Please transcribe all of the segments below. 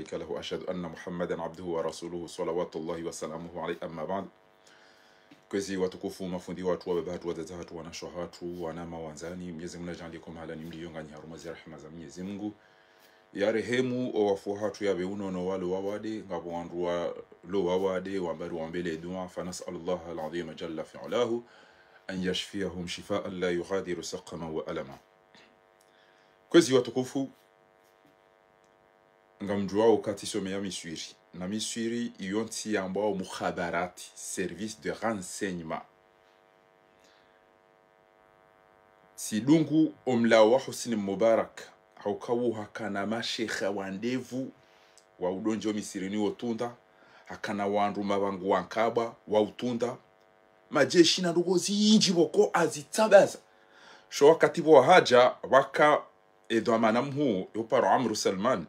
له أشهد أن محمدا عبده ورسوله صلوات الله وسلامه عليه أما بعد. Kwezi watukufu mafundi watu wa babatu wazazi watu wanasho watu wanama wanzani Mwenyezi Mungu ajalie kwa mahala ni mlionga ni haruma za rehema za Mwenyezi Mungu ya rehemu o wafu hatu ya beuno no wale wawade ngabo wandu wa lo wawade wambari wambele dua fa nas'alullah al-azim jalla fi'alahu an yashfiyahum shifaan la yughadiru saqama wa alama. Kwezi watukufu ngamjua kati somea miswiri na miswiri yonti ambao mukhabarati service de renseignement sidungu omla wa Husni Mubarak haukawu hakana mashekha wandevu wa udonjo misirini wotunda hakana wandu mabangu wankaba wa utunda majeshi na ndugo zinji boko azitabaza sho wakati wa haja waka edwamana mhu yoparo Amru Salman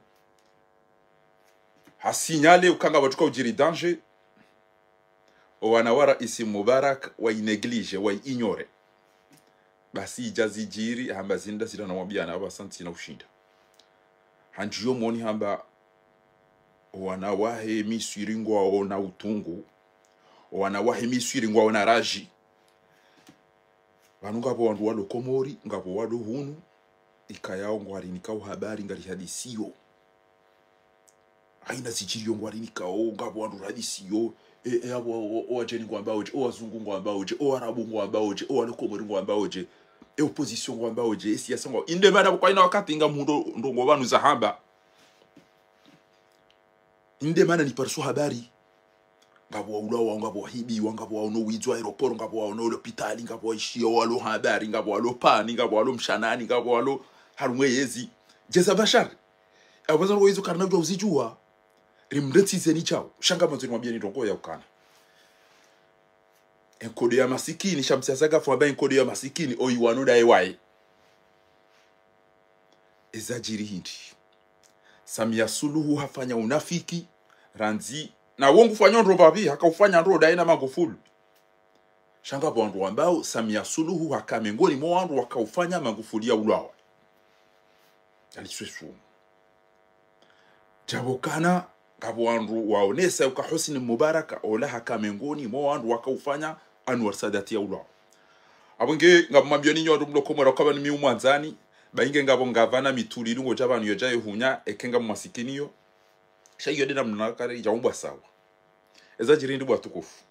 hasinyale ukanga watuka ujiri danger wanawara isi Mubarak wa ineglige wa ignore basi ijazi jiri hamba zinda sida na wabia na abasanti na ushinda hanjiyo moni hamba wanawahe miswiringwa ona utungu wanawahe miswiringwa ona raji vanunga po wandu walo komori ngapo wado hunu ikayao ngwari nikao habari ngari hadisiyo haina sijiri ngwari nikao ngapo wandu hadisiyo abo wajeni ngwamba oje o wazungu ngwamba oje o arabu ngwamba oje o walo komori ngwamba oje opposition ngwamba oje siasa ngwa inde bana kwa ina wakati nga mundo ndongo banu za hamba inde mana ni parso habari ngabo ulawa ngabo hibi ngabo ono wizwa aeroport ngabo ono hospitali ngabo ishio walo habari ngabo walo pani ngabo walo mshanani ngabo walo harumwe yezi jeza bashar abaza wizo karna byo uzijua rimreti zeni chao shanga manzo mwambie ni ndongo ya ukana enkode ya masikini shamsiasaga fwa ba enkode ya masikini oyiwano da ewai ezajiri hindi Samia Suluhu hafanya unafiki ranzi na wongu fanya ndo babi hakaufanya ndo daina Magufuli shanga bwandu ambao Samia Suluhu hakamengoni mwa wandu wakaufanya Magufuli ya ulawa aliswesu jabokana kabwandu waonesa uka Husni Mubarak ola hakamengoni mwa wandu wakaufanya Anwar Sadat ya ulawa abonge ngabambioni nyodo mlokomora kwa bani miumwanzani bainge ngabo ngavana mituliri ngo jabanu yojaye hunya ekenga mwasikiniyo shayo dena mnakare jaumbwa sawa ezajirindi bwatukufu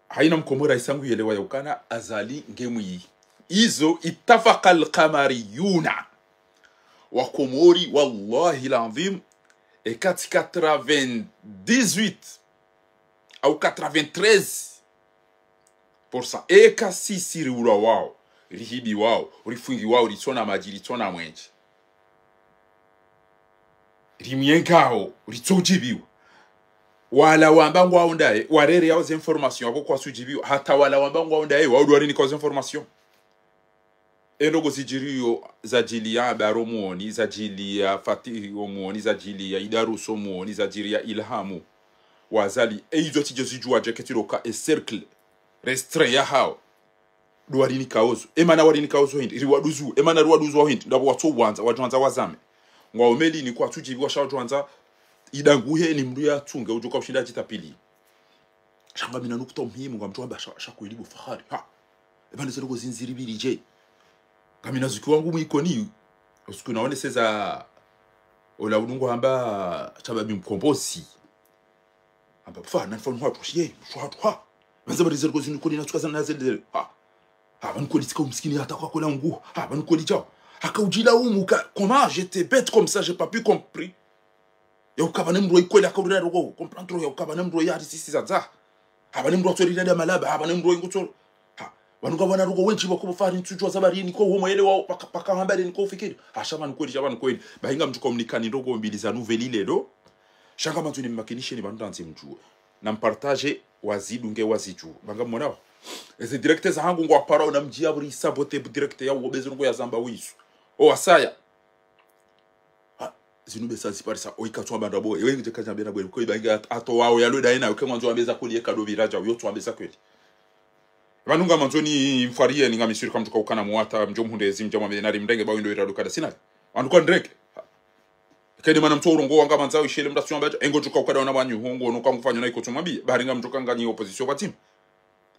haina mkomora isangu yelewa yaukana azali ngemu yi izo ittafaqal qamariyuna wa komori wallahi l'azim et 98 au 93% eka sisiri ula wao rihibi wao rifungi wao ritona majiri tona mwenje rimyenkao ritsojibiwa wala wambangu waundaye warere yao za information wako kwa sujibiwa hata wala wambangu waundaye waudwari ni kwa information enogo zijiriyo za jili ya baromuoni za jili ya Fatih omuoni za jili ya Idaruso muoni za jili ya Ilhamu wazali eizo tijo zijua jeketiroka e cercle restreint ya hao duwarini kaozo emana warini kaozo hindi riwaduzu emana riwaduzu hindi ndabo watso wanza wajwanza wazame ngwa omeli ni kwa tujibiwa shawajwanza idanguhe ni mndu ya tunga ujoka ushinda jitapili shanga mina nukuta muhimu ngwa mtu amba shakuilibu fahari ha ebane zero zinziri biri je kamina zuki wangu mwikoni usiku naone seza ola udungu amba chababi mkombosi amba fa na fonu hapo shiye shwatu ha bazaba zero zinikoni na tukaza na zele ha bankoli tika umskini hata kwa kola nguo bankoli chao akaujila umuka comment j'étais bête comme ça j'ai pas pu compris ya ukaba nemro ikwela akaurira rogo comprendre ya ukaba nemro ya sisi zaza nemro atorira da malaba nemro ingutoro banuka bana rogo wenchi bako fari ntujwa zabari niko homo yele wa paka hambare niko fikiri shaba nkoli shaba nkoli bahinga mtu communicani rogo mbili za nouvelle lelo shanga mantu ni makinishe ni bantu anzi mjua na mpartage wazidunge waziju banga mwanao eze directeur za hangu ngwa para na mjia buri sabote directeur ya ubezo ngo ya zamba wisu o asaya zinube sasa parisa oikatwa bandabo ewe nje kaja bena bwe ko ibanga ato wao ya loda ina uke mwanzo ambeza kuli ekado viraja yo to ambeza kweli banunga manzoni mfarie ninga misiri kama tukakana muata mjomhunde zimjama menari mndenge bawindo iraduka da sina anduko ndreke kene mana mtoro ngo wanga manzao ishele mdasyo ambaje engo joka ukada na banyu hongo no kangufanya na iko tumwambie baringa mtoka ngani opposition kwa timu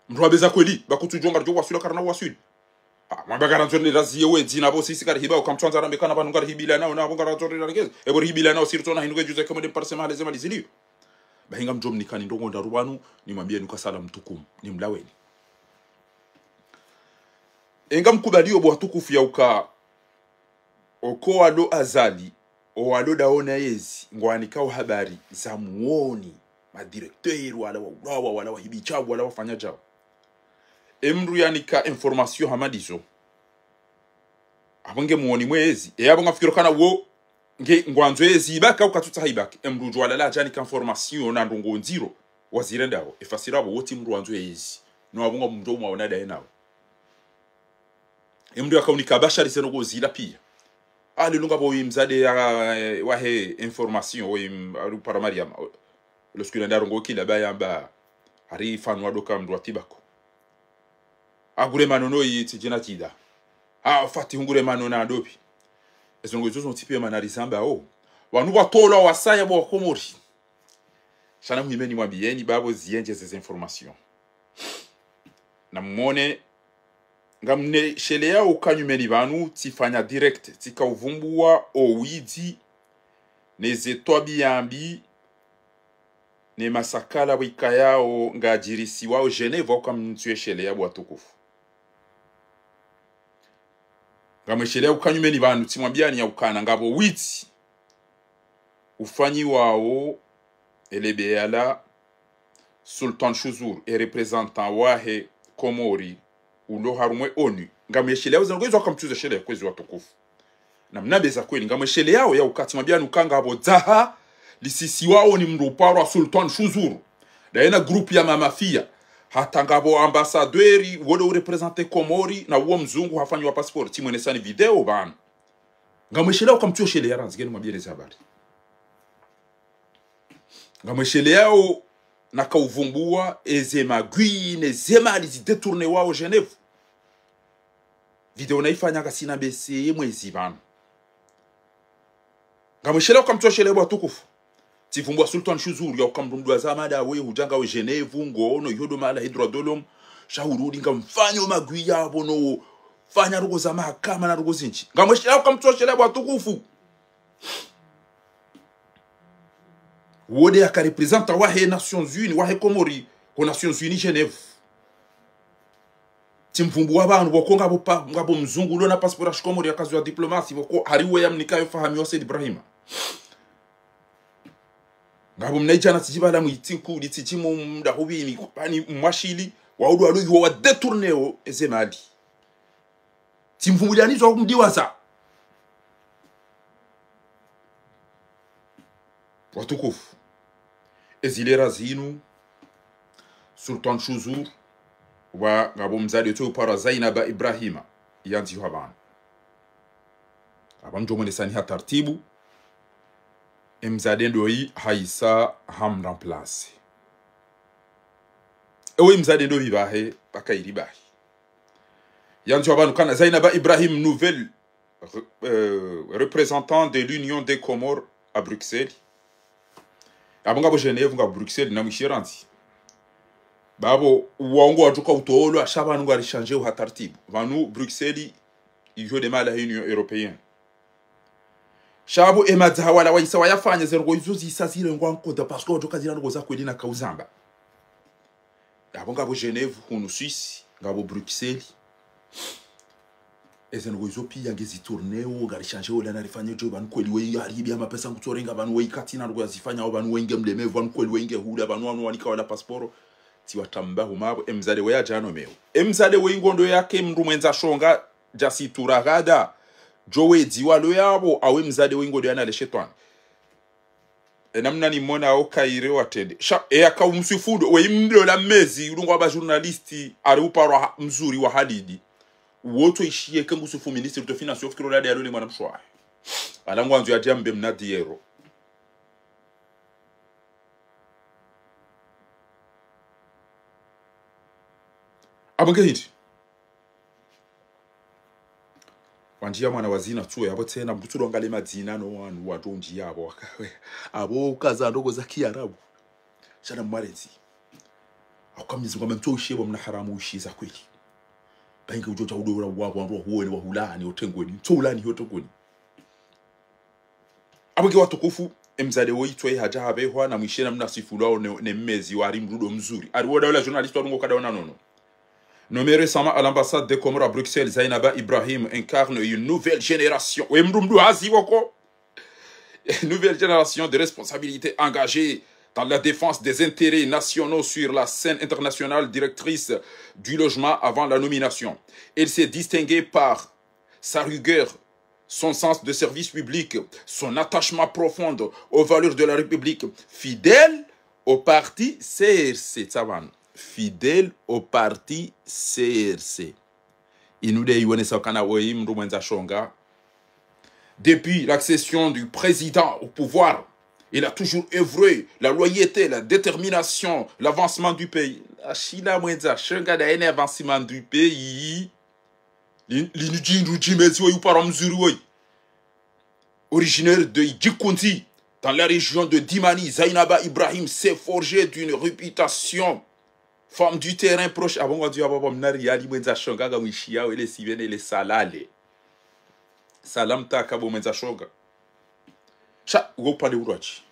mtu abeza kweli bakutujonga rjo wasula karana wasuli mwamba garanzoni raziye we dzina bo sisi kari hiba ukamtwanza rambe kana banu ngari hibila nao na bonga ranzoni rangeze ebo hibila nao sirtona hinuke juze kama de parsema lezema lizilio bahinga mjom nikani ndongo ndarubanu nimwambie nukasala mtukumu ni mlaweni enga mkubalio bo tukufu ya uka oko alo azali o alo daona yezi ngwanika habari za muoni madirecteur wala wa hibichabu wala wafanya jao emru yanika information hamadizo abange muoni mwezi yabo ngafikiro kana wo nge ngwanzo yezi baka ukatuta haibaka emru jwala la janika information na ndongo nziro wazire ndawo efasirabo woti mru wanzo yezi no abunga mndo mwaona dae nawo emru yakaunika bashari senogo zila pia ali lunga bo imzade wahe information wo para mariam lorsque ndarongo kila bayamba ari fanwa doka mdu atibako agure manono yiti jina tida fati hungure manono adopi ezongo zozo tipe manarizamba wanu watolo wasaya bo komori sana muhimeni mwambieni babo zienje ces informations na mmone ngamne shelea ukanyumeni banu tifanya direct tika uvumbua owidi neze tobiambi ne masakala wikayao ngajirisi wao Geneva ukamtue shelea bwa tukufu ngameshelea ukanyumeni banu timwambiani ya ukana ngabo witi ufanyi wao elebeala Sultan Shuzur e representant wahe Komori ulo harumwe ONU ngameshelea uzangoizwa akamtuze shelea kwezi watukufu na mnabeza kweli ngameshelea yao ya ukati mwabiani ukanga abo zaha lisisi wao ni mruparo wa Sultan Shuzur daena group ya mamafia hata ngabo ambassadeur wole urepresente Komori na uo mzungu hafanyi wa passport timwenesani video bana ngameshelea ukamtuze shelea ranzigeni mwabiani zabari ngameshelea yao nakauvumbua ezema gwine zema alizidetourne wao Genève video naifanya kasina bese mwezi bana ngameshela ukamtoshele bwa tukufu tivumbua Sultan Shuzur ya ukamdumdwa zamada we hujanga we Genève ngono yodo mala hydrodolom shahurudi ngamfanyo magwi yabo no fanya rugo za mahakama na rugo zinchi ngameshela ukamtoshele bwa tukufu wode aka representa wahe Nations Unies wahe Komori ko Nations Unies Genève timvumbu abantu bokonga bopa ngabo mzungu lo na passport ya Komori ya kazi ya diplomasi boko hariwe yamnika yofahami wa Said Ibrahim ngabo mnaijana tijibala mwitinku litichimu mdahubini bani mwashili waudu alu wa detourneo ezemali timvumbu yanizo kumdiwaza watukufu ezilera zinu Sultan Shuzur wa ngabo mzali tu para Zainaba Ibrahima yanzi haban abanjo mwenesani hatartibu mzade ndoi haisa ham remplace ewe mzade ndo bibahe bakairi bahi yanzi haban kana Zainaba Ibrahim nouvelle représentant de l'Union des Comores à Bruxelles abanga bo Genève nga Bruxelles na mwishiranzi babo uongo wajuka utolo ashabanu ngari changer u hatartibu vanu Bruxelles iyo de mala Union Européenne shabu emadza wala waisa wayafanya zergo izuzi isazire ngwanko da parce que wajuka zira ngoza kweli na kauzamba abanga bo Genève hunu Suisse ngabo Bruxelles ezengo izopi yangezi tourneo ngari changer wala na rifanye jo ban kweli we yari bya mapesa ngutorenga ban we katina ngo yazifanya ban wenge mleme van kweli wenge hula ban wanu wanika wala passport tiwatamba humabo emzade we ajano meo emzade we ngondo yake mndu mwenza shonga jasitura gada jowe diwa lo yabo awe mzade we ngondo yana le shetwan namna ni mona au kaire watende sha aka umsifudo we mndo la mezi urungo aba journalisti ari uparo mzuri wa hadidi woto ishie kangu sufu ministre de finance of kirolade ya lole mwana mshwa alangu anzu ya jambe mnadiero abangehiti wanjia mwana wazina tu yabo tena mtu ngale madzina no wanu watonji yabo abo kaza ndogo za Kiarabu shana mwarezi akamizi ngoma mtu ushebo mna haramu ushiza kweli bainga ujoja udora wabo wandu huone wa hulani otengweni mtulani hotogoni abage watukufu emzade woitwe hajabe hwa na mwishena mnasifulao ne mmezi wari mrudo mzuri ariwoda wala journaliste wangu kadaona nono. Nommée récemment à l'ambassade des Comores à Bruxelles, Zainaba Ibrahim incarne une nouvelle génération. Une nouvelle génération de responsabilités engagées dans la défense des intérêts nationaux sur la scène internationale, directrice du logement avant la nomination. Elle s'est distinguée par sa rigueur, son sens de service public, son attachement profond aux valeurs de la République, fidèle au parti CRC. Fidèle au parti CRC. Depuis l'accession du président au pouvoir, il a toujours œuvré la loyauté, la détermination, l'avancement du pays. L'avancement du pays. Originaire de Djikonti, dans la région de Dimani, Zainaba Ibrahim s'est forgée d'une réputation. Femme du terrain proche. Avant qu'on dise à mwenza shonga ga mwishia wele sivene le salale. Salam ta kabo mwenza shonga. Sha ugo pale urachi.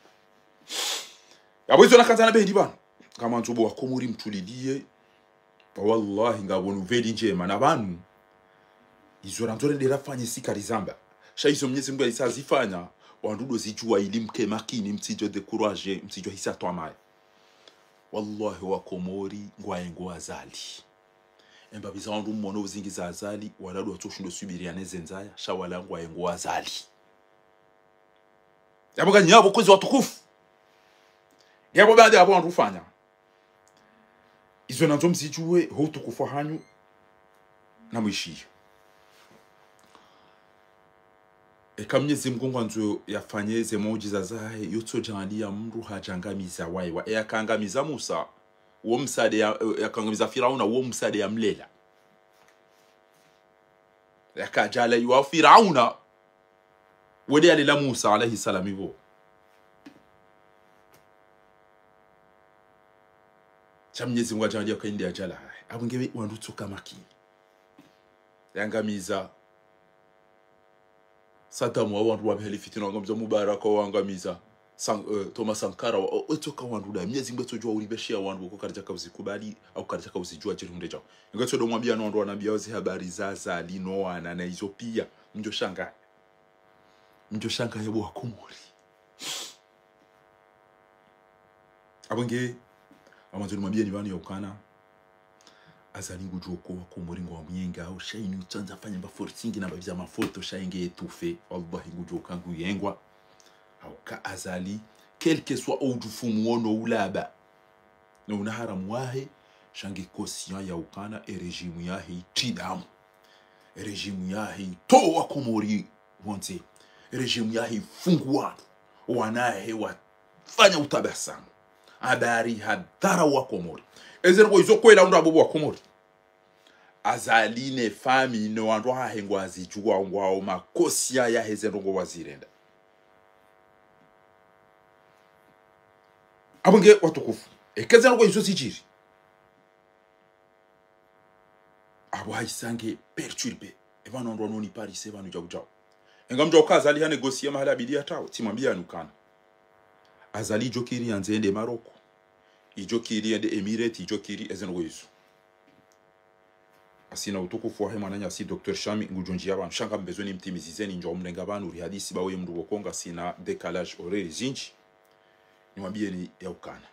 Yabo izo nakazana bendi bana. Kama ntubo wakomuri mtulidie. Wallahi ngabonu veli njema na banu. Izo rantore ndera fanye sikarizamba. Sha izo mnyezi Mungu alisazifanya. Wandudo zijua ilimke makini msijo dekuraje msijo hisa toamaye. Wallahi wa Komori ngwayengo azali emba bizandu mmono uzingiza azali waladu watoshundo subiria nezenzaya shawala ngwayengo azali yabo kanyabo kwezi watukufu yabo baada yabo andufanya izo nanzo msijuwe ho tukufu hanyu na mwishi Mwenyezi Mungu anzo yafanye ze muujiza zahe yotsojania mndu hajangamiza waiwa yakangamiza Musa uwo msade yakangamiza Firauna uwo msade ya mlela yakajala yuwa Firauna wede alela Musa alayhi salam hivyo cha Mwenyezi Mungu ajalia kaindi ajala abungewe wandutuka makini yangamiza Satamu wa wandu wabiheli fitina wangamza Mubaraka wangamiza Thomas Sankara otoka wandu da Mwenyezi Mungu tojua ulibeshia wandu ko karitaka uzikubali au karitaka uzijua chirunde chao ingato ndo mwambia no wandu wanambia wazi habari za Zali Noana na hizo pia mjo shanga yebo wakumuri abonge amanzo mwambia ni bani yokana azalingu joko wako muringo wa myenga au shaini utanza fanya mba fortingi na babiza mafoto shainge etufe wallahi ngujoka nguyengwa au ka azali quelque soit ou dufumu wono ulaba no unaharamu wahe shange kosya ya ukana regime yahe tidamu regime yahe to wako muri wonte regime yahe fungwa wanahe wafanya utabasamu habari hadhara wako muri ezergo izokwela ndo abo wakomori azaline fami no wandu hahengwa azijua ngwao makosia ya hezerongo wazirenda abonge watukufu ekezergo izo sijiri abo haisange perturbe ebano ndo noni Paris ebano jawjaw engamjo kazali ha negosier mahala bidia tawo timwambia nukana azali jokiri anzende Maroko ijokiri ende Emirates ijokiri ezenwezo asina utukufu wa hema si Dr. Shami ngujonjia abantu shanga mbezoni mtimizizeni njo mlenga banu uri hadisi bawe mndu wokonga sina décalage horaire zinji niwambie ni yaukana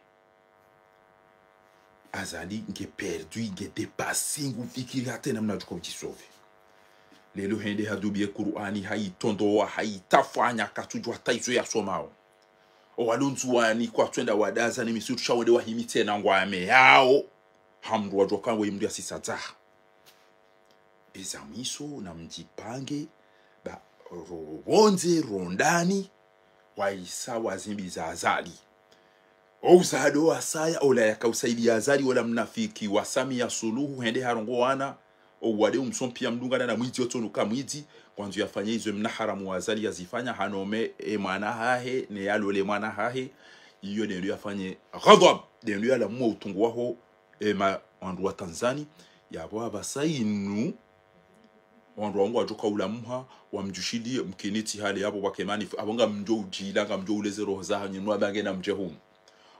azali nge perdu nge dépassé ngufikiri hata namna juko ukisove lelo hende hadubie Qur'ani haitondoa haitafanya katujwa taizo ya somao walunzuani kwa twenda wadaza ni misitu shawende wahimite na ngwame yao hamdu wajoka we mdia sisata ezamiso na mjipange ba ronze rondani waisa wazimbi za azali Ouzado asaya ola yakausaidia azali wala mnafiki wa Samia Suluhu hende harongo wana owade umsompia mdunga na mwiti otonuka mwiti kwanza yafanye hizo mnaharamu wazali yazifanya hanome mwana hahe ne yalole mwana hahe iyo ndio yafanye ghadab ndio yala mu utungu waho ma wandu wa Tanzania yabo abasainu wandu wangu ajoka ulamuha wamjushidi mkiniti hali yabo bakemani abonga mjo ujila nga mjo uleze roho za hanyinwa bange na mjehumu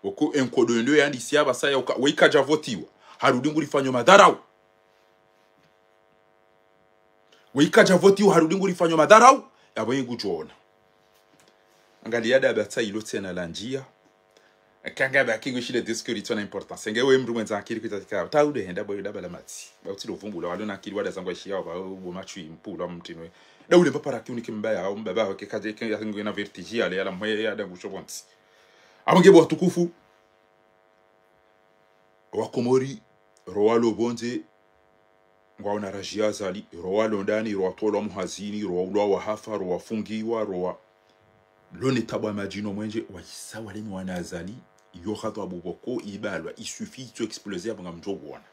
oku enkodo ndio yandi siaba saya wikaja votiwa harudi nguri fanyo madarau wikaja votiwa harudi nguri fanyo madarau yabo yingujona angalia da batsa ilo tena lanjia kanga ba kingo shile discours itona importance ngewe mru mwenza akiri kutatika taude henda boyo dabala mati bauti lovumbula walona akiri wada zangwa shia ba bo machu impula mtinwe daule papa kiuni kimbaya au mbaba wake kaje kingo na vertige ale ala mwe ya dangu chobonti abonge bo tukufu wa Komori roalo bonze ngwa na rajia zali roalo ndani ro tolo muhazini ro ulo wa hafa ro wafungiwa ro lone tabwa majino mwenje wa isawa lenye wanazali yo khato abuboko ibalwa il suffit to exploser abanga mjobona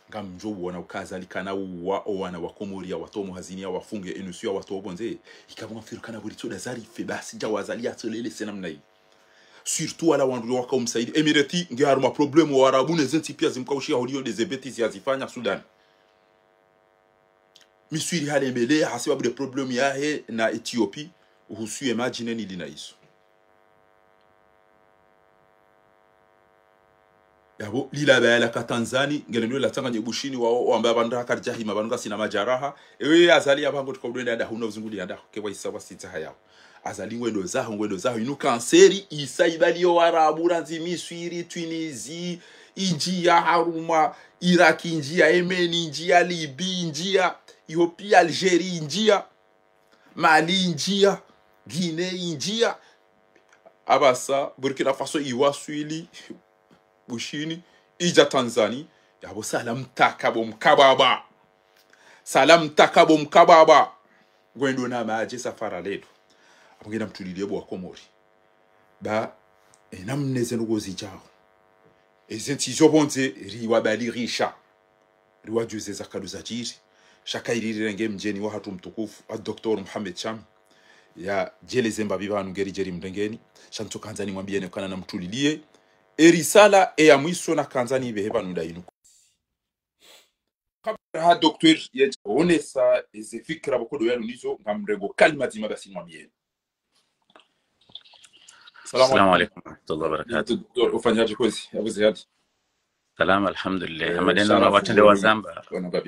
ngam mjobona ukazali kana wa wana wa Komori wa tomu hazini wa funge enusu ya watu bonze ikabanga firukana buri to dazali fe basi jawazali atolele senamna yi surtout ala wandu waka umsaidi emirati ngiaruma problemu wa arabu nezenti pia zimkaushia holio de zebeti zifanya Sudan miswiri hale mbele hasibabu de problemu yahe na Ethiopia uhusu imagine ni lina iso yabo lila bala ka Tanzania ngelendo la tanga nyebushini wao ambao bandaka karjahi mabanunga sina majaraha ewe azali abango tukobwenda da huno zunguli yanda kewa isawa sita hayao azali ngwendo zaho inu kanseri isaibali yo arabu ranzi miswiri Tunisia injia haruma Iraq injia Yemen injia Libya injia Ethiopia Algeria injia Mali injia Guinée injia abasa Burkina Faso iwaswili bushini ija Tanzania yabo salam takabo mkababa gwendo na maje safara ledo abongena mtuliliye bo Komori ba enamneze ngozi jaho ezenti zobonze riwa bali risha riwa juze zakaduza jiri shakairire nge mjeni wa hatu mtukufu Dr. Muhammad Cham ya jeleze mbabi banu ngeri jeri mdengeni shanto kanzani mwambiene kana na mtuliliye erisala ya mwiso na kanzani beheba nunda inu kabla Dr. yonesa ezefikra bokodo yanu nizo ngamrego kalima zima basi mwambiene. Assalamu alaikum warahmatullahi wabarakatuh. Dr. ufanyaje kozi Abu Ziyad? Salam alhamdulillah. Hamadena na watende wa Zamba.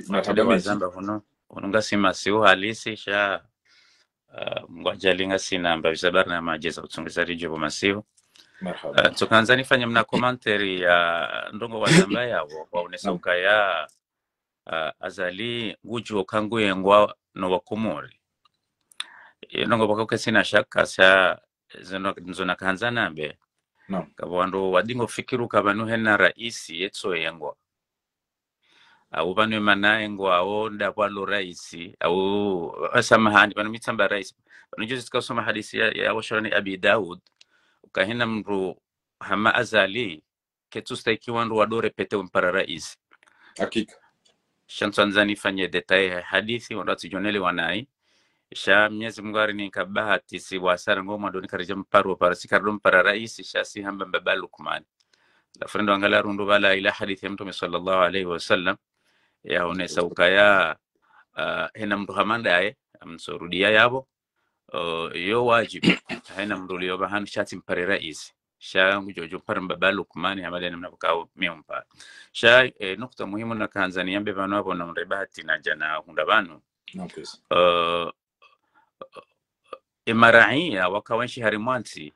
Watende wa Zamba huno ununga sima siu halisi sha mwajalinga sina mbavisa na majeza utungizaji jibu masiu. Marhaba. Tukanza nifanya mna commentary ya ndongo wa Zamba yao waonesa ukaya azali nguju okangu yengwa no wa Komori. Ndongo bako sina shaka sa zona kanza nambe. No. Kabando wadingo fikiru kabanu hena raisi yetso yengwa. Au banu manaye ngwa onda kwalo raisi au samahani banu mitamba raisi. Banu juzi tukasoma hadisi ya washarani Abi Daud ukahina mru hama azali ketu staiki wandu wadore pete umpara raisi. Hakika. Shantanzani fanye detaye hadithi wandatu jonele wanai. Sha Mwenyezi Mungu alinikabaha si wasara ngoma ndo nikarija mparu para sikardom para rais sha si hamba baba Lukman la frendo angala rundu bala ila hadithi ya Mtume sallallahu alaihi wasallam ya onesa ukaya hena mtu hamandaye amsorudia yabo yo wajibu hena mtu liyo bahanu shati mpare rais sha ngujojo para baba Lukman hamada mnabukao miumpa sha nukta muhimu na Tanzania mbevano hapo na mrebahati na jana hundabanu Imaraia wakawanshi harimwanti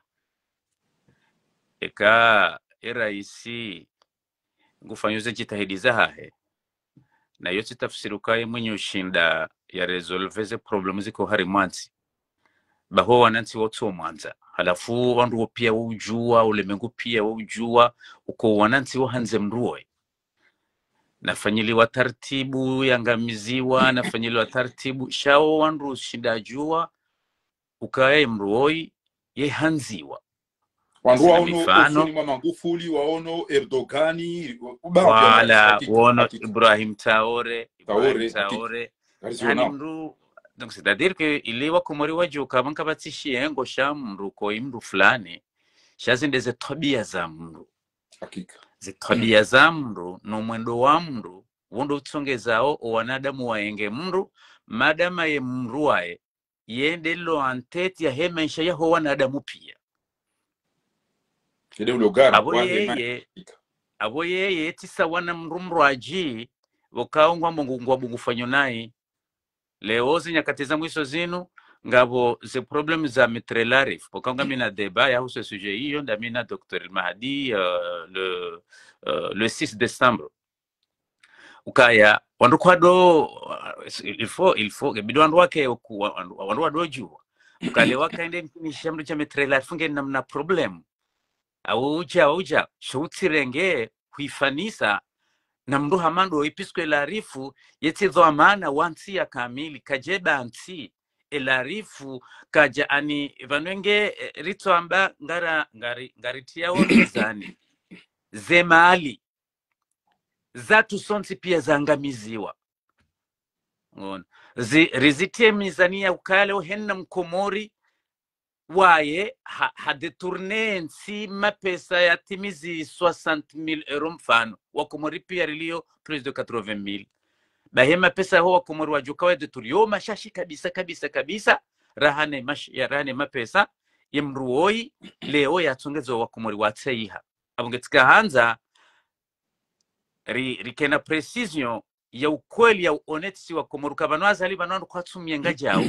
eka iraisi ngufanyuze jitahidi zahahe na yote tafsirukaye mwenye ushinda ya resolveze problemu ziko harimwanti baho wananti wotu mwanza halafu wandu pia ujua ulemengu pia ujua uko wananti wahanze mruwe nafanyiliwa taratibu yangamiziwa nafanyiliwa taratibu shao wandu shinda jua ukae mruoi ye hanziwa wandu waono usoni mwa Magufuli waono Erdogani wala waono Ibrahim Traore yani mru Donc c'est-à-dire que ile wakomori wajuka bankabatishie ngo sha mndu ko imndu fulani shazinde ze tabia za mndu hakika ze tabia za mndu no mwendo wa mndu wondo utsongezao wanadamu waenge mndu madama ye mndu wae yende lo anteti ya hemensha yaho wanadamu pia ile ulogara wa hema abo yeye tisa wana mrumrwaji bokaungwa mungungwa bungufanyo nai leo nyakati za mwiso zinu ngabo ze problem za metrelarif pokanga mina deba ya huso sujet hiyo ndamina Dr. Mahdi le 6 décembre ukaya wandu kwado il faut bidu wandu wake wandu wado jua ukale wakaende nishamdu cha metrelarif nge namna problem auja shoutirenge kuifanisa na mndu hamando ipiswe larifu yetizo amana wansi ya kamili kajeba anti elarifu kaja ani vanwenge rito amba ngaritia wonizani zemali zatu sonsi pia zangamiziwa ngona rizitie mizania ukale uhenna mkomori waye hadetourne nsi mapesa ya timizi 60,000 euros mfano wakomori pia rilio plus de 80,000 bahema pesa ho wakomori wajukawa detouryo mashashi kabisa rahane mapesa yemruoi leo yatungezo wakomori watseiha abungetika hanza rikena precision ya ukweli ya honesti wakomori kabanwaza ali banwandu kwatsumye ngajao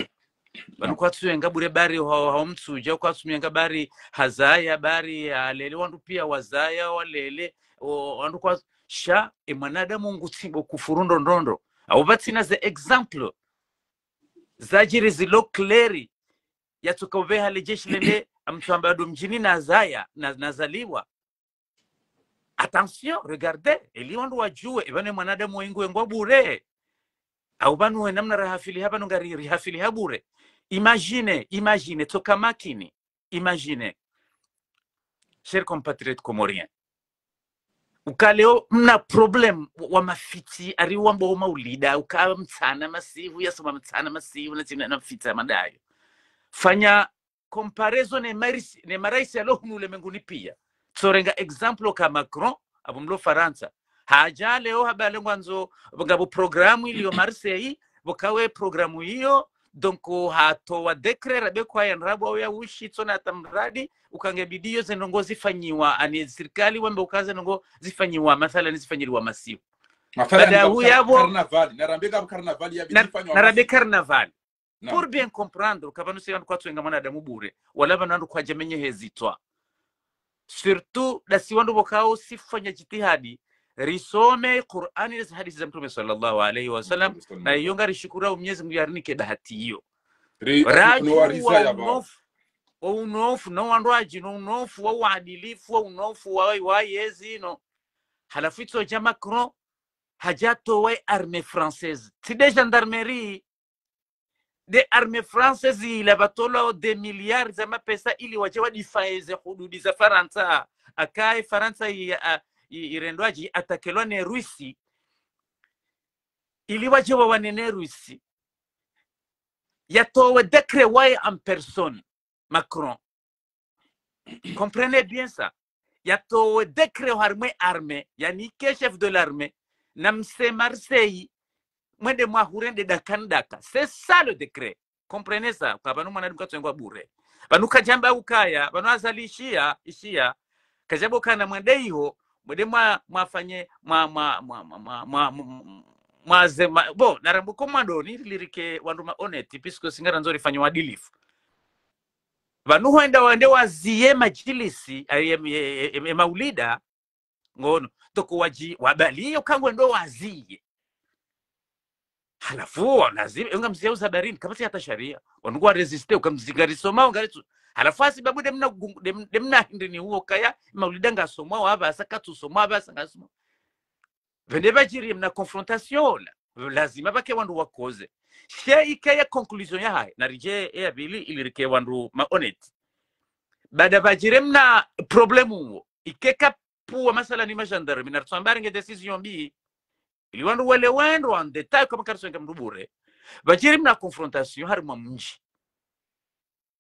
banukwatsuyenga bure bari haumtsuja kwatsumyenga bari hazaya bari alele wandu pia wazaya walele wandu kwa sha mwanadamu ngutsimbo kufurundo ndondo abo batsina ze example zajiri zilo clear yatukobe hali jeshi lele amtwamba do mjini na zaya nazaliwa attention regardez eli wandu wajue ibane mwanadamu wengu ngwa bure au banu namna rahafili hapa ngari rahafili habure. Imaginez, toka makini, imaginez, chers compatriotes comoriens, ukaleo mna problem wa mafiti ariwa mbo maulida ukawa mtana masivu yasoma mtana masivu na tina mafita madayo fanya comparison ne maraisi alohunu ulemenguni pia tsorenga example ka Macron abumlo Faransa haja leo habale ngwanzo ngabo programu iliyo Marseille bokawe programu hiyo donc hato wa decret rabe kwa yanrabo ya ushitso na tamradi ukange bidio zenongo zifanyiwa ani serikali wambe ukaze nongo zifanyiwa mathala zifanyirwa masivu mathala carnaval narambeka carnaval ya bifanywa narabe carnaval pour bien comprendre kabanu sirand kwa twenga mwana damu bure wala banandu kwa jamenye hezitwa surtout da siwandu bokao sifanya jitihadi risome Qur'ani na hadithi za Mtume sallallahu alayhi wasallam na yonga rishukura Mwenyezi Mungu yarinike bahati hiyo unofu no wanduaji no unofu wa uadilifu wa unofu wa yezi no halafito ja Macron hajato wa armée française ti de gendarmerie de armée française ila batola de milliards za mapesa ili waje wadifaize hududi za Faransa akae Faransa irendwaji atakelwa ne Rusi ili waje wanene Rusi yatowe décret wae en personne Macron comprenez bien ça yatowe décret armée yani ke chef de l'armée namse Marseille mwende mwahurende dakandaka c'est ça le décret comprenez ça kabanu mwana mkatengwa bure banuka jamba ukaya banu azalishia ishia kajabo kana mwende hiyo mwende mwafanye bo narambu komando ni lirike wandu ma honest puisque singara nzori fanywa adilifu banu huenda wande wazie majilisi maulida ngono toko waji wabali ukangwe ndo wazie halafu lazima ungamzia uzabarini kama si hata sharia wanugwa resiste ukamzigari soma ungaritu halafu asibabu demna ndini huo kaya maulida ngasomwa waba sakatu somwa basa ngasoma vende bajiri mna confrontation lazima bake wandu wakoze sheika ya conclusion ya hai narije ya bili ilirike wandu ma honest bada bajiri mna problemu huo ikeka puwa masala ni majandarme na tsambari nge decision bi ili wandu wale wandu en detail kama karso nge mrubure bajiri mna confrontation har mamji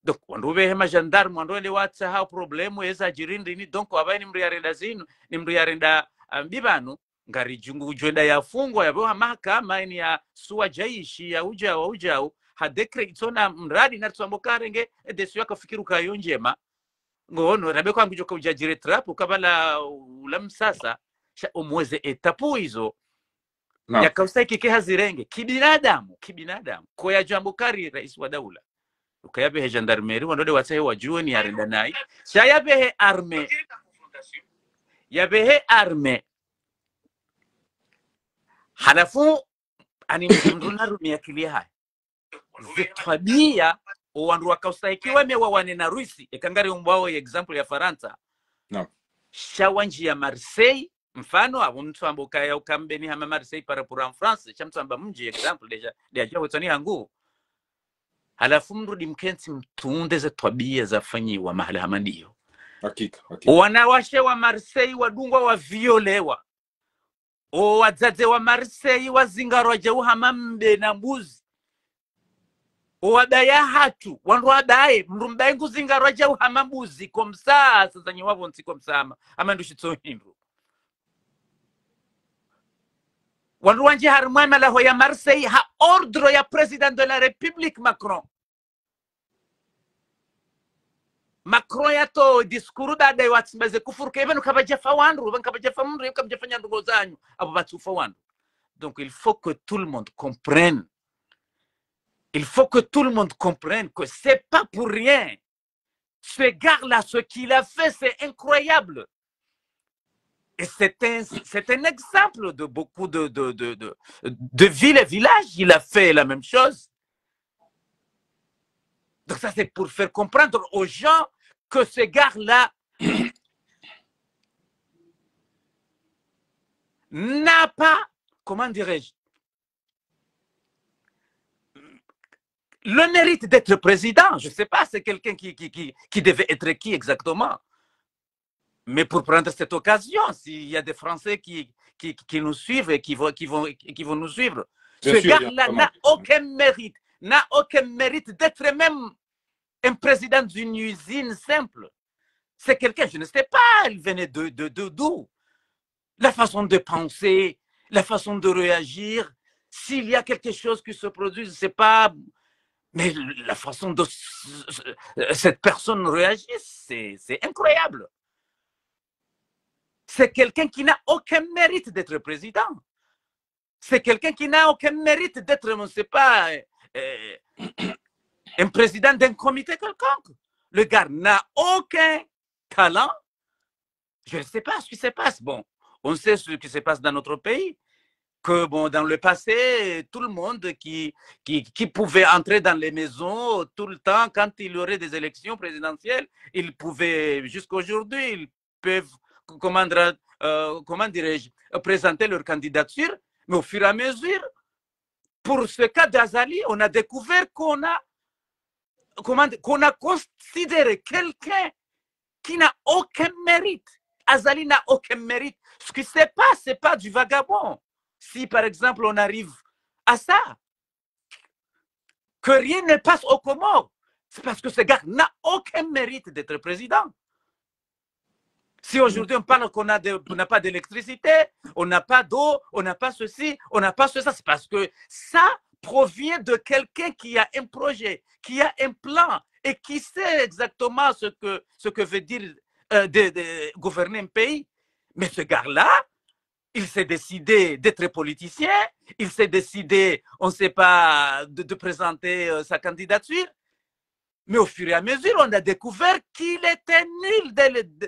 donc wando be hema gendarme wando le watsa ha problème eza jirindi ni donc abaye ni mriyarenda zinu ni mriyarenda bibanu ngari jungu jwenda ya fungwa ya boha mahakama ni ya suwa jaishi ya ujao ha decree itona mradi na tsambokare desio akafikiru kayo njema ngono rabe kwa ngujo kuja jire trap ukabala ulamsasa umweze etapu hizo Naam. yakausa kike hazirenge kibinadamu kwa ya jambokari rais wa daula ukayabe gendarmerie wandode watsaye wajue ni arenda nai shayabe arme yabe arme halafu ani mduna rumia kilia hai zetwabia wandu wakausahikiwa mewa wane na Rusi ekangari umbao example ya Faransa Naam. shawanji ya Marseille mfano abo mtu amboka ya ukambeni hama Marseille para pour France chamtu amba mji example deja wetani hangu halafu mrudi mkensi mtuunde zetwabia zafanyiwa mahala hamandio Hakika. wanawashe wa Marseille wadungwa wa violewa wadzadze wa Marseille wazingarwa jau hamambe na mbuzi wadaya hatu wandu wadaye mrumbaye nguzingarwa jau hamambuzi komsa sasa nyiwavo nsi komsama ama ndushitso hindu wandu wanje harimwana laho ya Marseille ha ordre ya président de la République Macron yato diskuru dada watsibaze kufurke benu kabajefa wandu bankabajefa mundu kabajefa nyandugo zanyu abo batsufa wandu. Donc il faut que tout le monde comprenne que c'est pas pour rien. Ce gars-là, ce qu'il a fait, c'est incroyable. Et c'est un exemple de beaucoup de villes et villages. Il a fait la même chose. Donc ça, c'est pour faire comprendre aux gens que ce gars-là n'a pas, comment dirais-je, le mérite d'être président. Je ne sais pas, c'est quelqu'un qui devait être qui exactement. Mais pour prendre cette occasion, s'il y a des Français qui nous suivent et qui vont nous suivre, ce gars-là n'a aucun mérite d'être même un président d'une usine simple. C'est quelqu'un, je ne sais pas, il venait d'où. La façon de penser, la façon de réagir, s'il y a quelque chose qui se produit, je ne sais pas, mais la façon dont cette personne réagit, c'est incroyable. C'est quelqu'un qui n'a aucun mérite d'être président. C'est quelqu'un qui n'a aucun mérite d'être, on ne sait pas, un président d'un comité quelconque. Le gars n'a aucun talent. Je ne sais pas ce qui se passe. Bon, on sait ce qui se passe dans notre pays. Que bon, dans le passé, tout le monde qui pouvait entrer dans les maisons tout le temps, quand il y aurait des élections présidentielles, ils pouvaient, jusqu'aujourd'hui, ils peuvent, comment dirais-je, présenter leur candidature. Mais au fur et à mesure, pour ce cas d'Azali, on a découvert qu'on a considéré quelqu'un qui n'a aucun mérite. Azali n'a aucun mérite. Ce qui se passe, ce n'est pas du vagabond. Si, par exemple, on arrive à ça, que rien ne passe au Comores, c'est parce que ce gars n'a aucun mérite d'être président. Si aujourd'hui on parle qu'on n'a pas d'électricité, on n'a pas d'eau, on n'a pas ceci, on n'a pas ceci, c'est parce que ça provient de quelqu'un qui a un projet, qui a un plan et qui sait exactement ce que veut dire de gouverner un pays. Mais ce gars-là, il s'est décidé d'être politicien, il s'est décidé, on ne sait pas, de présenter sa candidature. Mais au fur et à mesure, on a découvert qu'il était nul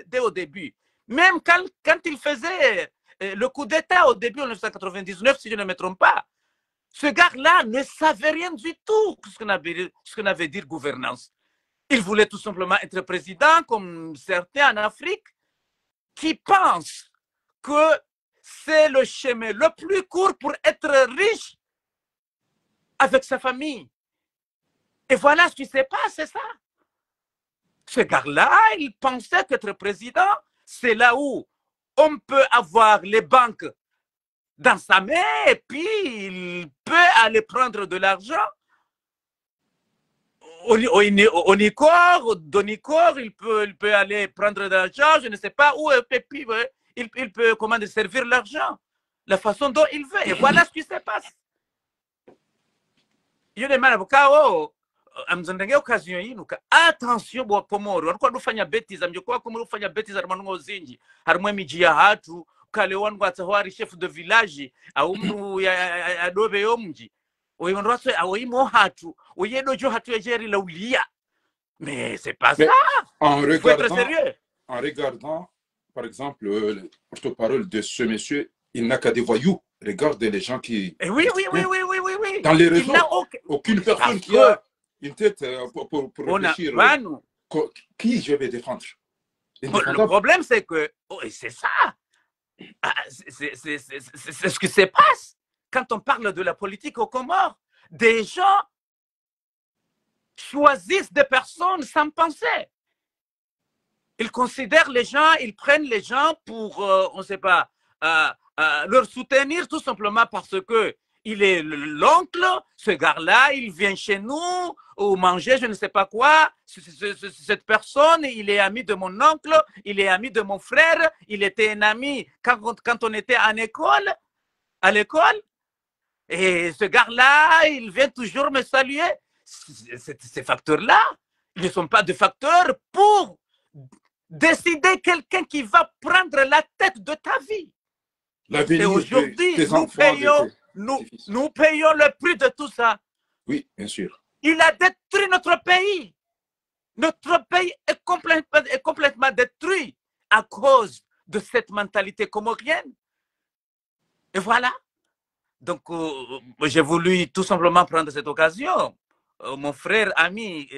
dès au début. Même quand il faisait le coup d'État au début en 1999, si je ne me trompe pas, ce gars-là ne savait rien du tout ce qu'on avait dit gouvernance. Il voulait tout simplement être président, comme certains en Afrique, qui pensent que c'est le chemin le plus court pour être riche avec sa famille. Et voilà ce qui s'est passé, c'est ça. Ce gars-là, il pensait qu'être président, c'est là où on peut avoir les banques dans sa main et puis il peut aller prendre de l'argent. Au Nicore, il peut aller prendre de l'argent, je ne sais pas où, et puis il peut comment dire, servir l'argent, la façon dont il veut. Et voilà ce qui se passe. Iyo ne mana bukao amzandenge occasion yinuka attention bwa Komoro ariko dufanya betiza mjoko ko muri ufanya betiza harimo zingi harimo imiji ya hatu kale wandwatsa ho ari chef de village au mru ya dobe yo mji oyo ndwatso awo imo hatu oyedo jo hatu ejeri la ulia. Mais c'est pas Mais ça. en Il faut être regardant, sérieux. en regardant, par exemple, le porte-parole de ce monsieur, il n'a qu'à des voyous. Regardez les gens qui... Et oui. Dans les Il réseaux, n'a aucun... aucune personne Parce qui a une tête pour on a... réfléchir. Banu, Qui je vais défendre? le Indéfendable. problème, c'est que... Oh, et c'est ça. Ah, c'est ce qui se passe quand on parle de la politique aux Comores. Des gens choisissent des personnes sans penser. Ils considèrent les gens, ils prennent les gens pour, on ne sait pas, leur soutenir tout simplement parce que il est l'oncle, ce gars-là, il vient chez nous ou manger je ne sais pas quoi. Cette personne, il est ami de mon oncle, il est ami de mon frère, il était un ami quand on était à l'école. Et ce gars-là, il vient toujours me saluer. Ces facteurs-là, ils ne sont pas des facteurs pour décider quelqu'un qui va prendre la tête de ta vie. Et aujourd'hui, nous payons le prix de tout ça. Oui, bien sûr. Il a détruit notre pays. Notre pays est complètement détruit à cause de cette mentalité comorienne. Et voilà. Donc, j'ai voulu tout simplement prendre cette occasion. Mon frère, ami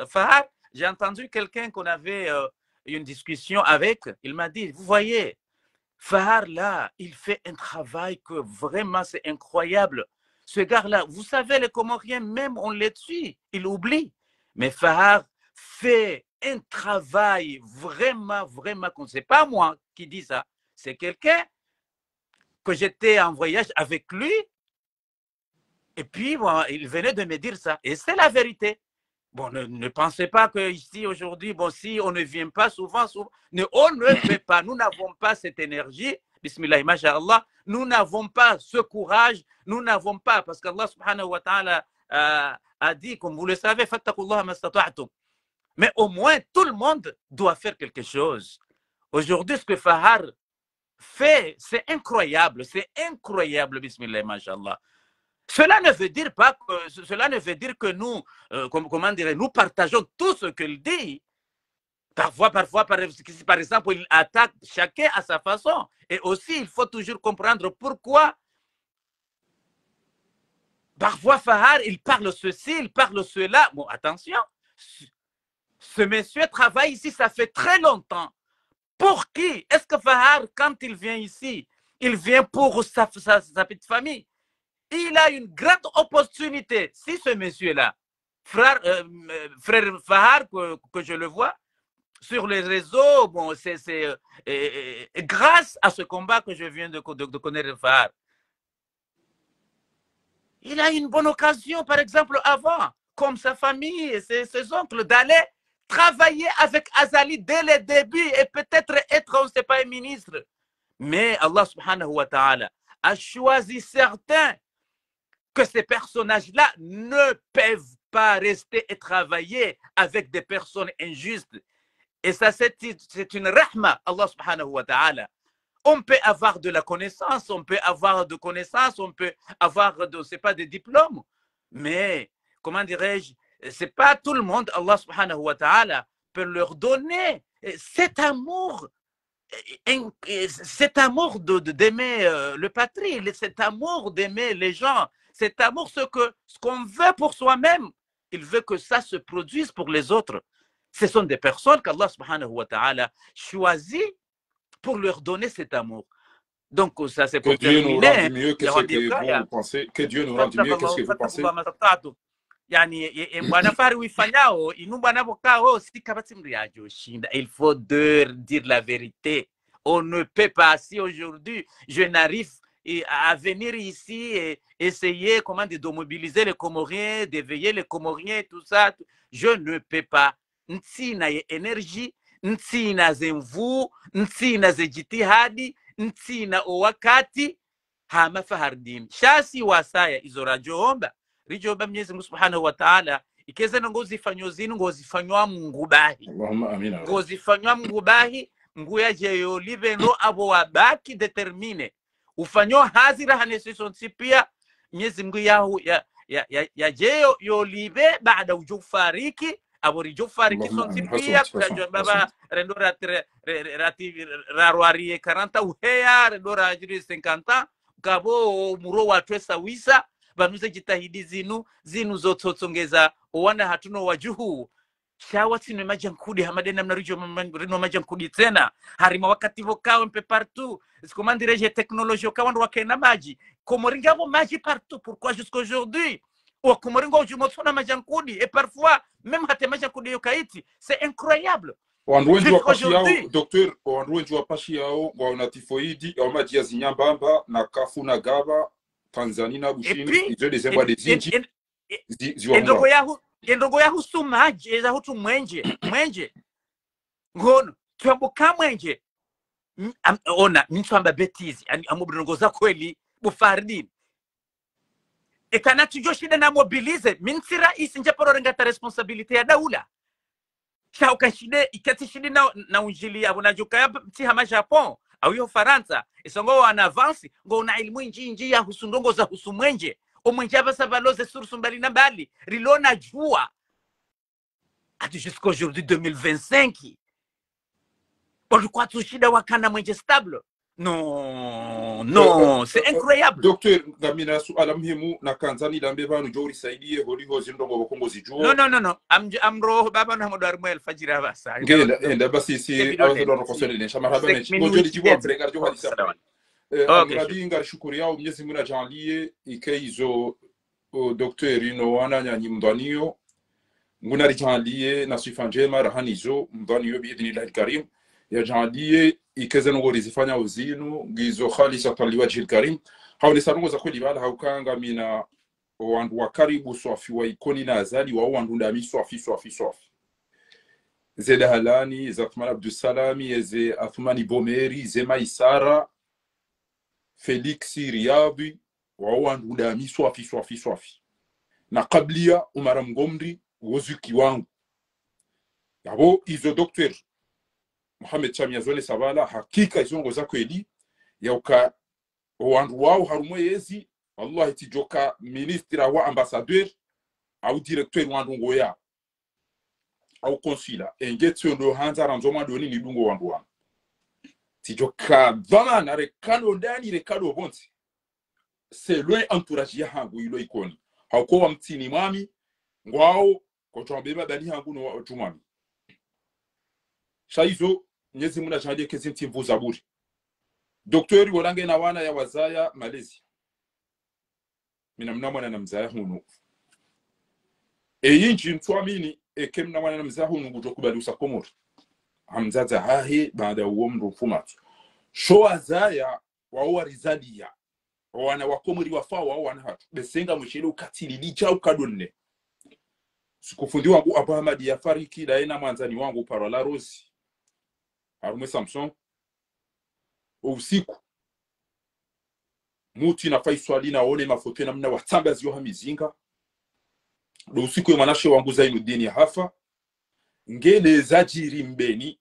Fahar, j'ai entendu quelqu'un qu'on avait une discussion avec. Il m'a dit, vous voyez, Fahar, là, il fait un travail que vraiment c'est incroyable. Ce gars-là, vous savez, les Comoriens, même on les tue, ils oublient. Mais Fahar fait un travail vraiment, c'est pas moi qui dis ça, c'est quelqu'un que j'étais en voyage avec lui. Et puis, bon, il venait de me dire ça. Et c'est la vérité. Bon, ne pensez pas qu'ici, aujourd'hui, bon, si on ne vient pas souvent, on ne fait pas. Nous n'avons pas cette énergie. Bismillah, masha'Allah. Nous n'avons pas ce courage. Nous n'avons pas, parce qu'Allah subhanahu wa ta'ala a dit, comme vous le savez, fattakullah mastata'tum. Mais au moins, tout le monde doit faire quelque chose. Aujourd'hui, ce que Fahar fait, c'est incroyable. C'est incroyable, bismillah, masha'Allah. Cela ne veut dire que nous, comment dirais, nous partageons tout ce qu'il dit. Parfois, par exemple, il attaque chacun à sa façon. Et aussi, il faut toujours comprendre pourquoi. Parfois, Fahar, il parle ceci, il parle cela. Bon, attention, ce monsieur travaille ici, ça fait très longtemps. Pour qui? Est-ce que Fahar, quand il vient ici, il vient pour sa petite famille? Il a une grande opportunité. Si ce monsieur-là, frère Fahar, que je le vois sur les réseaux, bon, c'est grâce à ce combat que je viens de connaître Fahar. Il a une bonne occasion, par exemple, avant, comme sa famille et ses oncles, d'aller travailler avec Azali dès le début et peut-être être, on ne sait pas, un ministre. Mais Allah subhanahu wa ta'ala a choisi certains que ces personnages-là ne peuvent pas rester et travailler avec des personnes injustes. Et ça, c'est une rahma, Allah subhanahu wa ta'ala. On peut avoir de la connaissance, on peut avoir de connaissances, on peut avoir, c'est pas des diplômes. Mais, comment dirais-je, c'est pas tout le monde, Allah subhanahu wa ta'ala, peut leur donner cet amour d'aimer le patrie, cet amour d'aimer les gens, cet amour, ce qu'on veut pour soi-même, il veut que ça se produise pour les autres. Ce sont des personnes qu'Allah subhanahu wa ta'ala choisit pour leur donner cet amour. Donc ça c'est pour terminer. Que Dieu nous rende mieux, qu'est-ce que vous pensez? Il faut dire la vérité. On ne peut pas, si aujourd'hui je n'arrive, à venir ici et essayer de mobiliser les Comoriens, d'éveiller les Comoriens, tout ça. Je ne peux pas. Ntsina énergie, ntsina zenvu, ntsina jitihadi, ntsina wakati hama fahardin. Shasi wasaya izo rajoomba. Rijoomba Mwenyezi Mungu Subhanahu wa Ta'ala. Ikeze ngozifanywa zinu ngozifanywa Mungubahi. Allahumma amina. Ngozifanywa Mungubahi. Nguya jeyo live no abo wabaki determine ufanyo hazira haneso pia Mwenyezi Mungu ya jeyo yo live baada ujufariki abo rijufariki sonti pia kujwa baba rendora rarwari 40 uheya rendora ajiri 50 kabo muro watwesa wisa banuze jitahidi zinu zototsongeza wana hatuno wajuhu shawa tino majankudi hamadena mnarijo rino majankudi tena harima wakati vokawe mpe partout sikomandi reje technologie kawandu wakena maji komoringa vo maji partout pourquoi jusqu'aujourd'hui ou komoringa ujumotsona majankudi et parfois même hate majankudi yokaiti c'est incroyable wanduwenji wa pashi yao docteur wanduwenji wa pashi yao wa tifoidi au maji ya zinyambamba na kafu na gaba Tanzania na Bushini izo dezemba dezinji endongo ya husumaji eza hutu mwenje ngono tuambuka mwenje ona mitsamba betizi amubrongo za kweli bufardini ekana tujoshida na mobilize minsira isinje pororenga ta responsabilité ya daula shauka shide ikati shide na unjili abona joka mti hama Japon au yo Faransa isongo wana avance ngo na ilmu inji ya husundongo za husumwenje omwenje abasa baloze sursu mbali na mbali rilona jua ati jusqu'aujourd'hui 2025 pourquoi tu shida wakana mwenje stable non c'est incroyable docteur ngamina suala muhimu na kanzani lambe banu jori saidie holiho zindongo bokongo zijuo non amro baba na modar mwel fajira basa ngenda basi si azo kosele ne shamaraba mechi ngojoli jibo brenga jo hadisa amradi ngar shukuri yao Mwenyezi Mungu ajalie ikeizo docteur ino wana nyanyi mdaniyo nguna rijalie na sifa njema rahanizo mdaniyo bi idhnillah karim ya jalie ikezeno ngori zifanya uzinu ngizo khalisa taliwajil karim hawli sanongo za kweli bala haukanga mina wandu wa karibu swafi wa ikoni na azali wa wandu ndami swafi zeda halani Zathman Abdusalami eze Athmani Bomeri zema Isara Felix Riabi wa wandu ndami swafi na kablia Umar Mgomri wozuki wangu yabo izo docteur Mohamed Chamia Zone Savala hakika izongo za kweli yauka wandu wao harumo yezi wallahi tijoka ministra wa ambassadeur au directeur wandu ngoya au consulat engetio ndo hanza ranzoma doni ni dungo wandu wangu tijoka dana na rekano ndani rekano bonzi c'est loin entourage ya hangu ilo ikoni hauko wa mtini mami ngwao kwa tuambeba dani hangu no tumami shaizo Mwenyezi Mungu ajalie kezi mtimvu zaburi doktori wolange na wana ya wazaya Malaysia mina mnamwana na mzaya hunu yinji ntwamini ekemna mwana na mzaya hunu kutokubali usakomori hamzaza hahe baada uo mru fumatu sho azaya wawa rizadia wana wakomori wafa wana hatu besenga mwishele ukatili licha ukadonne sikufundi wangu Abu Ahmad ya fariki daena mwanzani wangu Parola Rose Harume Samson usiku muti na faiswali na one mafoto na mna watambazi wa mizinga do usiku ya manashe wangu Zainuddin hafa ngele zajiri mbeni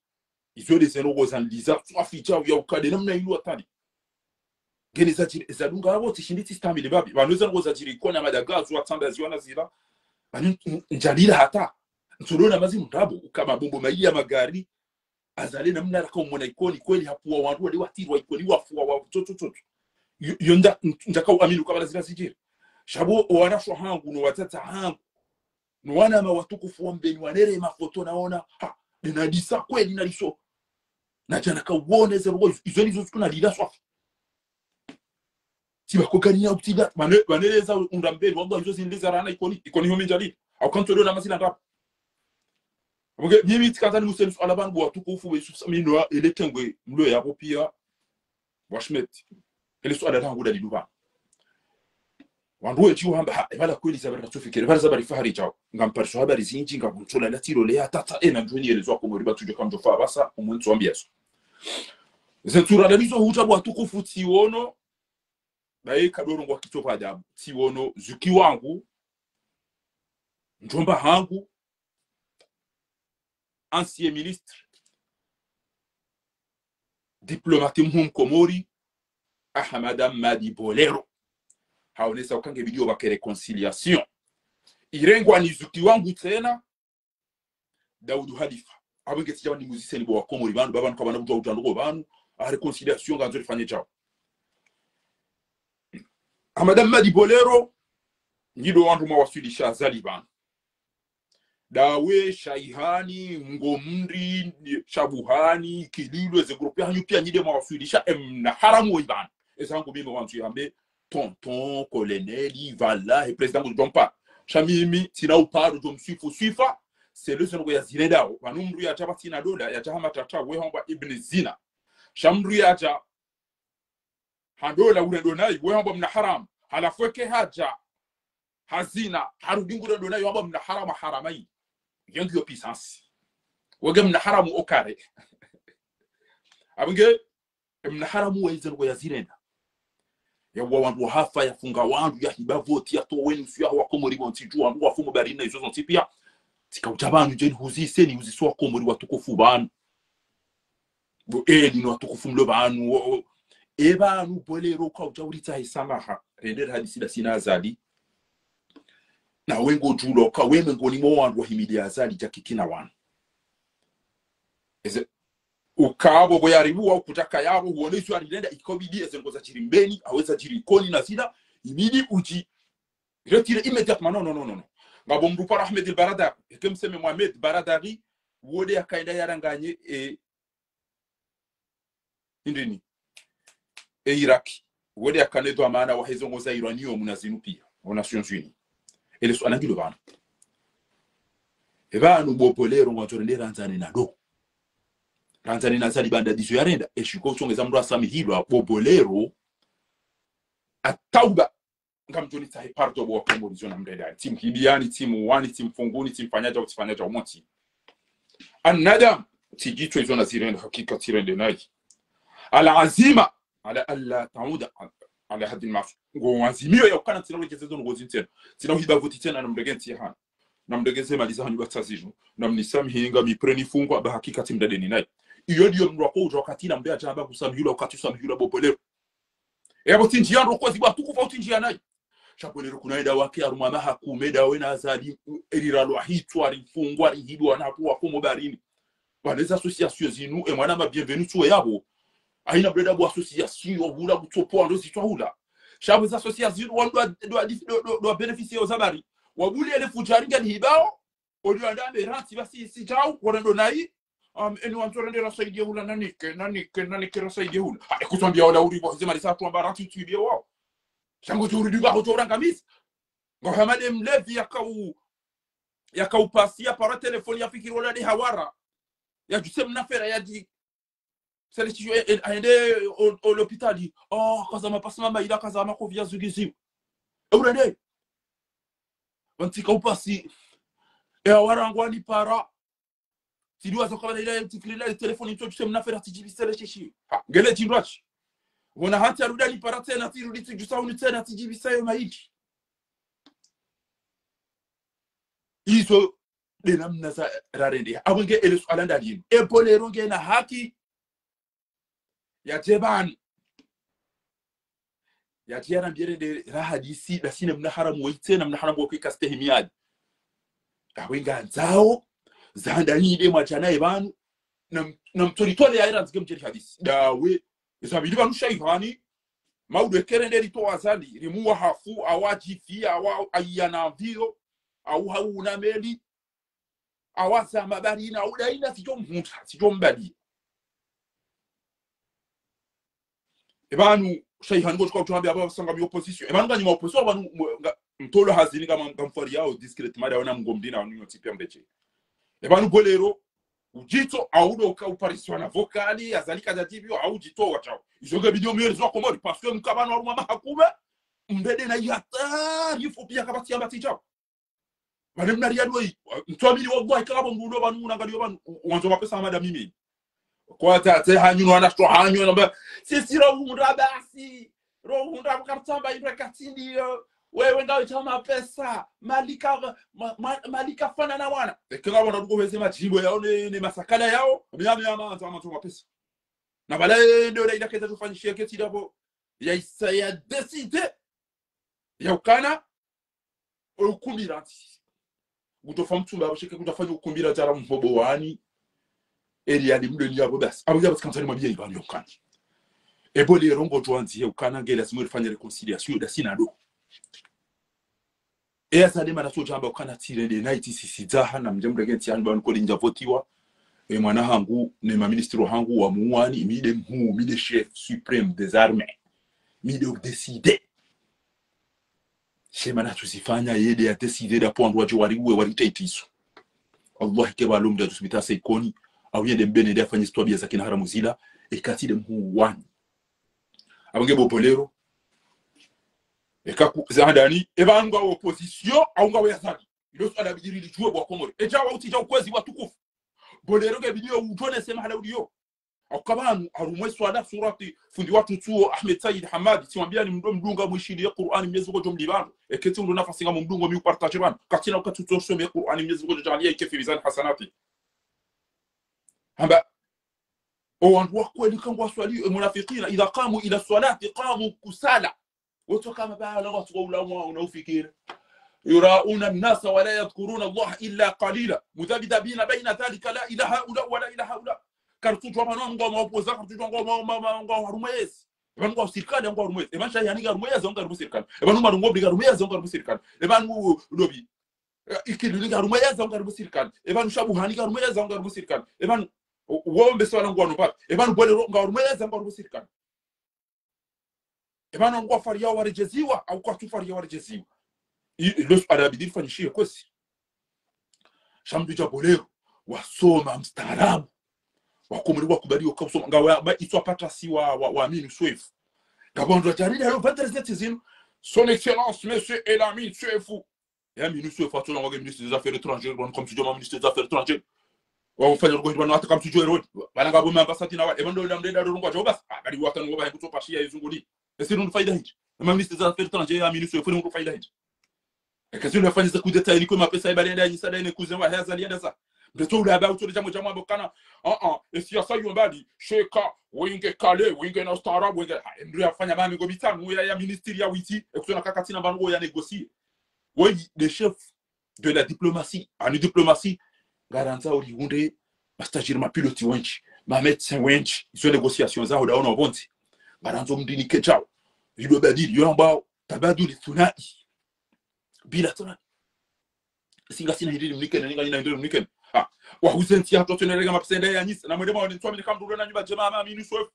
izole zenogo zanliza twaficha ya ukade namna ilu atani ngele zajiri zadunga abo tishinditi stamile babi banoza ngo zajiri kona madagazo watambazi wana zira bani njalila hata ntulona mazi mndabo kama bombo maia magari azale namna raka umona ikoni kweli hapo wandu wale watirwa ikoni wafu wa toto yonda ndaka uamini ukabala zira sijiri shabo wanashwa hangu no watata hangu no wana ma watukufu wa mbeni wanere mafoto naona ha dinadisa kweli naliso na jana ka uone zero izo nizo tukuna lila swafi tiba kokania utida baneleza undambeni wallahi izo zinliza rana ikoni homi njali au kanto na masila ngapa Muge mimi tikazani musenu alabangu watukufu wesu minwa eletengwe mlo ya kopia washmet ele swala langu da liduba wanduwe chiwa hamba bala kweli zabara tufikire bala zabari fahari chao ngamparisho habari zinji ngabuntola latiro le atata ena ndweni elezo ko muriba tuje kamjo fa basa umuntu ambiaso zentura lamizo hutabwa tukufu tiono bae kadoro ngwa kitofa adabu tiono zuki wangu njomba hangu ancien ministre diplomate mkomori Ahmada Madi Bolero haonesa ukange video wake reconciliation irengwa ni zuki wangu tena Daudu Halifa abenge tijawa ni musicien bo wakomori bantu babantu kabana butwa utandoko bantu a reconciliation ganzo rifanye chao Ahmada Madi Bolero ngido wantu mawasilisha Zaliban dawe shaihani ngomri shabuhani kililwe ze groupe hanyu pia nyide mawasilisha na haramu ibana ezangu mimi wantu yambe tonton colonel vala et président Dompa chamimi tina uparo dom swifa c'est le songo ya zineda banumru ya taba tina dola ya tahama tata we homba ibn zina shamru ya ta handola ule donai we homba mna haram halafweke haja hazina harudingu ule donai homba mna haram haramai yangu yo puissance wage mna haram okare abenge mna haram we zongo ya zineda ya wandu hafa ya funga wandu ya hibavoti ya toweni suya wakomori bonti wandu wafumo barina izo zonti pia tika utabanu jeni huzise ni uziswa komori watukufu banu bo eli no watukufu mlo banu ebanu Bolero kwa ujawurita isamaha rendera hadisi sina azali na wengo julo kwa weme ngoni mo wandu wahimidi azali jakikina wanu eze ukabo boyaribu au kutaka yabo uonesho alilenda ikobidi ezengoza chirimbeni aweza jirikoni na sida imidi uji retire immédiatement non ngabo mrupa Ahmed al-Baradari ekemseme Mohamed Baradari wode akaenda yaranganye indeni Iraki wode akanedo amana wa hezo ngoza Iranium munazinu pia aux Nations Unies ele so anangilo bana ebanu Bolero ngwatorendera nzane na do Tanzania na zali banda dizo yarenda eshiko chongeza mru asami hilo Bolero atauba ngamtoni tahe parto bo kombo zona mreda team kibiani team wani team funguni team fanyaja utifanyaja umonti annadam tijitwe zona zirenda hakika tirende nayi ala azima ala alla tauda ala hadi mafu ngo wazimio ya kana tino lekezezo ngo zintena tino hidavoti tena na mregenti hana na mregeze maliza hanyu bataziju na mnisami hinga mipreni fungo aba hakika timdade ni nayi iyo ndio mrako wakati na mbea jamba kusamhula wakati usamhula Bolero ebo tinjia ndoko ziba tukufa utinjia nayi Bolero kunaenda wake arumama hakumeda wena azali eriralo ahitwa rifungwa rihibwa na kwa komo barini baneza association zinu e mwana ma bienvenue tuwe yabo aina breda bo association obula butopo ndo zitwa hula shabu za association do bénéficier aux abari wabuli ele fujaringa hibao odio ndambe ranti basi si jao ndo nayi eni wantorende rasaidia hula nanike rasaidia hula kusambia wala uribo zima risatu ambarati tuibie wao chango turi duba hotora kamis ngo hamade mlevi yakau pasia para telefoni ya fikiri wala de hawara ya jusem nafera ya di selesio aende au l'hôpital kaza mapasma maila kaza makovia zugizi urende wantika upasi hawara ngwani para Tidua zokabana ile tikilila telefoni mtu jusem nafera tijibisele chishi ngele tindwachi wana hata rudani para tena tirudi tujusauni tena tijibisayo maiki iso de namna za rarende abenge ele swalanda lino Bolero ngena haki ya jeban ya tiara mbirende rahadisi da sine mna haramu waitena mna haramu wakikaste himiadi awenga nzao zandani de machana ibanu na mtoritole ya iranzige mjeri hadisi dawe isabili banu shaihani maude kerende rito azali rimuwa hafu awajifi awa ayana vio au hauna meli awasa mabarina au daina sijombali ebanu shaihani go tuambia baba sanga bi opposition ebanu ngani opposition banu mtolo hazini kama mfari yao discretement ya wana mgomdina wanu yotipia mbeche ebanu Bolero ujito audo ka upariswa na vokali azalika jatibio au jito wachao Ils ont gabidé au mieux les Comores parce que mkabano wa mama hakuma mbede na yata yifu pia kabati ya batija. Bale mnari yadwe mtwamili wallahi kaba mbulo banu nangaliyo banu wanzo mapesa amada mimi. Kwa tate hanyu wana sto hanyu namba sisi rohunda basi rohunda kartamba ibrakatindi wewe ngao chama pesa malika fana na wana ekanga wana ruko weze majimbo yao ne masakala yao myami ama chama pesa na bale ndio ile kete tufanyishie kesi hapo ya isa ya decide ya ukana ukumbira utofa mtumba bashike kutafanya ukumbira tara mhobo wani eri ali mdo ni yabo basi abo yabo kansani mabia ibani yokana ebo le rongo twanzi ya ukana ngela simu fanya reconciliation da sinado esa de mana soja amba ukana tire de night sisizaha na mjambo genti yangu banko linja votiwa mwana hangu ne ma ministre hangu wa muwani mide chef suprême des armées mide décider shema na tusifanya yede ya décider da point waje waritaitiso Allah ke balum da tusbita sekoni au yede mbene da fanya stwabia za kina haramuzila ekati de muwani abange bopolero ekaku zandani ebanga opposition au ngawe yasaki ilo swala bijiri lijuwe bwa Komori ejawa utija ukwezi watukufu bolero ke bidio utone sema hala udio akabanu harumwe swala surati fundi watu tuo Ahmed Said Hamadi timwambia ni mdunga mwishili ya Qur'ani mnyezi ko jomli bano eketi ndo nafasi nga mdunga mi partage bano katina ukatu tosome ya Qur'ani mnyezi ko jalia ikefi mizani hasanati hamba wandu kweli kangwa swali munafiqina idha qamu ila salati qamu kusala وتوكا ما لغت ولا ونوفكير يراؤون الناس ولا يذكرون الله إلا قليلا مذبذبين بين ذلك لا إله هؤلاء ولا إله هؤلاء كارتوجو ما نغو ما بوزا كارتوجو ما نغو رميز eba ngo sirikali ngo rumwezi eba nshya yani rumwezi ngo rusirikali eba numa ngo biga rumwezi ngo rusirikali eba ngo lobi ikili ngo rumwezi ngo rusirikali eba nshabu hani ngo rumwezi ngo rusirikali eba wombe swala ngo no pat eba ngo ngo rumwezi ngo rusirikali ebana ngo faria warejeziwa au kwa tufaria warejeziwa ilo arabidi fanyishie kosi shamdu jabolero wasoma mstaarabu wakomuri wakubaliwa kwa kusoma ngawa itwapata si waamini swefu gabondo jarida lo 27 zino son excellence monsieur Elamine Swefu ya minu swefu atona wa ministre des affaires étrangères bon comme tu dis ministre des affaires étrangères wa fanya ngo ndwana hata kama tu joero bana ngabo ambassadeur na wa ebando ndamdenda ndo ngo jobas bali watan ngo ba kutopa shia izunguli esi ndo faida hicho na ministre des affaires étrangères ya minu swefu ndo faida hicho ekazio nafanya za kudeta ili kwa pesa ibali ya nyisa dai kuzen wa haza lienda sa mtoto ule aba utole jambo bokana esi asa yombali sheka winge kale winge na starab winge ndio afanya bami ngo bitanu ya ministère ya witi ekutona kakati na bango ya négocier oui les chefs de la diplomatie en diplomatie garanza uri hunde bastajiri ma pilote wenchi ma médecin wenchi izo négociations za udaona bonzi garanzo mdini kechao lido badili yomba tabaduli thunai bila tuna singa sina hidini mnikene ninga nina hidini mnikene wa huzenti hato tunerega mapsenda ya nyisa na mwedema wani tuamini kamduro na nyumba jamaa ama minu swefu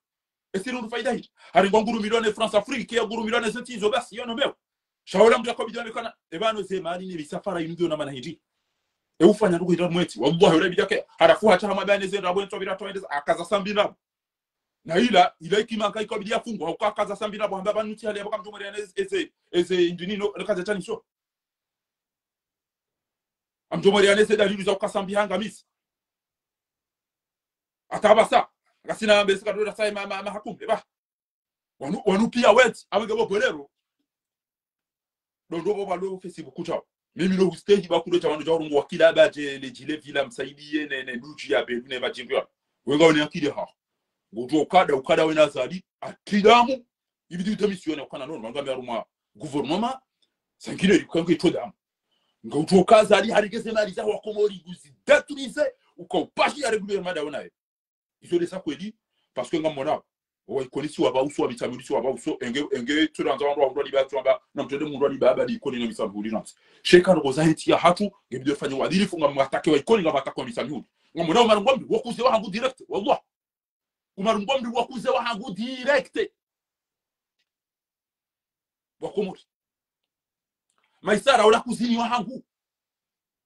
esiru faida hii haringo nguru milione France Afrique ya nguru milione zeti hizo basi yono mbeo shaola mjako bijane kana ebano zemani ni bisafara indio na manahiji ufanya ndugu ida mweti wallahi ule bijake harafuha cha mabane zenda abwento birato endeza akaza sambina na ila ikimaka ikobidia fungu au akaza sambina bwamba banuti hali abaka mtumwe eze indinino kaza tani so amjomori anese dalili za ukasambi hanga misi atabasa ngasina mbese kadura sai mama hakumbe ba wanu pia wet abagabo bolero ndo balo Facebook kuchao mimi no stage ba kudo chamano ja urungu wakila baje lejile vila msaidie ne duchi ya be ne bajingwa wenga oni akide ha ngoto ukada wena zali akidamu ibidi utamisione ukana no ngamba yaruma gouvernement sankire kanke todamu ngoto kazali harigeze mali za wakomori guzi détruiser ukopashi ya gouvernement da onaye izo de ça kweli parce que ngamona wa ikonisi wa bauso wa bitamulisi wa bauso enge turanza wandu wa ndoli batwamba na mtende mundu ali baba di ikoni na misambuli nansi sheka roza hiti ya hatu ngebide fanya wadili funga mwatake wa ikoni nga matako misambuli ngamona umar ngombi wakuze wa hangu direct wallah umar ngombi wakuze wa hangu direct wakomori maisara wala kuzini wa hangu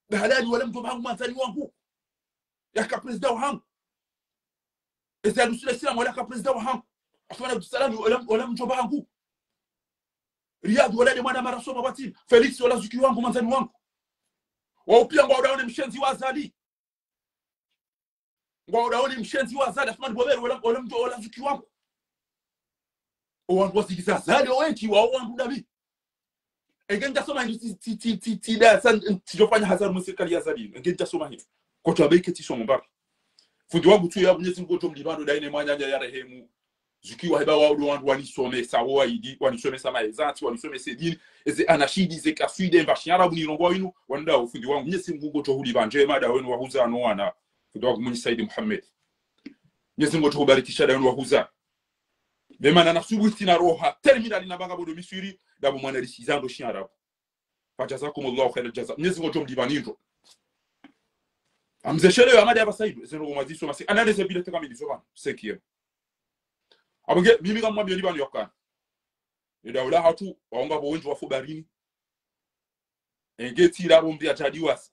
bahalali wala mtu hangu manzani wangu yaka president wa hangu eza lusile sila wala ka president wa hangu afana salami wala mjomba wangu Riyad wala mwana marasoma batini Felix wala zuki wangu manzani wangu wao pia ngwa udaone mshenzi wa Azali ngwa udaone mshenzi wa Azali afana bobero wala mtu wala zuki wangu wangu wasikiza Azali wengi wao wangu dabi engenda soma hivi da san tijofanya hazard mu serikali ya Azali engenda soma hivi kwa tabeke tisomo mbaki fundi wangu tu ya Mwenyezi Mungu tomlibando daine mwanyanya ya rehemu zukiwa heba wao wandu wanisome sawa idi wanisome sama ezati wanisome sedini eze anashidi ze kaswide mbashara bunilongo winu wanda ufundi wangu Mwenyezi Mungu tohuli banje mada wenu wahuza anoana fundi wangu Mwenyezi Said Muhammad Mwenyezi Mungu tobarikisha da wenu wahuza bema na nasubuti na roha terminal na banga bodo misuri da bo mwana risizando shiarabu fajazakumullahu khairal jaza Mwenyezi Mungu tomlibanindo amzeshele amada ya Said zero maziso masi analyse bila tekamilizo bana sekiyo abonge mimi kama mwambie libano yakana ndawula hatu waonga bo wengi wafubarini engeti la bombi atadiwasa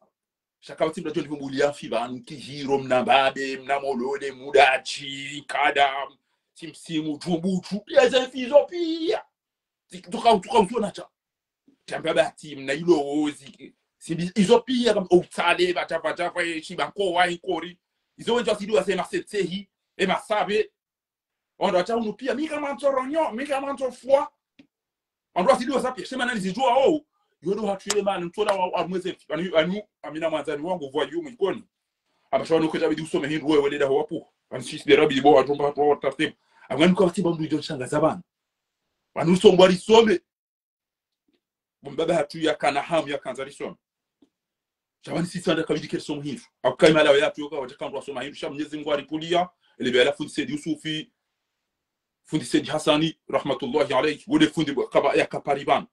shaka utimba John Vumbulia fiba nkihiro mnababe mnamolode mudachi kada simsimu tumbutu yaza fizo pia tuka cha tambaba team na ilo ozi sibi izo pia kama utale batapata kwa shibanko wa inkori izo wengi wasidiwa sema setsehi masabe on doit nous pia mika mantoronyo mika mantofwa on doit sidiwa sapia sema nani zijua au yodo hatuele man mtola wa mweze anu amina mwanzani wangu vwa yumu ikoni abashawano kweta bidi usome hindu wewe leda hapo anshisi de rabi bo atomba hapo taratibu amani kwa tiba mdu ijo shanga zabana anu sombo alisome mbaba hatu ya kana hamu ya kanza lisome Jawani sisi anda kabidi kesomo hindu akaima lao yatu yoka watakando wasoma hindu sha Mwenyezi Mungu alipulia ile bila fundi Said Yusufi fundi Said Hassani rahmatullahi alayhi wode fundi kaba ya kapariban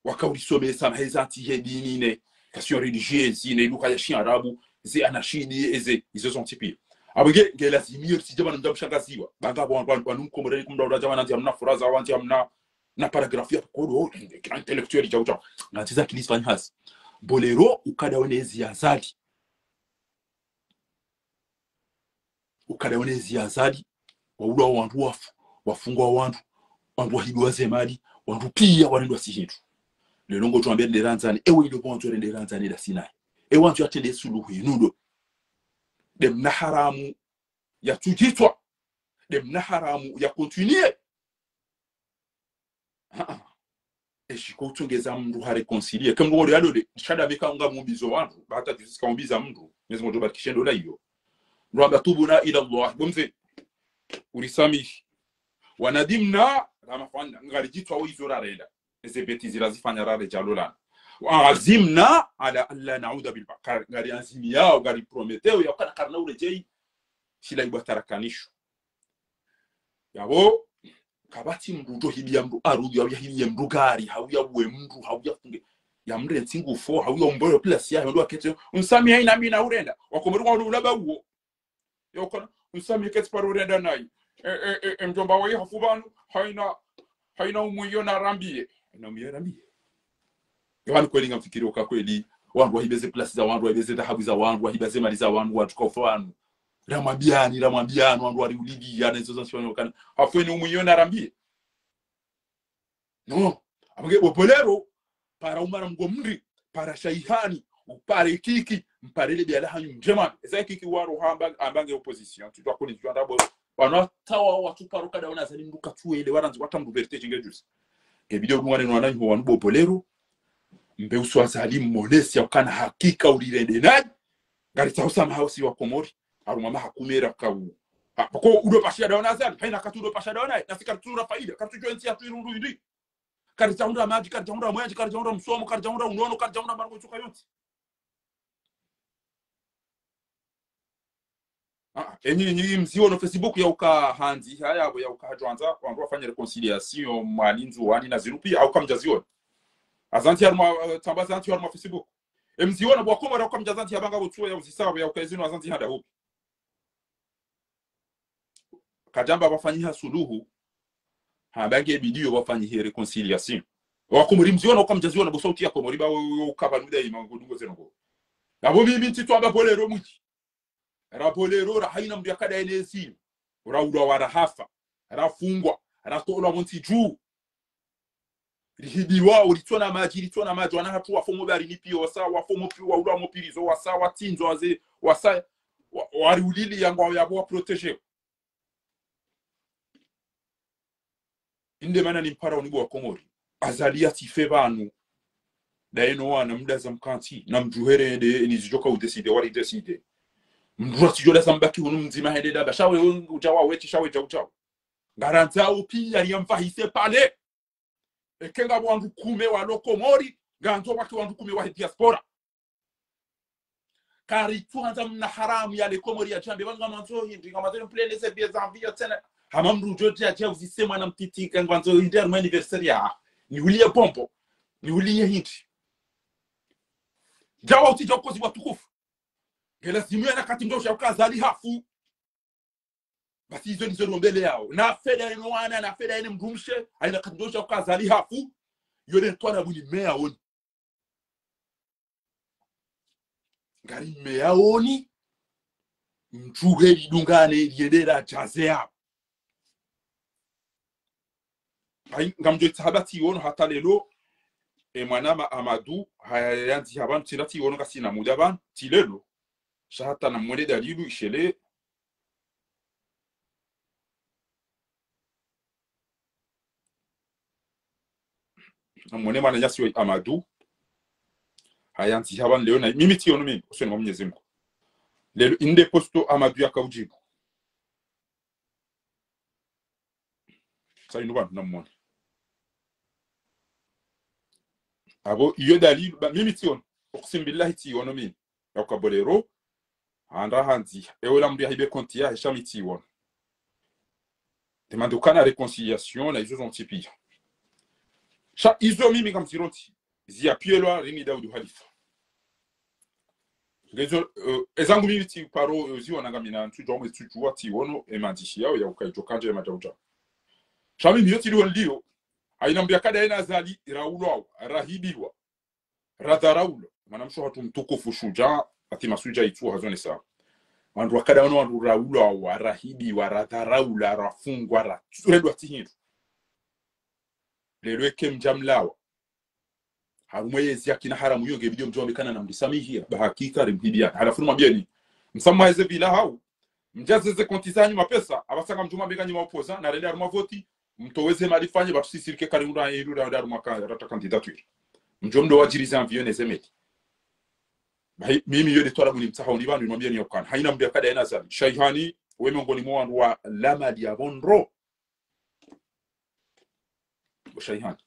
wakaulisome sana hezati hedinine question religieuse ine luka ya shiarabu ze anashidi eze izo sont types abage gelazimir si jamani ndamshangaziwa banga bwana mkomoreni kumdaura jamani anti amna furaza wanti amna na paragraphe ya kodo grand intellectuel jauta na tiza kilisfanya hasi bolero ukada onezi azali ukadaonezi azali waula wandu wafu wafungwa wandu wahidwa zemali wandu pia wanendwa sihitu lelongo tuambia nderanzani ewe ndo bonto nderanzani da sinai ewe wantu atende suluhu inudo dem na haramu ya tujitwa dem na haramu ya continuer eshiko tungeza mndu ha reconcilier kama ngoro yadode shada beka nga mumbizo wandu bata jusika mumbiza mndu mwezi mmoja bakishendo la hiyo Rwanda tubuna ila Allah bumze ulisami wanadimna kama fanya ngalijitwa wizura renda ezebeti zirazifanya rare jalola azimna ala alla nauda bil bakar ngari azimia au ngari prometeo ya kana karna urejei shila ibatarakanisho yabo kabati mrudo hibia mru arudi au hibia mrugari hauya bwe mru hauya funge ya mre nsingu fo hauya mboyo plus ya ndo akete unsami haina mimi na urenda wakomurwa ulaba uo yokona unsami kete parurenda nai mjomba wao hafubanu haina umuyo na rambie na mierambie yawani kweli ngamfikiri ukakweli wangu wahibeze plus za wangu wahibeze dhahabu za wangu wahibeze mali za wangu watu kofano ramambiano wangu waliulidia na hizo zote kana hafweni umuyo na rambie no abage bopolero para umara mgomri para shaihani upare kiki mparele bya lahanyu njema eza kiki waro hamba ambange opposition tu twakoni twandabo bana tawa watu paruka daona zali nduka tuele waranzi watambu verite ngejus ebidio mwana nwana nyo wanu bopolero mbe uswa zalimu monesi yakana hakika ulirende naji ngari tausa mahausi wa Komori aruma mahakumera kawu bako udo pashia daona zali haina katudo pashia daona na sikatura faida katujo ensi ya tuirundu ndi kari taunda maji kari taunda mwaji kari taunda msomo kari taunda unono kari taunda margo chuka yote enyi mzio no Facebook ya uka hanzi haya ya uka hadwanza wangu wafanya reconciliation mwalinzi wani na zirupi au kamjazio azanti arma tambaza anti arma Facebook mzio na bwakoma na kamjazanti yabanga butsuo ya uzisawa ya ukazino azanti hada huko kajamba bafanyia suluhu habange bidio bafanyia reconciliation wakumuri mzio na kamjazio na bosauti ya Komori ba ukabanuda imangodungo zenongo abo bibi ntitwa ba bolero muti rapolero ra haina mdu yakada enesi uraula warahafa rafungwa ratola monti juu rihibiwa ulitona maji wana hatu wafomo bari nipi wasa wafomo pi wa ula mopirizo wasa watinzo waze wasa wari ulili yango yabo protéger inde mana ni mpara unibo wa Komori azalia tife banu daeno wana muda za mkanti na mjuhere ende nizijoka udeside wari deside mdura tijola sambaki hunu mzima hende daba shawe ujawa wechi shawe jaujawa garanta upi ya yamfahise pale ekenga wandu kume wa Komori ganto waki wandu kume wa diaspora kari tuanza mna haramu ya Komori ya chambe wanga manzo hindi kama tena plene se bieza envie tena hamamru jote ya jeu zisema na mtitika ngwanzo hindi mu anniversaire ya ni hulie pompo ni hulie hindi jawa uti joko ziwa tukufu gela simu ya nakati ndosha ukazali hafu basi hizo ni zono mbele yao na feda ino wana na feda ino mdumshe aina katindosha ukazali hafu yone twana buni mea oni ngari mea oni mchuhe lidungane liedera jaze hapo ngamjo itahabati ono hata lelo mwanama Amadou hayanzi habantu tirati ono kasi na mudaban tilelo shahata na mwele dalilu ishele mwene mana nyasi Amadou hayanzi haban leo na mimi ti ono mimi usoni Mwenyezi Mungu lelo inde posto Amadou yakaujibu sasa ino na mwone abo iyo dalilu mimi ti ono uqsim billahi ti ono mimi yakabolero anda hanzi eola mbia hibe konti ya heshami ti ono demande kana réconciliation na izo zontipi sha izo mimi kamtironti zia pielwa rini Daudi Halifa ngezo ezangu mimi ti paro ziwa nangamina ntujo mwe tujua ti ono emandishi yao ya ukaijo kanje matauja sha mimi yoti liyo aina mbia kada ina zali raulo rahibiwa radharaulo manamsho hatu mtukufu shuja ati masuja itu hazone sa wandu wakada ono wandu raulo wa rahibiwa radharaula rafungwa ra redwa tihindu lelo eke mjamlawa harumwezi yakina haramu yonge video mjombe kana na mdisamihia bahakika rimhibia halafu mwambie ni msamma hizo bila hau mjazeze kontizanyu mapesa abasanga mjuma bekanyi maopoza na rende aruma voti mtoweze malifanye batu sisirike karimura yiru da aruma ka rata candidature mjomdo wajiriza envie nezemeti mimi yode twala buni mtaha ni bantu mwambie ni yokana haina mbia kada ina zabi shayhani weme ngoni mwa wa lama dia bonro shayhani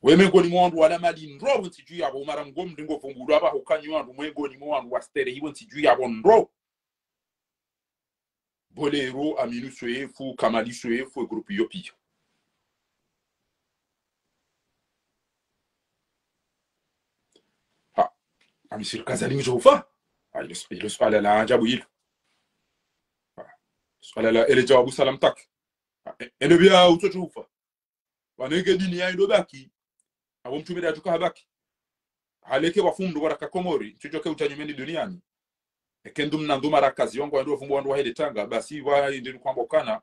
weme ngoni mwa wa lama dinro wonti juu ya bo mara ngom ndingo fungulu aba hokanyu wandu mwengo ni mwa wa stere hiwonti juu ya bonro bolero aminu soefu kamali soefu groupe yopi ha amisir kazali jofa ile swala la ajabu hilo swala la ile jawabu salam tak ene bia utochufa wanege dini ya ndobaki abo mtume da tuka habaki haleke wafundu baraka Komori tujoke utanyemeni duniani ekendum na ndumara kazi wangu ndio fumbo wandu wahede Tanga basi wa ndio kwamba kana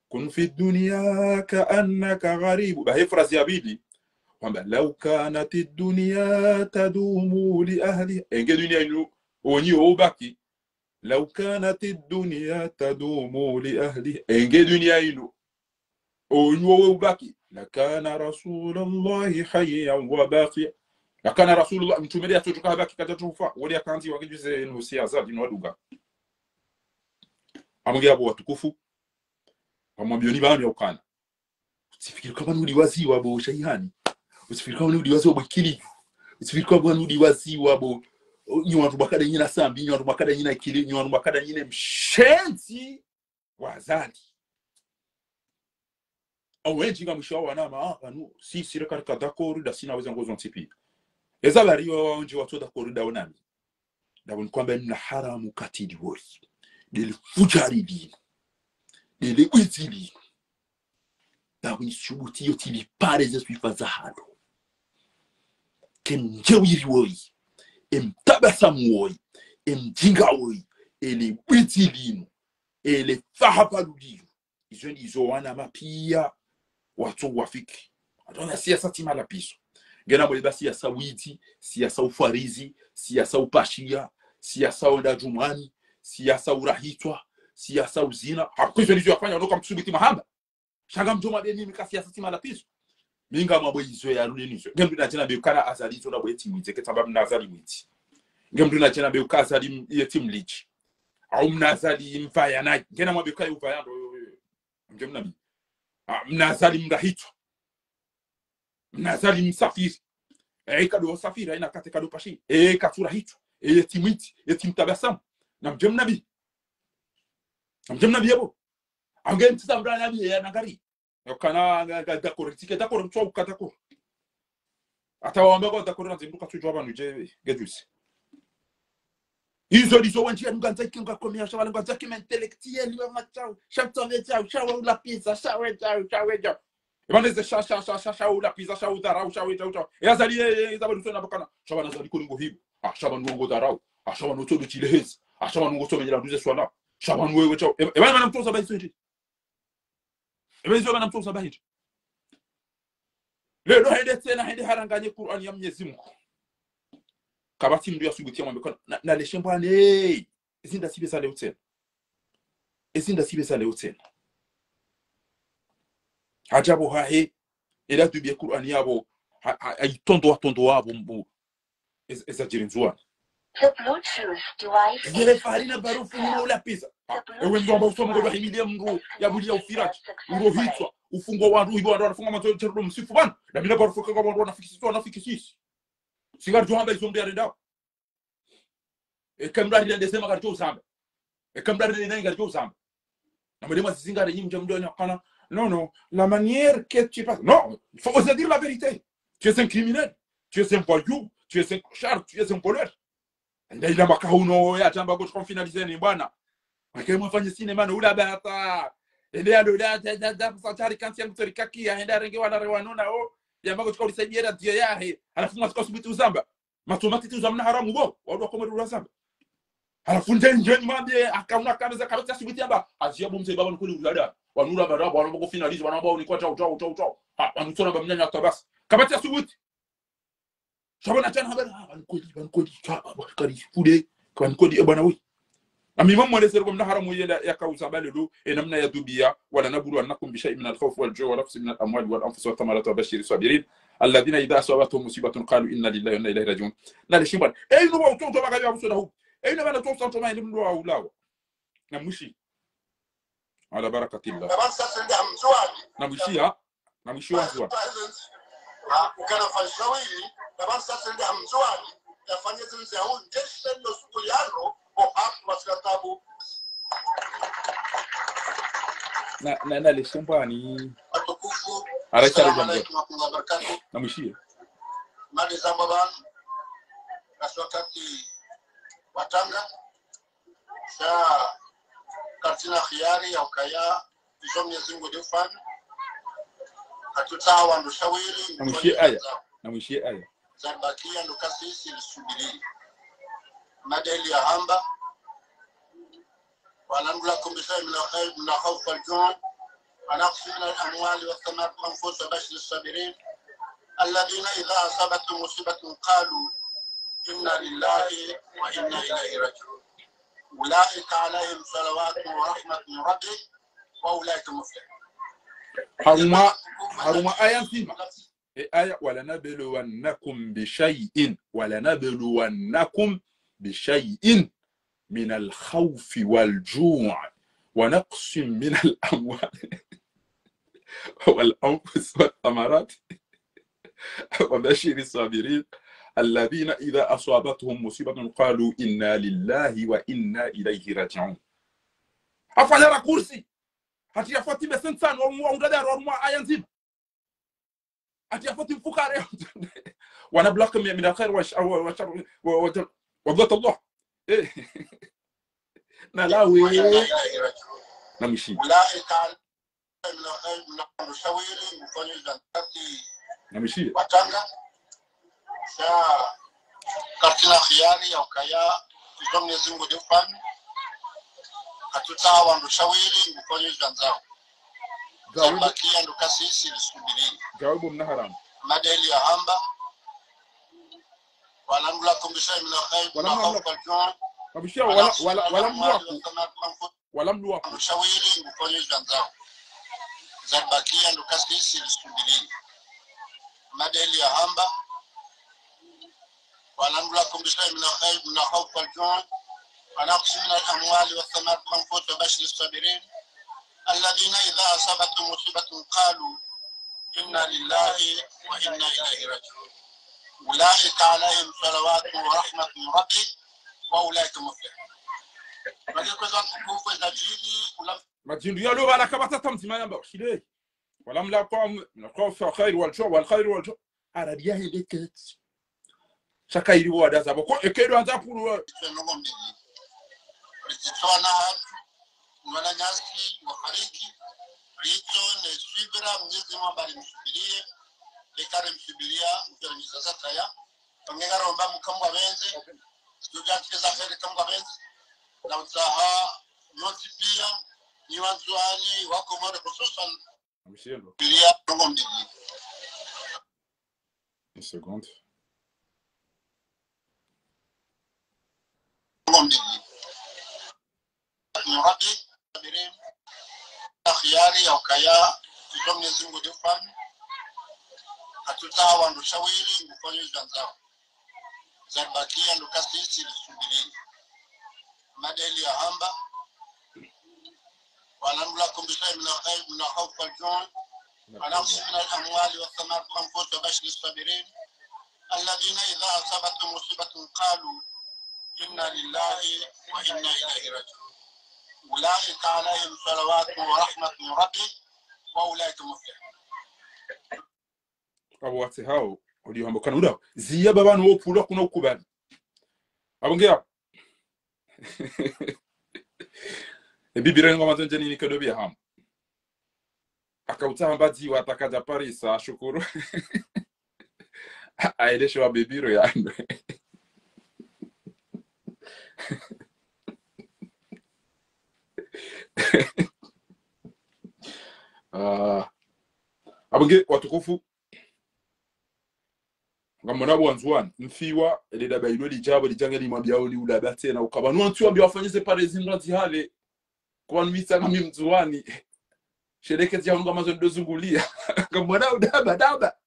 kun fi dunya ka annaka gharib bahe frazi abidi kwamba law kanat ad-dunya tadumu li ahli enge dunia ino onyi obaki law kanat ad-dunya tadumu li ahli enge dunia ino onyi obaki lakana rasulullahi hayyan wa baqiya lakana rasulullah mtumeli atotoka habaki katatufa wali akanzi wakijuze nusia zaidi nwaduga amugia abo watukufu wamwambia ni bana yokana usifikiri kama nudi wazi wabo shayhani usifikiri kama nudi wazi wabo kili usifikiri kama nudi wazi wabo ni watu bakada nyina sambi ni watu bakada nyina kili ni watu bakada nyina mshenzi wazali awenji ngamshawa wana anu si sirika kadakori da sina weza ngozo ntipi eza bariwa onje watoda korida onami ndabona kwamba ni haramu katidi wori dele fujari bi dele kwitili ndabona shubuti yo tili pare ze swifa za hado kenjewiri wori emtabasa wori emjinga wori ele kwitili ele fahapa ludio izo wana mapia watu wafiki atona siasa timala piso ngena mwe basi ya sawiti siasa ufarizi siasa upashia siasa onda jumani siasa urahitwa siasa uzina hakuzo nizo yafanya ndoka msubiti mahamba shanga mjoma beni mika siasa timala piso minga mabo izo ya runi nizo ngemdu na tena bekana azali zo na bweti mwite sababu nazali mwiti ngemdu na tena bekaza ali yetim lichi au mnazali mfaya na ngena mwa bekaya ufaya ndo ngemna bi mnazali mrahitwa mnazali msafiri kado safiri ina kate kado pashi katura hitu timwiti timtabasam na mjemna bi yabo angen tsambra na bi ya nagari kana d'accord tike d'accord mtwa ukatako atawaambia kwa d'accord na zinduka tujwa banu je gejusi izo wanjia nganza kinga komia shawa nganza kima intellectuel wa machao shamtone chao shawa la pizza shawa chao Ibaneze sha ula pizza sha udarau sha wita. Yazali zabalu na bakana. Shaba nazali kulingo hibu. Shaba nungo darau. Shaba no todo chilehezi. Shaba nungo so mejela duze swala. Shaba nwewe chao. Ebana mana mtoza bayi switi. Ebezo mana mtoza bayi. Lelo hende tena hende haranganye Qur'an ya Mwenyezi Mungu. Kabati mdu ya subutia mwambekana na leshemba ne. Ezinda sibe sale hotel. Ajabo hahe ila tubie Qur'an yabo tondo wabo mbu eza jirinzwa The Bluetooth device zile farina barufu ni ula pizza ewe ndo ambao somo ngo bahimilia mru ya bulia ufiraji ngo hitwa ufungo wa ruhi bwana wanafunga mazo chero msifu bana na bila barufu kwa bwana wanafikisisi singar johamba izombe ya renda kamra ile ndesema karjo samba kamra ile nani karjo samba na mlema zingare nyinyi mjamdo na kana. Non, la manière que tu passes. Non, il faut oser dire la vérité. Tu es un criminel, tu es un voyou, tu es un clochard, tu es un voleur. Il a makauno ya jamba go finaliser ni bwana. Akema fanya sinema na ula bata. Ele alo da satari kansi yangu serikaki aenda renge wala rewanona o. Yamba go tukalisaidia dia yahe. Alafu mwasika subitu zamba. Matomati tu zamna haramu bo. Wadu kwa mwedu zamba. Alafu njenje mwambie akauna kameza kabisa subitu yamba. Aziabu mzee baba nkuli ulada. Wanura baraba wanabo finalize wanabo ni kwa chao wanutona bamnyanya tabas kabati asubuti shabana tena habari bankodi kari fude bankodi bwana wi amima mweleze kwa mnaharamu yenda yakauza balelo namna ya dubia wala nabulu annakum bi shay'in min al-khawf wal-ju' wa nafsin min al-amwali wal-anfus wa thamarat wa bashir as-sabirin alladhina idha asabatuhum musibatun qalu inna lillahi wa inna ilayhi raji'un na shimba no wa utonto bagaja abusoda hu no bana tonto tonto ndio ndo ulawa na mushi على بركة الله. نمشيها نمشيها. وكان فالشويلي طبعا سند همزواني يفني تنزعون جيش لو سكول يارو وحق مسكتابو. na leshambani. Atukufu. Assalamu alaykum wa rahmatullahi wa barakatuh. Nmshia. Mali Zamaban kaswakati watanga. Sa katina khiyari ya ukaya izo Mwenyezi Mungu defan atutawa ndo shawiri namwishie aya zabakia ndo kasisi lisubiri madeli ya hamba walamlakum bishay min al-khayr min khawf al-ju' wa naqs min al-amwali wa thamarat anfus wa bashir as-sabirin alladhina idha asabatuhum musibatun qalu inna lillahi wa inna ilayhi raji'un أولئك عليهم صلوات ورحمة من ربهم وأولئك مفلحون. حرما آية فيما آية ولنبلونكم بشيء من الخوف والجوع ونقص من الأموال والأنفس والثمرات وبشر الصابرين الذين إذا أصابتهم مصيبة قالوا إنا لله وإنا إليه راجعون. أفعل كرسي هاتي أفاتي بسنسان ومودادر ورموا آيانزيم هاتي أفاتي فقراء ونبلغكم من الخير والشر وضغط الله نلاوي نمشي أولئك من الخير من المشاورين مفنجان نمشي watanga katika khiari ya ukaya izo Mwenyezi Mungu defan hatutawa ndushawiri mkonyo janzao zabakia ndukasisi lisubiri jawabu mnaharam madeli ya hamba walamlakum bishay min al-khayr wa khawf al-ju'a kabishia wala mluwako ndushawiri mkonyo janzao zabakia ndukasisi lisubiri madeli ya hamba walamlakum bishay min al-khayr wa khawf al-ju'a ونقص من الأموال والثمرات والأنفس وبشر الصابرين الذين إذا أصابتهم مصيبة قالوا إنا لله وإنا إليه راجعون أولئك عليهم صلوات ورحمة من ربهم وأولئك مفلحون. majindu yalo bana kabata tamtima yamba shide wala mlaqam naqaf khair wal ju' wal khair wal ju' arabia hedeket chaka iri wada zabo ko ekedo anza puru Tuna mwananyasi wafariki richo ne subira mnyezi mwambari msubirie lekare msubiria mkele misasata ya pangengara wamba mkambwa benze tujatikeza fere kambwa benze na utaha yoti pia niwanzuani wako mwere kususan mshendo biria nongo mbili une seconde nongo mbili Rabbi sabirin akhyari au kaya Mwenyezi Mungu dufani hatutawa ndushawiri mkonyo janzao zabakia ndukasisi lisubiri madeli ya hamba walamlakum bishay min al-khayr min khawf al-ju' ونقص من الأموال والثمرات والأنفس وبشر الصابرين الذين إذا أصابتهم مصيبة قالوا إنا لله وإنا إليه راجعون أولئك عليهم صلوات ورحمة من ربهم وأولئك مفلحون. abo wate hao uliohambuka nuda ziya babanu wo pula kuna ukubali abongea ebibira ngoma zenjeni ni kedo bya ham akauta mbaji watakaja Paris ashukuru aelesho bibiro yangu abonge watukufu ngamona bwanzwan mfiwa eleda bayiro lijabo lijanga limwambia oli ulaba tena ukabanu antu ambia wafanyeze Paris ngati hale kwa nwisa ngami mzuani shereke zyangu kama zo ndozungulia ngamona udaba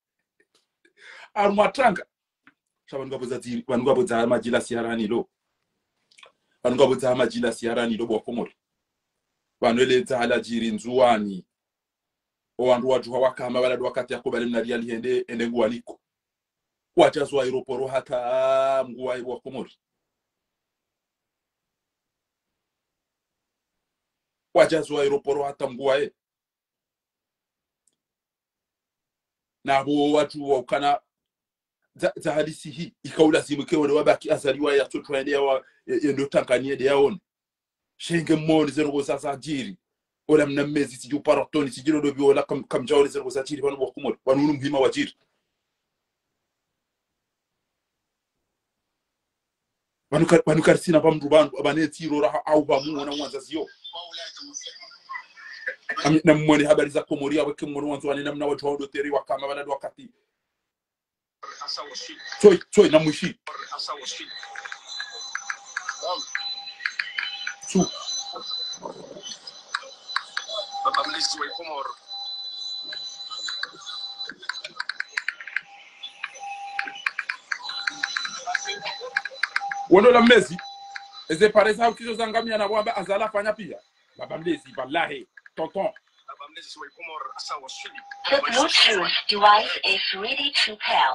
armatanga shabantu ngabo za majila siharani lo bantu ngabo za majila siharani lo bwakomori banweleza halajiri nzuani owandu wajuha wakama baladu wakati yakubali mnalia lihende ende ngualiko wajazwa aeroporo hata mguwa wakomori wajazwa aeroporo hata mguwa nabo watu wakana za hadisi hii ikaulazimu kewe wabaki azaliwa ya tutu endewa endo tankanie de yaone shenge moni zero sasa jiri ola mnamezi siju paratoni sijiro dobi ola kamjawli zero sasa jiri banu wakumori banunu muhima wajiri banu karsina bamdu bandu abaneti roha au bamu na mwanza zio na mwone habari za Komori aweke mmono wanzo wani namna watu hao doteri wakama baladu wakati Choi na mwishi Su Baba mlisi wa Komori wono la mezi eze pareza ukizo zangamia na bwamba azala fanya pia baba mlezi wallahi tonton Baba mlisi wa Komori asawa shili. The Bluetooth device is ready to pair.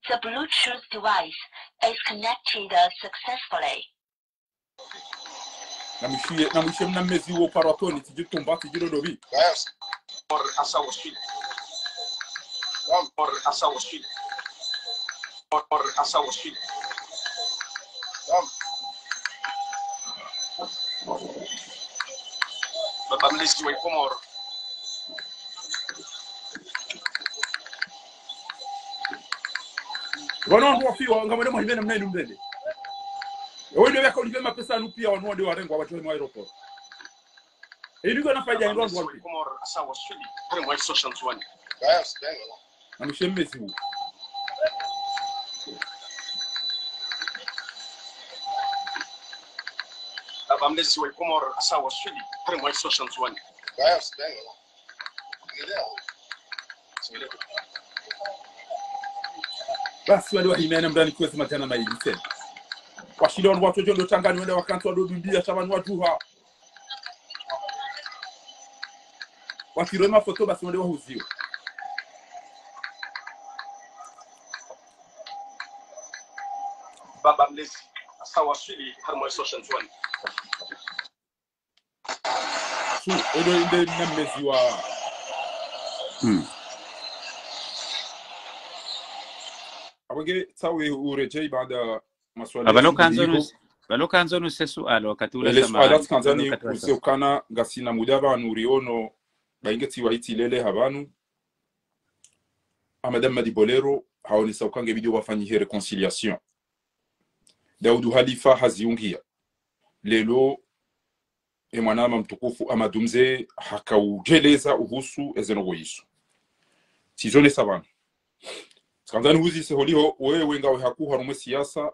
The Bluetooth device is connected successfully. na mshie mna mezi wo paratoni tijitumba tijiro dobi Yes. Komori asawa shili. Komori asawa shili. Komori asawa shili. Baba mlisi wa Komori Wano wafiwa ngamone mo himena mnayi ndende. Wewe ndio yako ulivema pesa nupia wanwa ndio warengo watu wa aeroport. Ele iko na faida ndio ndio. Ameshemezi huu. Abamlezi wa Komoro asawa Sweden pale mwa 61. Basi wale wahimene mdani kwa sema tena maili tena. Washile on watu jondo tangani wende wakantu wa dumbia shabani watu ha. Wakirema foto basi wende wahuzio. Baba mlezi asawa Sweden pale mwa 61. So, odo inde namezi wa Abage tawe urejei baada maswali. Balo kanzo no suali wakati ule sama. Swali kanzani usiokana gasina mudaba nuriono baingeti wa itilele habanu. Madame Madibolero haoni saukange video wafanyi reconciliation. Daudu Halifa haziungia. Lelo mwanama mtukufu Amadumze hakaujeleza uhusu ezenogo yisu. Sizone sabana. Kanzani huzi seholiho wewe ngawe haku harume siasa.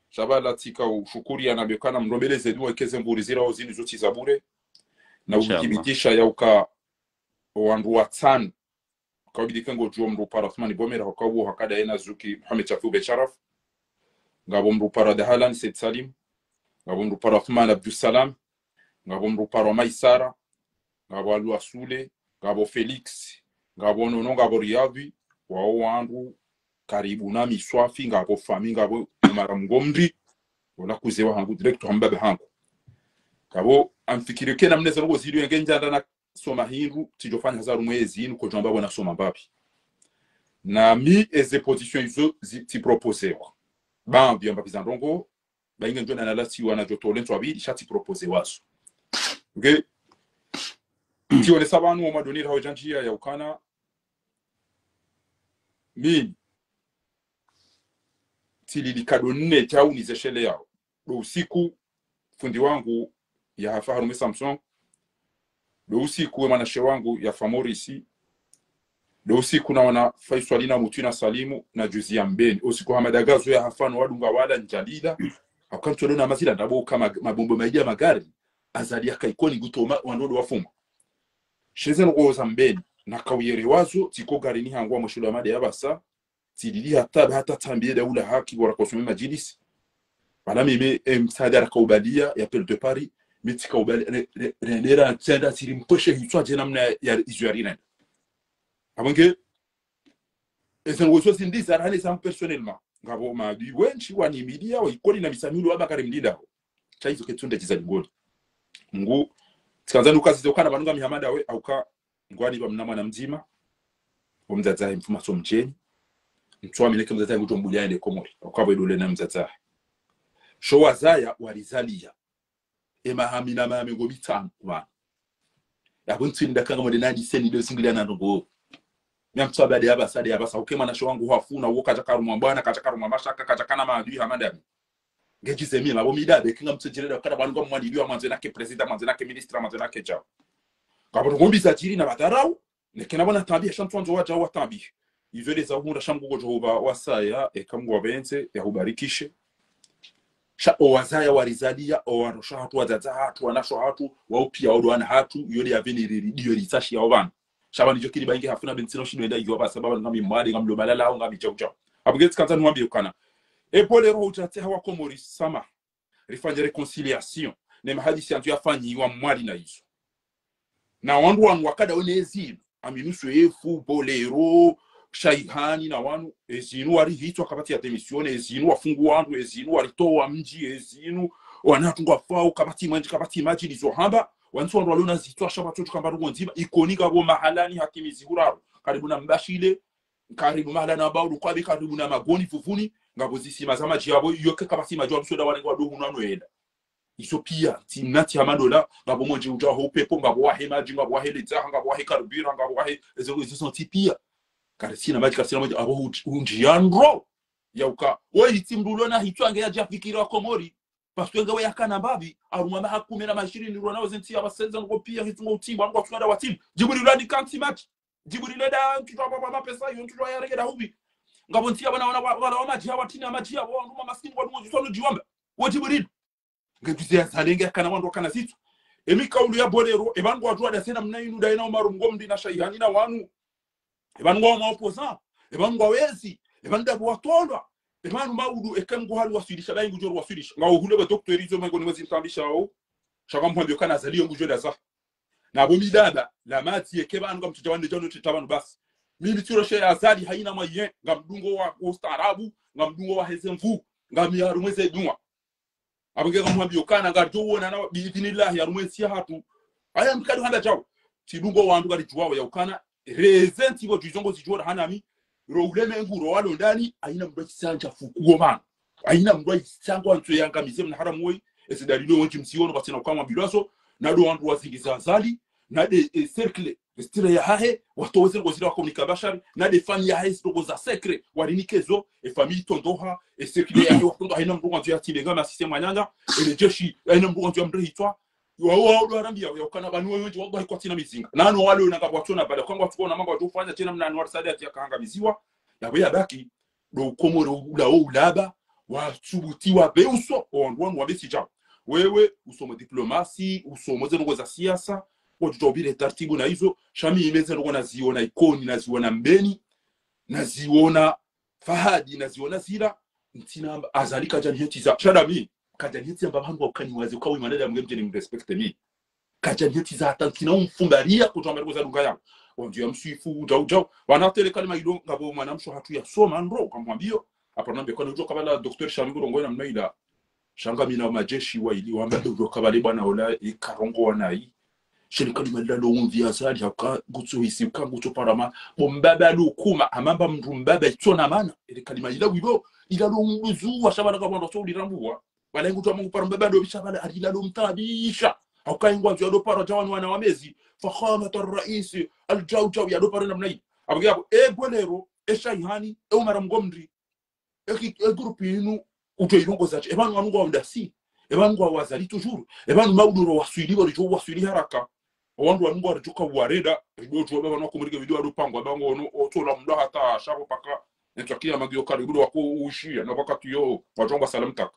Shabala tika ushukuri anabekana mrombele zedu ekeze mburizira ozini zoti zabure. Na ukibitisha yauka wandu watsan. Kwa bidikengo juo mrupara Othmani Bomera hakawu hakada ena zuki Mohamed Chafu Becharaf. Ngabo mrupara Dahalan Said Salim. Ngabo mrupara Othman Abdul Salam. Ngabo mrupara Maisara. Ngabo Alu Asule. Ngabo Felix. Ngabo Nono Ngabo Riavi. Wao wandu karibu na miswafi ngabo fami ngabo mara mgomri wala kuzewa hangu direct hambabe hangu ngabo amfikire kena mneza ngo ziri yengenjanda na soma hindu tijofanya hazaru mwezi inu ko jamba bona soma babi na mi eze position izo ti proposewa ba byamba bizandongo ba ingenjo na lati wana jotolento abidi shati propose waso okay tione sabanu wa donira hojanjia ya ukana mimi tililika nne chau nizeshele yao do usiku fundi wangu ya Hafarume Samson do usiku we manashe wangu ya Famorisi do usiku na wana Faiswalina Mutuna Salimu na Juzi ya Mbeni usiku Hamadagazo ya Hafano wadunga wala njalida akanto na mazila ndabo kama mabombo maija magari azali akaikoni gutoma wandodo wafuma sheze ngo Zambeni na kawiyere wazo tiko gari ni hangwa mushula made yabasa tilili hata tambie daula haki bora kosome majlis bala mimi msadara kaubalia ya Pel de Paris miti kaubalia rendera tsenda tilimposhe hitwa je namna ya izuarina abange esen woso sindi zarane sam personnellement ngabo madi wenchi wani media wa ikoni na misamilu abakare mlinda chaizo ketunde kizali ngu tsanzanu kazi zokana banunga mihamada we auka ngwani ba mnamwana mzima umzazaye mfuma so mcheni mtwami leke mzazaye ngutombulia ende Komori akabo idole na mzazaye showa zaya walizalia mahamina mame ngo bitanu ba yabuntsinda kanga mo denadi seni do singila na ngo nyamtwa bade abasade abasa ukema na showangu hafuna wo kajakarumwa bwana kajakarumwa mashaka kajakana maadui hamanda ngejize mimi labo midabe kinga mtsejerera kada banunga mwandi wa manze nake president manze nake minister manze nake jao kabo ngombi za jiri na batarau nekena bona tambia shantonzo waja wa tambi izole za hunda shamgugo Jehova wasaya ekamwa benze yahubarikishe sha owazaya warizalia owarosha hatu wazaza hatu wanasho hatu waupia odwana hatu yole yaveniriri dio litashi ya obana shabani jokiri bainge hafuna benzino shinwenda iyo ba sababu ngami mwali ngamlo balala au ngami chauchau abugeti kanza nwambi ukana epole ro utate hawa Komori sama rifanye reconciliation ne mahadisi antu yafanyi wa mwali na hizo na wandu wakada onezi aminusu efu bolero shaihani na wanu ezinu wari hitwa kabati ya demisione ezinu wafungu wandu ezinu waritoa mji ezinu wanatungwa fao kabati maji lizohamba wantu wandu walona zitwa shabato tukambaru nziba ikonika bo mahalani hakimizi huraro karibu na mbashile karibu mahala na baulu kwabe karibu na magoni fufuni ngabo zisima za maji yabo yoke kabati maji wabusoda wanengwa dohu nanoenda isopia timnati amadola ngabo monje uja hopepo ngabo wahe maji ngabo wahe leta ngabo wahe karubira ngabo wahe ezo sentipia karisina maji karisina maji abo unjiandro yauka we itimdulo na hitwange ya jafikira Komori parce que ngawe yakana mbabi aruma hakumena mashiri ni rona wazinti abasenza ngo pia hitungo utimba ngo twanda watim jiburi radi kanti match jiburi leda kitwa baba pesa yo ntwa yarege da hubi ngabonti abana wala wamaji awatini amaji abo nguma maskini wadu ngizolo jiwamba wojiburi ngabise yasalenge kana wandu kana situ emikaulu ya bolero ebango watu ada sena mnainu da ina umaru ngomdi na shayani na wanu ebango ma opposant ebango wezi ebanda bwatolwa ebanu maudu ekango halu waswirisha bayingu joro waswirisha ngawo hule docteur izo mango niwezi mtambishao shaka mpambyo kana zaliyo ngujwe za na bomidada la mati ekebanu ngamtuja wande jono titabanu basi mimi tiro she azali haina mayen ngamdungo wa ustaarabu ngamdungo wa hezemvu ngamiyaru mweze dunwa abenge ngamwambyo kana ngajo wona na biidhnillah ya rumwezi hatu aya mkadu handa jawo tidungo wandu gari juwao ya ukana rezenti bo jizongo zijora hanami rouleme nguro walo ndani aina mdwa kisanja fukuo man aina mdwa kisanga wantu yanga mizemu na haramoi esidalilo wanchi msiyono basina ukama bilaso na do wandu wazingiza azali na de cercle stile ya hahe watoweze ngozira wakomunika bashari na de famille ya hahe sitogo za secret warinikezo famille tondoha cercle ya hahe watondo aina mdwa wantu ya tilenga na sistema nyanga jeshi aina mdwa wantu ya mdrehitwa wao ndo arambia yakana banu wengi wagwa kwa tina mizinga nano wale unakabwatona baada kwa watu kuona mambo watufanya tena mnani wa sadati yakahanga miziwa yabo yabaki do komoro ula ulaba wasubutiwa beuso onwon wabesi jao wewe usomo diplomasi usomo zeno za siasa wajutobile taratibu na hizo shami imeze ndo naziona ikoni naziona mbeni naziona fahadi naziona zira ntina azalika jani hetiza shadami kajanyeti ambabangu wakaniwaze kwa wimana ya mgemje ni respect me kajanyeti za tantina umfungaria kutomera za lugha yao ndio msifu ujao wanatele kalima ido ngabo mwanamsho hatu ya soma ndo kamwambio hapo nambe kwa ndio kabala Dr. Shaminguro ngona mnaida shanga mina majeshi wa ili wamba ndio kabale bwana ola ikarongo wanai shirika limelalo umvia zali haka gutso hisi kanguto parama bombaba lukuma amamba mndu mbaba itona mana ile kalima ila wibo ila lo mbuzu washabana kwa ndo so lirambuwa wala ngutu amungu parambaba ndo bishabala adila lo mtabisha hakaingwa ndio ndo para jawani wana wamezi fakhamat ar-rais al-jawjaw ya ndo para namnai abagabo bolero shayhani umara mgomndri grupinu utoirongo zache ebanu wanungu wa ndasi ebanu wa wazali toujours ebanu mauduro waswili walijo waswili haraka wandu wanungu walijoka wareda rido jo baba no kumurike video adopangwa bango no otola mdo hata shabo paka ntakia magio karibu wako ushia na wakati yo wajonga salamtak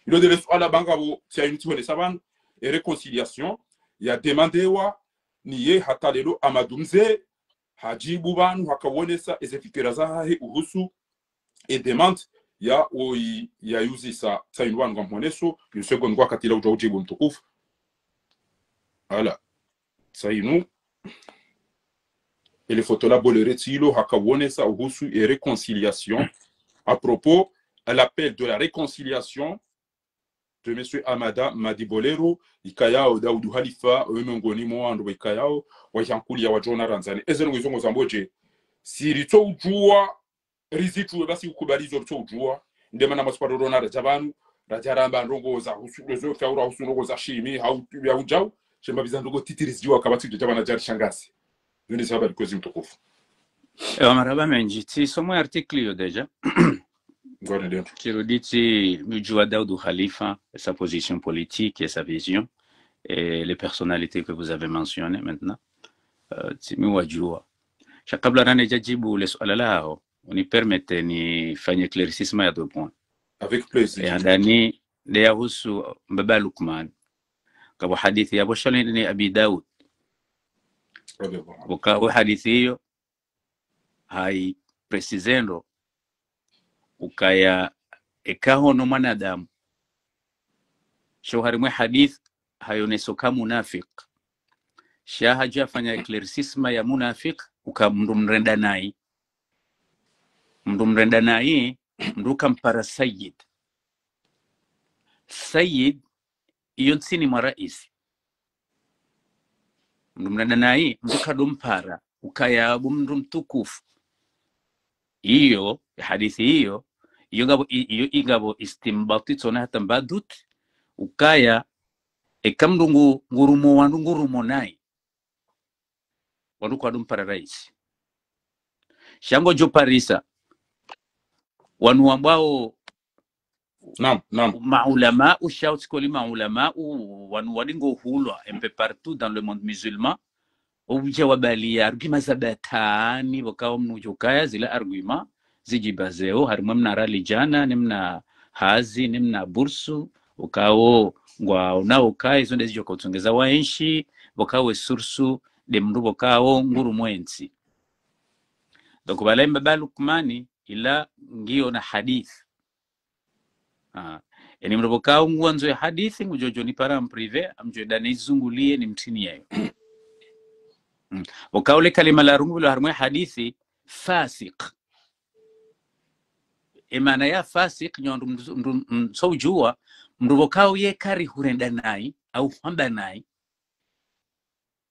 ilo de swala banga bo tia unité de saban et réconciliation ya demandé wa niye hata lelo amadumze hajibu banu hakawonesa ezefikira zahe uhusu et demande ya oi ya yuzi sa inwan ngomhoneso le second kwa katila ujibu mtukufu ala sainu et les photos là bolere tilo hakawonesa uhusu et réconciliation à propos à l'appel de la réconciliation de monsieur Amada Madibolero ikayao Daudu Halifa wemengoni mwando ikayao wajankuli ya wajona ranzani ezo ngizongo zamboje sirito ujua rizitu basi ukubalizo rito ujua ndema na masparoro na rajabanu rajaramba ndongo za husuzo kaura husuzo za shimi au ya ujao shemba bizandogo titiriziwa kabati jabana jari shangasi ndio sababu kozi mtukufu marhaba menjiti somo article yo deja qui redit Mujua Daoudou Khalifa, sa position politique et sa vision, et les personnalités que vous avez mentionnées maintenant. Timi wajua. Kabla rane jajibu le swala lao, ni permette ni fanye éclaircissement ya 2 points. Avec plaisir. Et andani de yahusu Baba Lukman. Kabo hadithi ya boshali ni Abi Daoud. Kwa hadithi hiyo hai precisendo ukaya ekaho no mwanadamu shohari mwe hadith hayoneso kama munafik shahaja fanya éclaircissement ya munafik ukamndu mrenda nai mndu kampara sayyid iyo nsini mwa rais mndu mrenda nai mndu kadumpara ukaya mndu mtukufu iyo hadithi hiyo ingabo istimbati tsona hata mbadut ukaya ekamdungu ngurumo nai wandu mpara rais shango jo parisa wanu ambao Naam, naam. Maulama ou shout koli maulama ou wadingo hulwa un peu partout dans le monde musulman ubje wabali argument zabatani wakawa mnujukaya zile argument zijibazeo harimo mna rali jana nimna hazi nimna bursu ukawo ngwa unao kai izo ndezije kutongeza waenshi wakawe sursu de mndu wakawo nguru mwenzi. Donc balai mbaba Lukmani ila ngio na hadith. Yani mrobokao nguanzo ya hadithi ngujojo ni para mprive amjo dani zungulie ni mtini yayo. Wakao le kalima la rungu lo harmo hadithi fasiq. Imana ya fasiq nyondu msojua mrobokao ye kari hurenda nai au hamba nai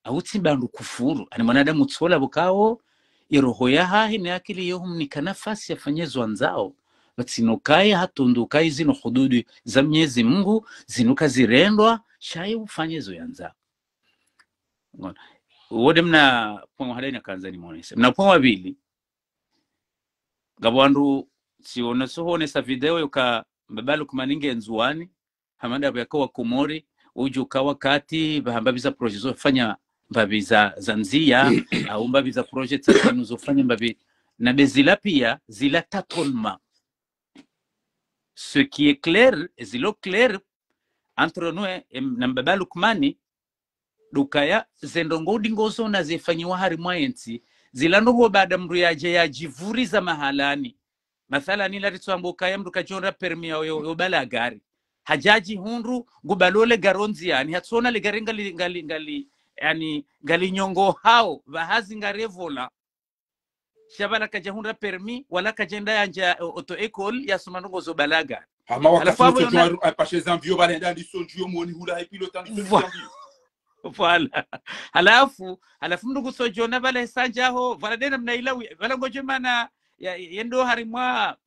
au timbandu kufuru. Ani mwanadamu tsola bokao iroho ya hahi ni akili yohum ni kanafasi ya fanyezo anzao. Batinokai hatundukai zino hududu za Mwenyezi Mungu zinuka zirendwa shayi ufanyezo yanza. Wode mna pongo hadaina kanzani monese. Mna pongo wabili. Gabwandu siona sohone sa video yuka mbaba Lukmani nzuani hamanda yakawa Komori ujuka wakati bahambabiza projezo fanya mbabiza zanzia au mbabiza project za nuzofanya mbabi na bezila pia zila tatolma. Ce qui est clair, zilo clair entre nous et mbaba Lukmani dukaya zendongo dingozo na zifanyiwa harimwa enzi zilandogo baada mru yaje yajivuriza mahalani. Mathala nila ritwambuka ya mruka jonra permi yo bala gari hajaji hunru gubalole garonzi yani hatsona le garenga ngali yani gali nyongo hao bahazi ngarevola shabana kajahunra permi wala kajenda yanja auto école ya sumanongo zo balaga Ama wakati tu apashe zanvio balenda ndi sonjuyo moni hula et pilotant ndi zanvio. Voilà. Halafu mndugu sojona bale sanjaho valadena mnailawi bala ngoje mana yendo harimwa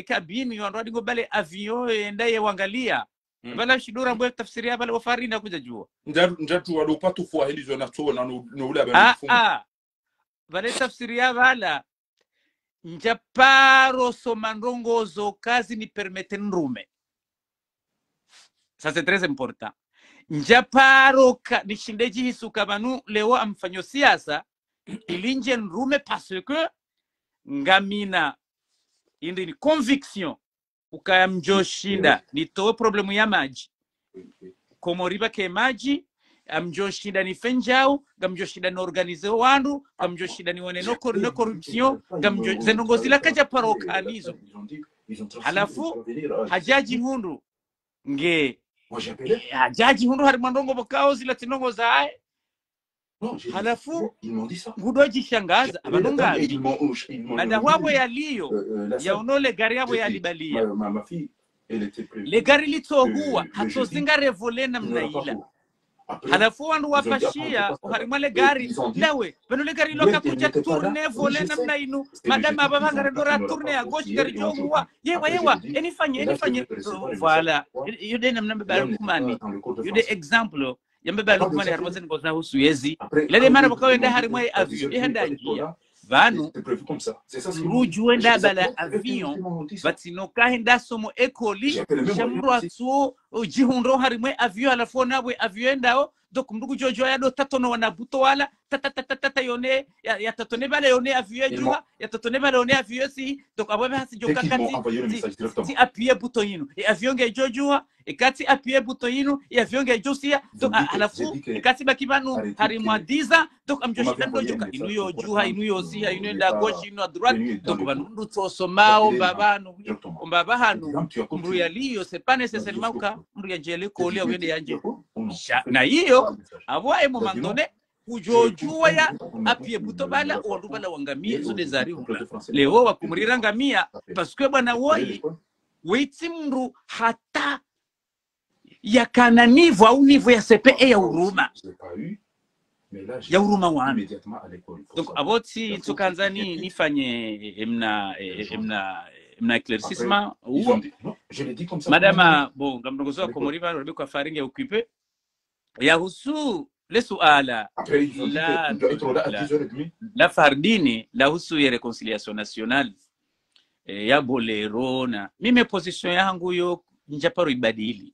kabini yondo dingo bale avion endaye wangalia bala shidura mbo tafsiria bale wafari na kuja jua Njatu walo patu fwa hili zona tona no ula bale bale tafsiria bala njaparo somandongo zo kazi ni permette nrume. Ça c'est très important. Njaparo ni shindeji hisuka manu leo amfanyo siasa ilinje nrume parce que ngamina indi ni conviction ukaya mjoshinda nitoe problemu ya maji Komoriba ke maji amjoshinda ni fenjao gamjoshinda ni organize wandu gamjoshinda ni wone no corruption zenongozila kaja parokanizo. Halafu hajaji hundu nge hajaji hundu harimandongo bokao zila tinongo zae. Halafu ngudoji shangaza abadongaji mada wabo yaliyo yaonole gari yabo yalibalia le gari litohuwa hatozinga revolena mnaila. Halafu wandu wapashia uharimale gari lawe bano le gari loka kuja tourne volena mnainu madama ababanga redora tourne ya gochi gari johuwa yewa enifanye voilà yude mbaba Lukmani yude example ya mbaba Lukmani harmozen ngoza husu yezi lele mana bakawenda harimwe avion ihanda njia vanu ruju enda bala avion batino kahenda somo ekoli shamro atso jihundo harimwe avion alafona bwe avion endao donc mdugu jojo ya do tatono wana buto wala tata yone ya tatone bale yone avion juha ya tatone bale yone avion si donc abo hasi joka kati si appuyer bouton yinu e avion ge jojo e kati appuyer bouton yinu e avion ge josia donc alafu e kati bakibanu harimwa diza donc amjoshi ndo joka inu yo juha inu yo sia inu nda gauche inu à droite donc banundu tosomao babanu mbaba hanu mru yaliyo c'est pas nécessairement ka mru yajele koli awende yanje na hiyo avoye momandone kujojua ya apie buto bala wandu bala wangamia zo desari leo wakumrira ngamia parce que bwana woi weiti mru hata ya kana nivo au nivo ya CPE ya uruma wana donc aboti tukanzani nifanye emna éclaircissement je l'ai dit comme ça madama bon ngamdongozo wa Komoriba robe kwa faringe occupé ya husu le suala la fardini la husu ya reconciliation nationale ya bolero na mimi position yangu yo njaparo ibadili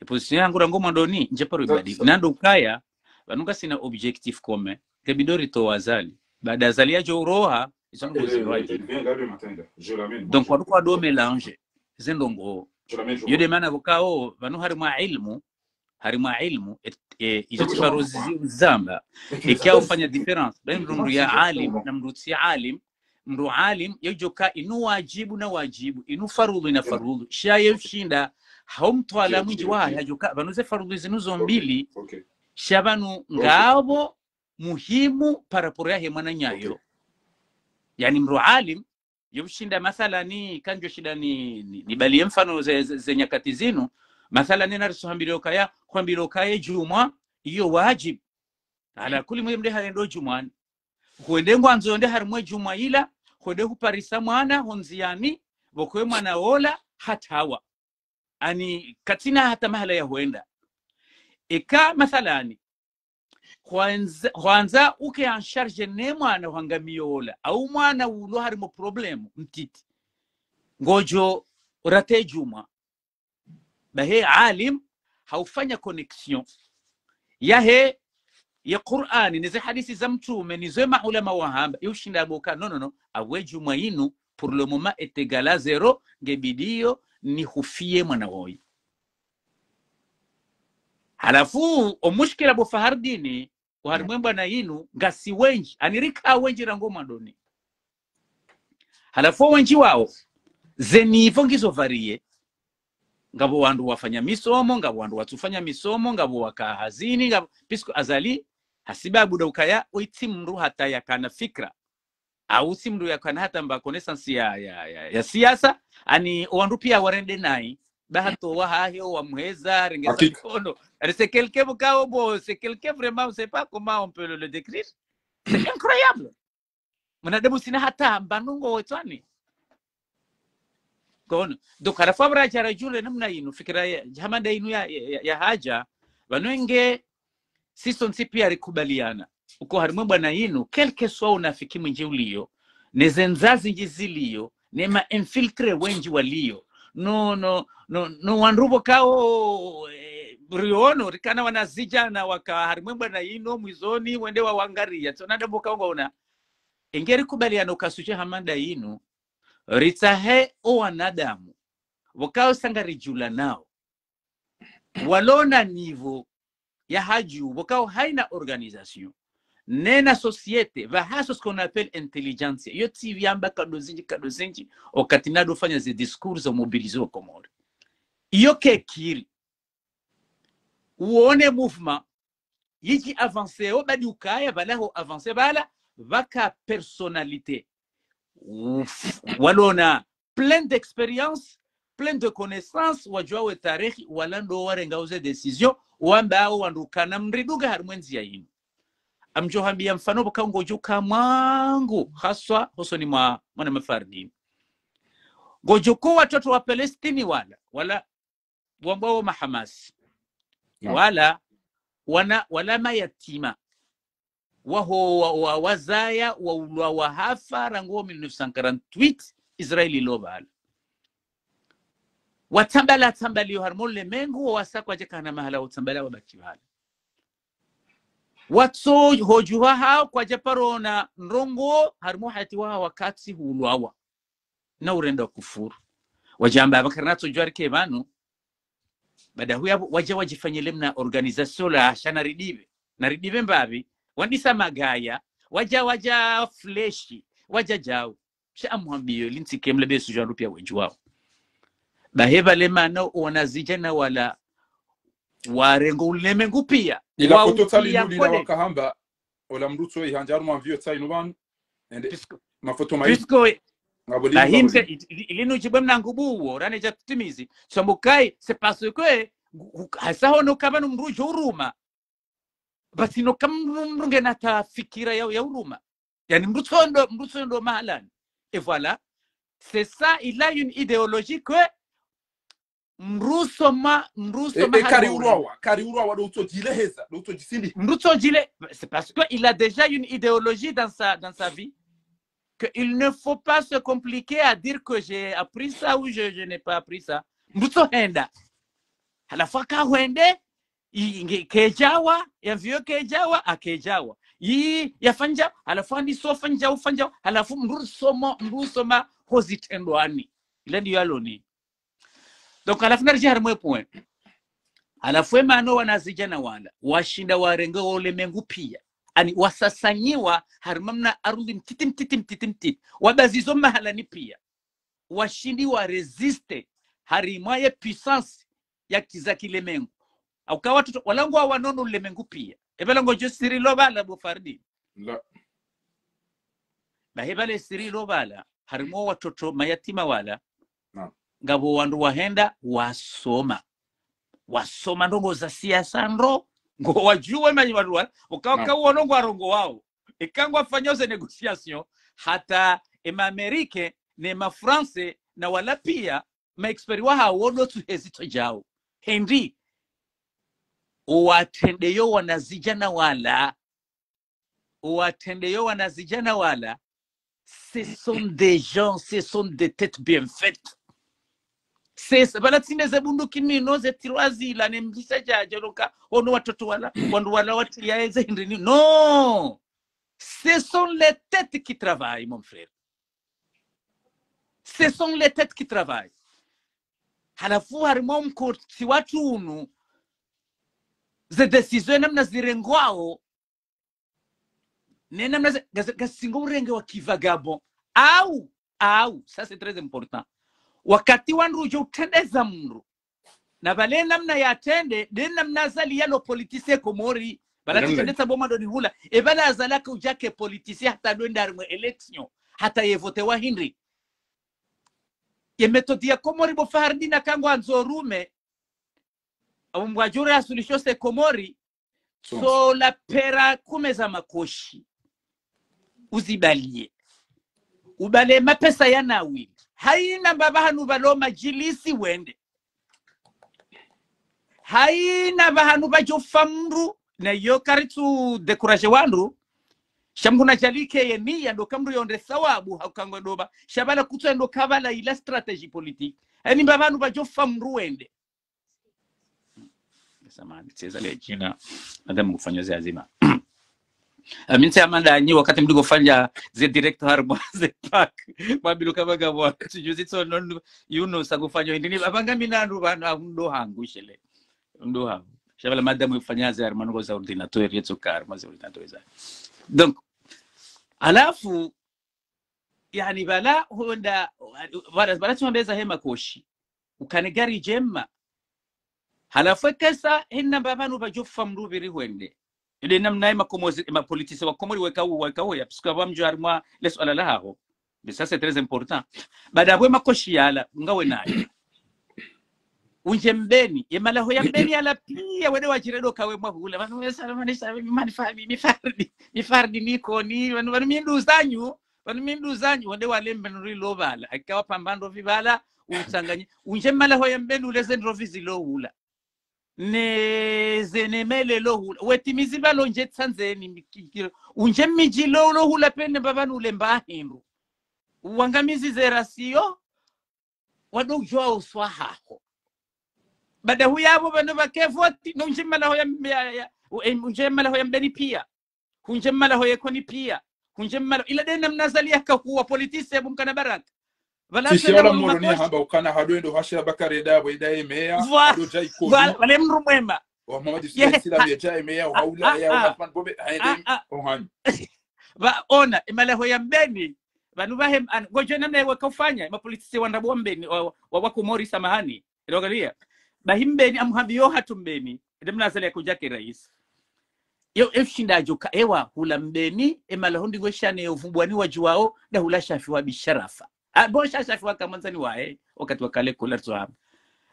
position yangu rango mandoni njaparo ibadili nando kaya banuka sina objectif commun kebidori to wazali baada azali ya joroha izongo zirwaji donc waduko do mélanger zendongo yo de mana bukao banu harima ilmu ijotifarozi zamba ikiao fanya difference baina mru ya alim na mru si alim. Mru alim yojoka inu wajibu na wajibu inu farudhu na farudhu shaye shinda haumtwala mwiji wa yajoka banuze farudhu zinuzo mbili shabanu ngabo muhimu paraporo ya hemana nyayo yani mru alim yobshinda mathala ni kanjo shida ni bali mfano ze nyakati zinu mathala ni narisuhambiro kaya kwambiro kaya juma iyo wajib ala kuli mwemde halendo jumani huende ngwanzo nde harimwe juma ila huende huparisa mwana honziani bokwe mwana ola hatawa ani katina hata mahala ya huenda ika mathalani kwanza uke en charge ne mwana wangamiola au mwana ulo harimo problemu mtiti ngojo rate juma bahe alim haufanya connection yahe ya Qur'ani nize hadithi za mtume nize maulama wahamba yushinda boka no awe juma inu pour le moment est égal à 0 ngebidio ni hufie mwana woi halafu omushkila bo fahardini warimwemba na inu ngasi wenji anirika wenji rango mandoni halafu wenji wao zenivo ngizo varie ngabo wandu wafanya misomo ngabo wandu watufanya misomo ngabo wakahazini ngabo pisco azali hasibabu daukaya oitimru hata yakana fikra au simru yakana hata mba connaissance ya siasa ani wandu pia warende nai bahato wahahio wa muheza rengeza kono c'est quelqu'un bukao bo c'est quelqu'un vraiment on sait pas comment on peut le décrire c'est incroyable mnadabu sina hata mbanungo wetwani kono donc ala fabra jara jule namna inu fikira hamada inu ya haja banwenge sisi nsi pia rekubaliana uko harimwe bwana inu quelque soit unafiki mwinje ulio nezenzazi njizilio nema infiltre wenji walio no wanrubo kao riono rikana wanazijana waka harimwe bwana inu mwizoni wende wa wangaria tonada boka una engeri kubaliana ukasuje hamada inu ritahe o wanadamu wakao sangari jula nao walona nivo ya haju wakao haina organisation nena societe va haso ce qu'on appelle intelligence yo tiviamba kadozinji okatinado fanya ze discours au mobiliser komore iyo kekiri uone mouvement yiki avancer o badi ukaya balaho avancer bala vaka personnalité walona plein d'expérience plein de connaissances wajua we tarehe walando warenga uze decision wamba wandukana mriduga harimwenzi ya inu amjohambia mfano bokango joka mwangu haswa hosoni mwana mafardini gojoko watoto wa Palestini wala wambao mahamasi wala mayatima waho wazaya wa wahafa rango 1948 Israeli lobal watambaliyo harmole mengu wasakwa jekana mahala watambala wabakiwala watso hojuwa hao kwa japarona nrongo harmo hati wa wakati hulwawa na urenda kufuru wajamba abakarnato jwarike banu bada huya wajifanyele mna organisation la shana ridive mbabi wandisa magaya waja fleshi jao shamwambio linti kemle besu jandu pia wenjwao baheba lemana wanazijana wala warengo ulemengu pia ila kutotali nulila wakahamba wala mruto ihanjaru mavio tsainuban ende mafoto mai pisco bahimse ilinu jibemna ngubuwo rane jatimizi sambukai c'est parce que hasaho no kabano mrujo uruma basi no kamrunge nata fikira ya uruma yani mrutondo mahalani et voilà c'est ça il a une idéologie que mruso kariurawa doto jileheza doto jisindi mruso jile c'est parce que il a déjà une idéologie dans sa vie que il ne faut pas se compliquer à dire que j'ai appris ça ou je n'ai pas appris ça mbuto henda halafu akahwende kejawa yavyo kejawa akejawa yi yafanja halafu andi sofanja ufanja halafu mrusoma hozitendwani ile ndio aloni. Donc halafu narji harmwe point halafu emano wanazijana wala washinda warenge ole mengu pia ani wasasanyiwa harmamna arudi mtitim wabazizo mahalani pia washindi wa resiste harimwaye puissance ya kizakile mengu au kwa watu walangu wa wanono le mengu pia ebelango jo sirilo bala Bofardi la bahebale sirilo bala harimo watoto mayatima wala no. Ngabo wandu wahenda wasoma ndongo za siasa ndo ngo wajue manyi watu wala ukawa uonongo arongo wao ikango afanyose negotiation hata Amerike ne ma France na wala pia ma experiwa hawono tu hezito jao Henry uwatendeyo wanazijana wala ce sont des gens, ce sont des têtes bien faites. C'est balatine zabundu kimino ze tiroazi la nemjisa jaje loka ono watoto wala wandu wala watu yaeze Henry non, ce sont les têtes qui travaillent mon frère, ce sont les têtes qui travaillent. Halafu harimo mko si watu unu ze decision namna zirengwao nena namna gasingo urenge wa kivagabo au ça c'est très important wakati wandu jo utendeza mru na bale namna yatende den namna zali yalo politisie komori bala tendeza boma doni hula e bala azalaka ujake politisie hata doenda mu election hata yevote wa Henry ye metodi ya komori Bofardi na kango anzorume mwajura asulisho se komori so la pera kumeza makoshi uzibalie ubale mapesa yana wili haina baba hanu balo majilisi wende haina bahanu bajo famru na yo karitu dekuraje wandu shamguna jalike yeni ndo kamru yonde thawabu hakango doba shabala kutwa ndo kavala ila strategy politique yani baba hanu bajo famru wende samani cheza le jina madam kufanyoze azima Aminse amanda nyi wakati mdigo fanya ze director harbo ze pack babilo kabaga bwa tujuzi so non yuno sagufanya ndini abanga minandu bana ndo hangu shele ndo hangu shabala madam kufanya ze harmano za ordinateur yetu kar mazi ordinateur za donc alafu yani bala honda bala tumbeza hema koshi ukanegari jemma halafu kesa hinna babanu bajofa mrubiri wende ile namna ma politiciens wa komori weka ya parce que bamjo harmwa les ala laho mais ça c'est très important bada bwe makoshi yala ngawe nayo unje mbeni yemala hoya mbeni ala pia wede wajiredo kawe mwahula banu salamanisha mifardi niko ni banu minduzanyu wende walembe nrilo bala akawa pambando vibala usanganye unje mala hoya mbeni uleze ndrovizi lo hula ne zenemele lo hula wetimizi balo nje tsanzeni unje miji lo hula pende babanu lemba hindu uangamizi zerasio wado jwa uswahaho bada huyabo bano bakevoti no unje mala hoya mbeni pia unje mala hoya koni pia unje mala ila dena mnazalia ka kuwa politisi ebu mkana baraka sisi wala moroni hamba ukana hadoendo hashira bakare dabo idaye meya do jai ko wale mru mwema wa Muhammad sallallahu alaihi wasallam meya haula ya Uthman bobe haide ohan ba ona imala hoya mbeni banu bahem gojo namna wakafanya mapolitisi wandabo mbeni wako mori samahani irogalia bahimbeni amhambiyo hatumbeni ndemna zale kujake rais yo efshinda joka ewa hula mbeni imala hondi gweshane uvumbwani wajuwao da hula shafi wa bisharafa bosha shafi wa kamanzani wae wakati wakale kula tuhamu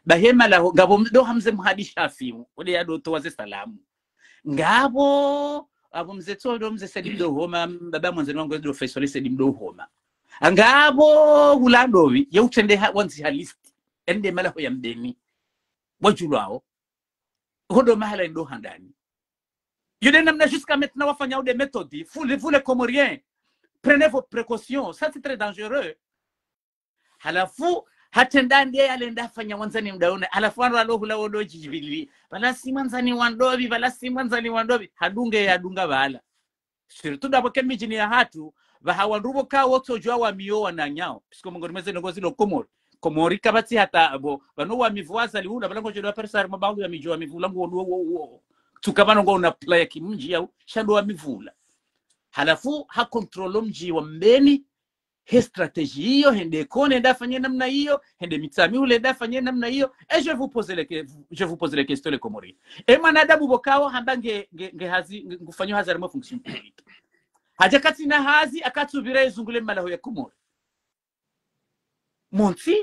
bahema la ngabo do hamze mhadi shafi ode ya do towaze salamu ngabo abo mzeto do mze Sedim do homa baba mwanzani wangu do Faisal Sedim do homa ngabo huladowi ya utende wanzi halisti ende mala ho ya mbeni wajulao hodo mahala ndo handani yule namna jusqu'à maintenant wafanya des méthodes vous les Comoriens prenez vos précautions, ça c'est très dangereux. Halafu hata ndani yeye alenda fanya wanzani mdaone alafu alo hula wodoji jibili bala si wanzani wandobi bala si wanzani wandobi hadunga bala sirtu dabo kemijini ya hatu bahawandubo ka woto jwa wa mio wananyao siko mongoni meze ngozi lo komori kabati hata abo bano wa mivuaza liuna balango jwa persa mabangu ya mijwa mivulango wo tukabano ngo una play kimji au shando wa mivula halafu ha control mji wa mbeni he stratégie hiyo hende kone nda fanye namna hiyo hende mitami ule nda fanye namna hiyo et je vous pose les questions les Comoriens et manadamu bokawo hambange hazi ngufanywa hazari mo fonction publique haja kati na hazi akatsubira izungule malaho ya Komori monti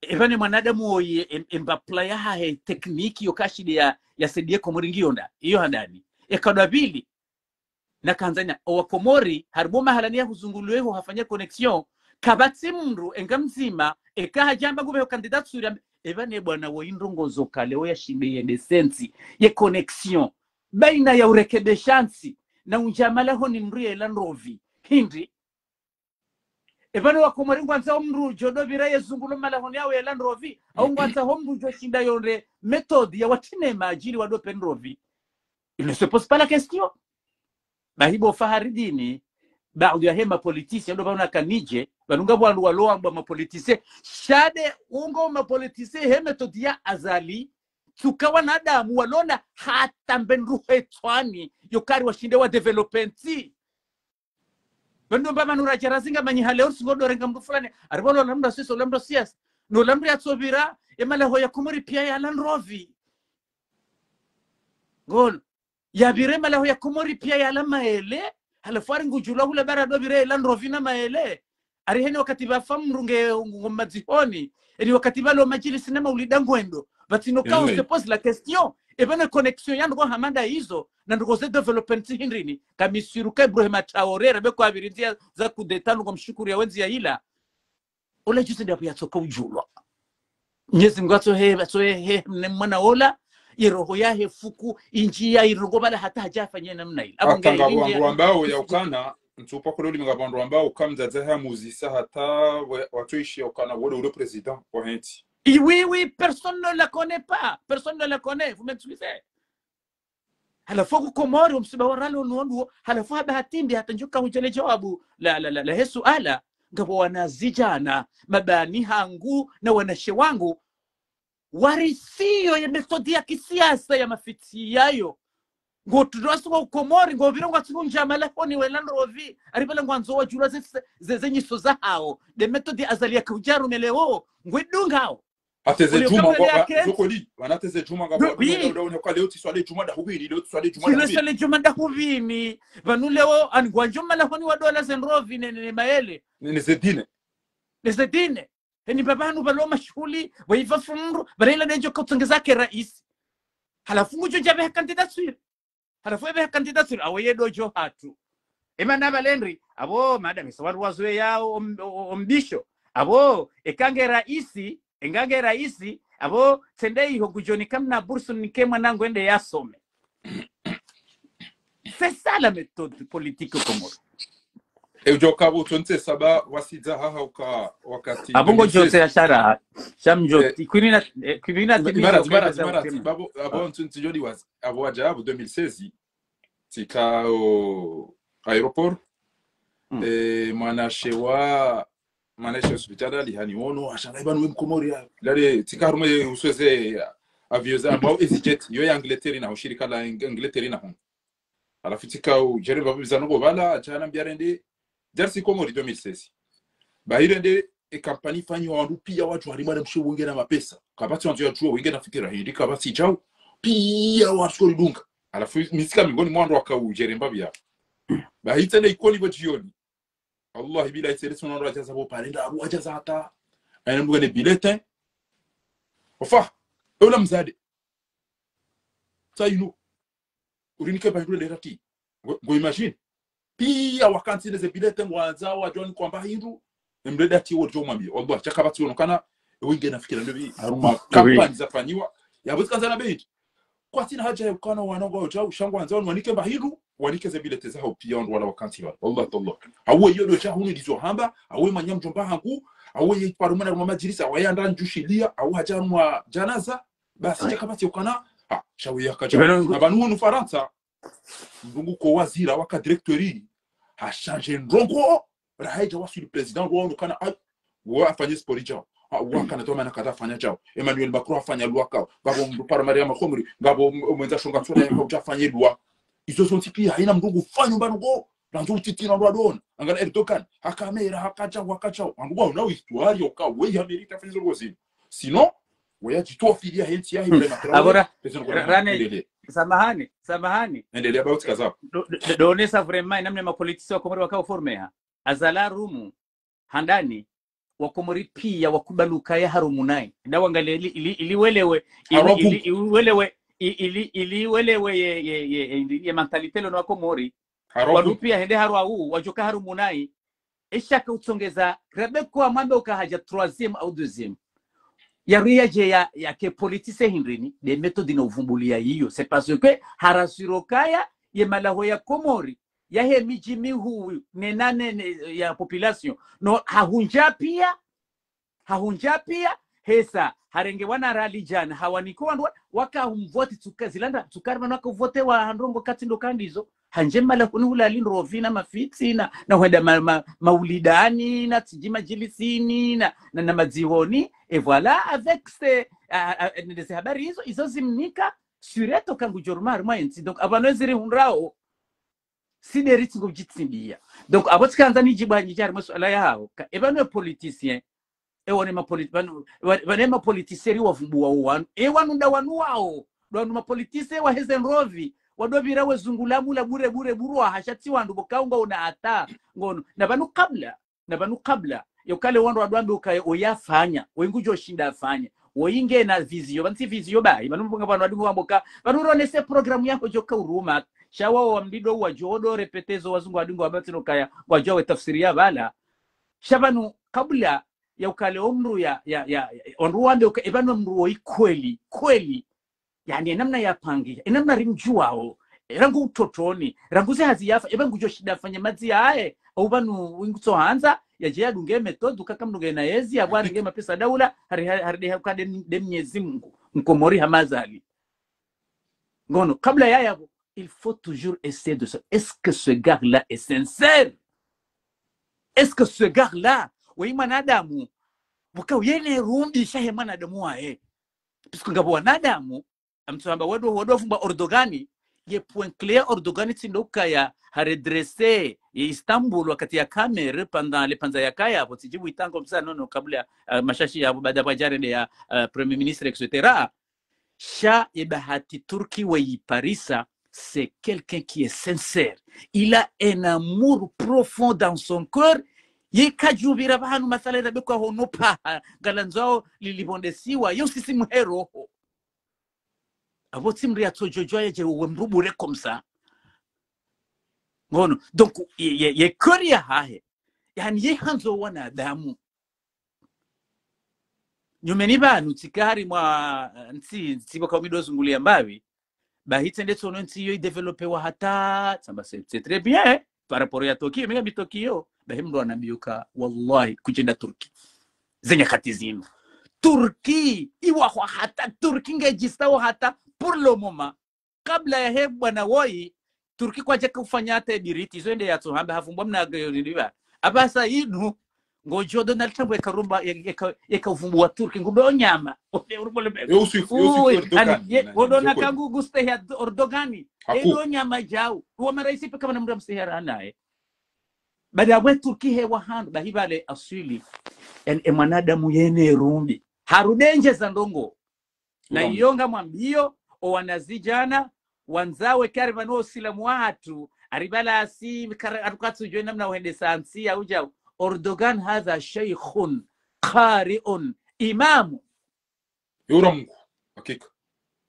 evane manadamu oye embaplaya ha technique yo kashidi ya sedie Komori ngionda hiyo handani ekadabili na Tanzania wa Komori harbo mahalania huzungulweho hafanya connection kabati mndu engamzima ekaha jamba gube candidat sura evane bwana wo indongozo kale wo yashimbe ye decency ye connection baina ya urekebeshansi na unjamala ho ni mrie landrovi hindi evane wa Komori ngwanza mndu jodo bira yezungulo mala ho yawe landrovi au ngwanza ho mndu jo shinda yonde method ya watine majili wado pendrovi il ne se pose pas la question bahibo faharidini baadhi ya hema politisi ndo baona kanije banunga bwandu waloamba ma politisi shade ungo ma politisi hema todia azali tukawa na damu walona hata mbenru hetwani yokari washinde wa developmenti bando baba nura jarazinga manyi haleo singodo renga mbu fulani aribolo lamda siso lamda sias no lamda atsobira emala hoya Komori pia ya landrovi gol ya birema la ya Komori pia ya lama ele halafari ngujula hula bara do bire landrovina maele ari heni wakati bafamrunge ngomazihoni eni wakati balo majilisi na maulidangwendo batino kao se pose la question e bana connexion yandu kwa hamanda hizo na ndugo ze development hindrini kamisiruka Ibrahim Traoré rabe kwa birinzia za kudetanu kwa mshukuru ya wenzi ya ila ola juzi ndio ya toka ujulwa nyezi mgato he mwana ola yeroho yahe fuku injia irugobala hata hajafanya namna ile abonge wandu ambao ya ukana ntupa kololi ngabandu ambao kamzaza ha muzisa hata watoishi ukana wole ule president wa henti oui personne ne la connaît vous m'excusez halafu Komori umsiba waralo nuondu halafu habahatimbi hata njuka hujele jawabu la hesu ala ngabo wanazijana mabani hangu na wanashe wangu warisio ya metodi ya kisiasa ya mafiti yayo ngo tudosu wa Komori ngo biro ngo tsunja malafoni welandrovi aribala ngwanzo wa jula zenyiso za hao de metodi azali ya kujaru meleo ngwidungao ateze juma ngo zokoli wanateze juma ngo ndo kwa leo tiswale juma da hubini leo tiswale juma da hubini vanuleo angwanjo malafoni wa dola zenrovi ne maele ne zedine eni babanu balo mashuli waiva funru barela nejo kutongeza ke rais halafu ngujo jabe candidature halafu ebe candidature awaye dojo hatu emana balendri abo madam sawaru wazwe yao ombisho abo engange raisi abo tendei hogujoni kamna bursu nikema nangu ende yasome c'est ça la méthode politique Komoro Ejoka butonte saba wasiza haha wakati abongo jose ashara shamjo kwinina babo abontunti jodi was aboja abu 2016 tika aeroport manashe hospitali hani wono ashanga ibanu Komori lale tika rume usweze avioza ambao easyjet yo ya Angleterre na ushirika la Angleterre na hon alafitika ujere babu bizanogo bala jana mbiarende Jarsi Komori 2016 bahirende kampani fanyi wa rupia watu harimana msho na mapesa kabati wanzo ya chuo wengine nafikira hindi kabati jao pia washori dunga alafu misika mingoni mwando wakaujere mbabi ya bahitende ikoni bojioni Allah bila isere sono raja sabo parenda abu ajaza hata ana mbugane bulletin ofa ola mzade sayinu urinike bahindule lerati go imagine pia wakati neze bilete ngwanza wa John kwamba hindu mreda ti wojo mwambie Allah chakabati onokana wengine nafikira ndio haruma kampani zafanywa yabuzi kanza na beat kwa sina haja ya ukana wanongo wao shangwa nzao wanike bahindu wanikeze bile tezao pia ndo wala wakanti wala Allah tallah awe yodo cha hunu dizo hamba awe manyam jomba hangu awe parumana mama majirisa awe anda njushilia awe hajanwa janaza basi chakapati ukana shawi yakaja na banu Faransa ndungu ko wazira waka directori a changer ndongo rahaja wasu le president wao kana wa afanye sporija waka na toma na kada fanya chao Emmanuel Macron afanya loi kao babo mpara Maria Makhomri ngabo mwenza shonga tsona ya kufanya loi izo zonti pia haina mndungu fanyo mbanugo ranzo titina ndo adona angana Erdogan hakamera hakacha wakacha anguwa unao histoire yoka we Amerika fanya zozi sinon weya jitofilia henti ya hile na agora rane samahani endelea bauti kaza donesa vraiment namna mapolitisi wa Komori wakao formeha azala rumu handani wa Komori pia wakubaluka ya harumunai ndawa ngale iliwelewe ye mentalite lo wa Komori warupia hende haru au wajoka harumunai ishaka utsongeza rebeko amambe ukahaja 3e au 2e ya riaje ya ke politise hindrini de méthode na uvumbulia hiyo c'est parce que harasirokaya ye malaho ya Komori ya he mijimi hu nenane ya population no hahunja pia hesa harenge wana rali jana hawanikuwa wakahumvoti tukazilanda tukarima wakavuvote wa ndongo kati ndo kandizo hanjemala kunula lindrovina mafiti na wenda maulidani na tijima jilisini na mazihoni et voilà avec ces habari hizo zimnika sureto kangu jormar mwaenti donc abanoziri hunrao sideriti ngujitsibia donc abotskanza ni jibanye jari maswala yao ebano politicien ewone ma politiseri wavumbua wanu ewanunda wanu wao ndo ma politise wa hezenrovi wadobira wezungulamu la bure burwa hashati wandu bokaunga una ata ngono na banu kabla yokale wandu wadwambe ukaye oyafanya wengujo shinda afanya woyinge na vizio banti vizio bai banumpunga banu wadungu wamboka banuronese programu yako joka uruma shawa wa mdido wa jodo repetezo wazungu wadungu wabatino kaya wajowe tafsiri ya bala shabanu kabla ya ukale umru ya onruwambe ebanu mruo kweli yani namna ya pangi namna rimjuao rangu utotoni rangu ze haziyafa ebangu jo shida fanya mazi yae au banu winguto hanza yaje yadunge method ukakamnunge na yezi abwari ngema pesa daula haride hakade Mwenyezi Mungu mkomori hamazali ngono kabla yaya il faut toujours essayer de ça est-ce que ce gars là est sincère est-ce que ce gars là we manadamu buka yene rumbi shahe manadamu wae puisque ngabo wanadamu amtsamba wado fumba ordogani ye point clair ordogani tindoka ya redresser Istanbul wakati ya Kamer pendant les panza ya kaya hapo sijibu itango msa nono kabla mashashi ya baada bajare ya premier ministre etc. Sha Bahati Turki wa Parisa c'est quelqu'un qui est sincère, il a un amour profond dans son cœur. Yekajubira bahanu masala da beko honopa galanzao lilibondesiwa yo sisi muhero aboti mri atojojo yeje wemrubure komsa ngono donc ye koria hahe yani ye hanzo wana damu nyumeni banu tikari mwa nti boka midozo ngulia mbavi bahite ndeto no nti yo developer wa hata samba c'est très bien par rapport à Tokyo mega bitokyo bahimdo anabiuka wallahi kujenda Turki zenye khatizino Turki iwa hata Turki ngejistao hata pour le moment kabla ya hebwa na woi Turki kwaje kufanya hata biriti zo ende yato hamba hafumbwa mnagayonidiwa abasa inu ngojo Donald Trump ekarumba yekavumbwa Turki ngumbe onyama odona kangu guste ya Erdogani edo nyama jao wa maraisi pe kama mra msihara naye baada ya Turki hewa handu bahibale asili en mwanadamu yene rumbi harudenje za ndongo na iyonga mwambio o wanazijana wanzawe karibano usilamu watu aribala asi atukatu joina namna uende sansi au jao Erdogan hadha shaykhun qari'un imamu yura Mungu hakika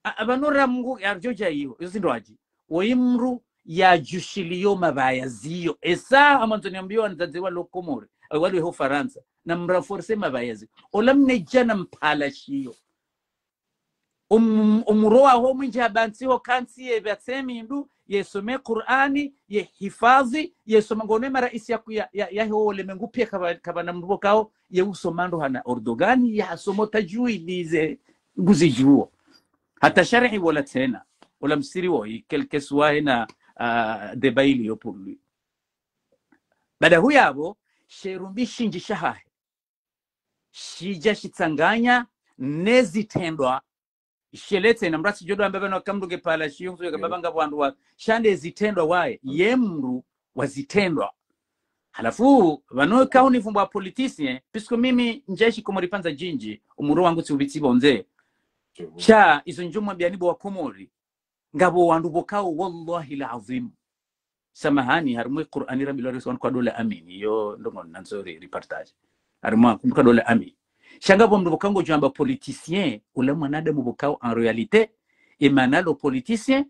abanura Mungu yarjoja hiyo ndo aji woimru ya jushilio mabaya zio esa amanzo niambiwa nzaziwa lokomori wale ho Faransa na mraforce mabaya zio olamne jana mpalashio umroa ho mwinja bansi ho kansi ebatsemi ndu yesome Qur'ani ye hifadhi yesoma ngone mara isi ya ho ulimwengu pia kabana mrubo kao ye usomando hana ordogani ya somo tajwidi guzijuo hata sharhi wala tena wala msiri wo quelque soit na debaili yo pour lui bada huyabo sherumbi shinji shahahe shija shitsanganya nezitendwa shelete na mrasi jodo ambaye no kamruge pala shiyungu ya babanga bwandu wa shande zitendwa wae yemru wazitendwa halafu wano kauni fumba politicien puisque mimi njeshi komoripanza jinji umuro wangu tubitibo nze cha izo njuma byanibo wa Komori ngabo wandu bokao wallahi alazim samahani harumwe Qur'ani rabbil rasul kwa dola amini yo ndongo nanzori reportage harumwa kumbuka dola amini shangabo mndo bokango jamba politicien ule mwanadamu bokao en réalité emanalo politicien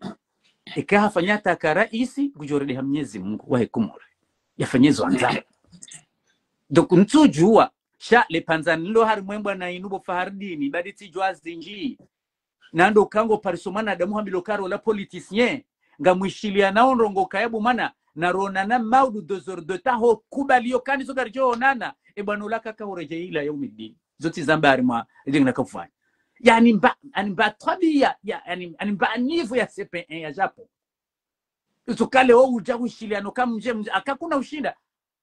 ekafanya takara isi gujorede hamnyezi Mungu wa Komori yafanyezo anza donc ntujua sha le panzanilo harumwe na inubo fahardini baditi jwa zinji nando kango parisomana da muhambilo karo la politicien ngamwishilia nao rongo kayabu mana narona na maudu dozor de taho kubalio kani sogarjo nana e bwana laka ka ureje ila yaumidin zoti zambari ma ndinga kufanya yani mba tabia yani mba nivu ya CP1 ya Japan utukale o ujawishilia no kamje akakuna ushinda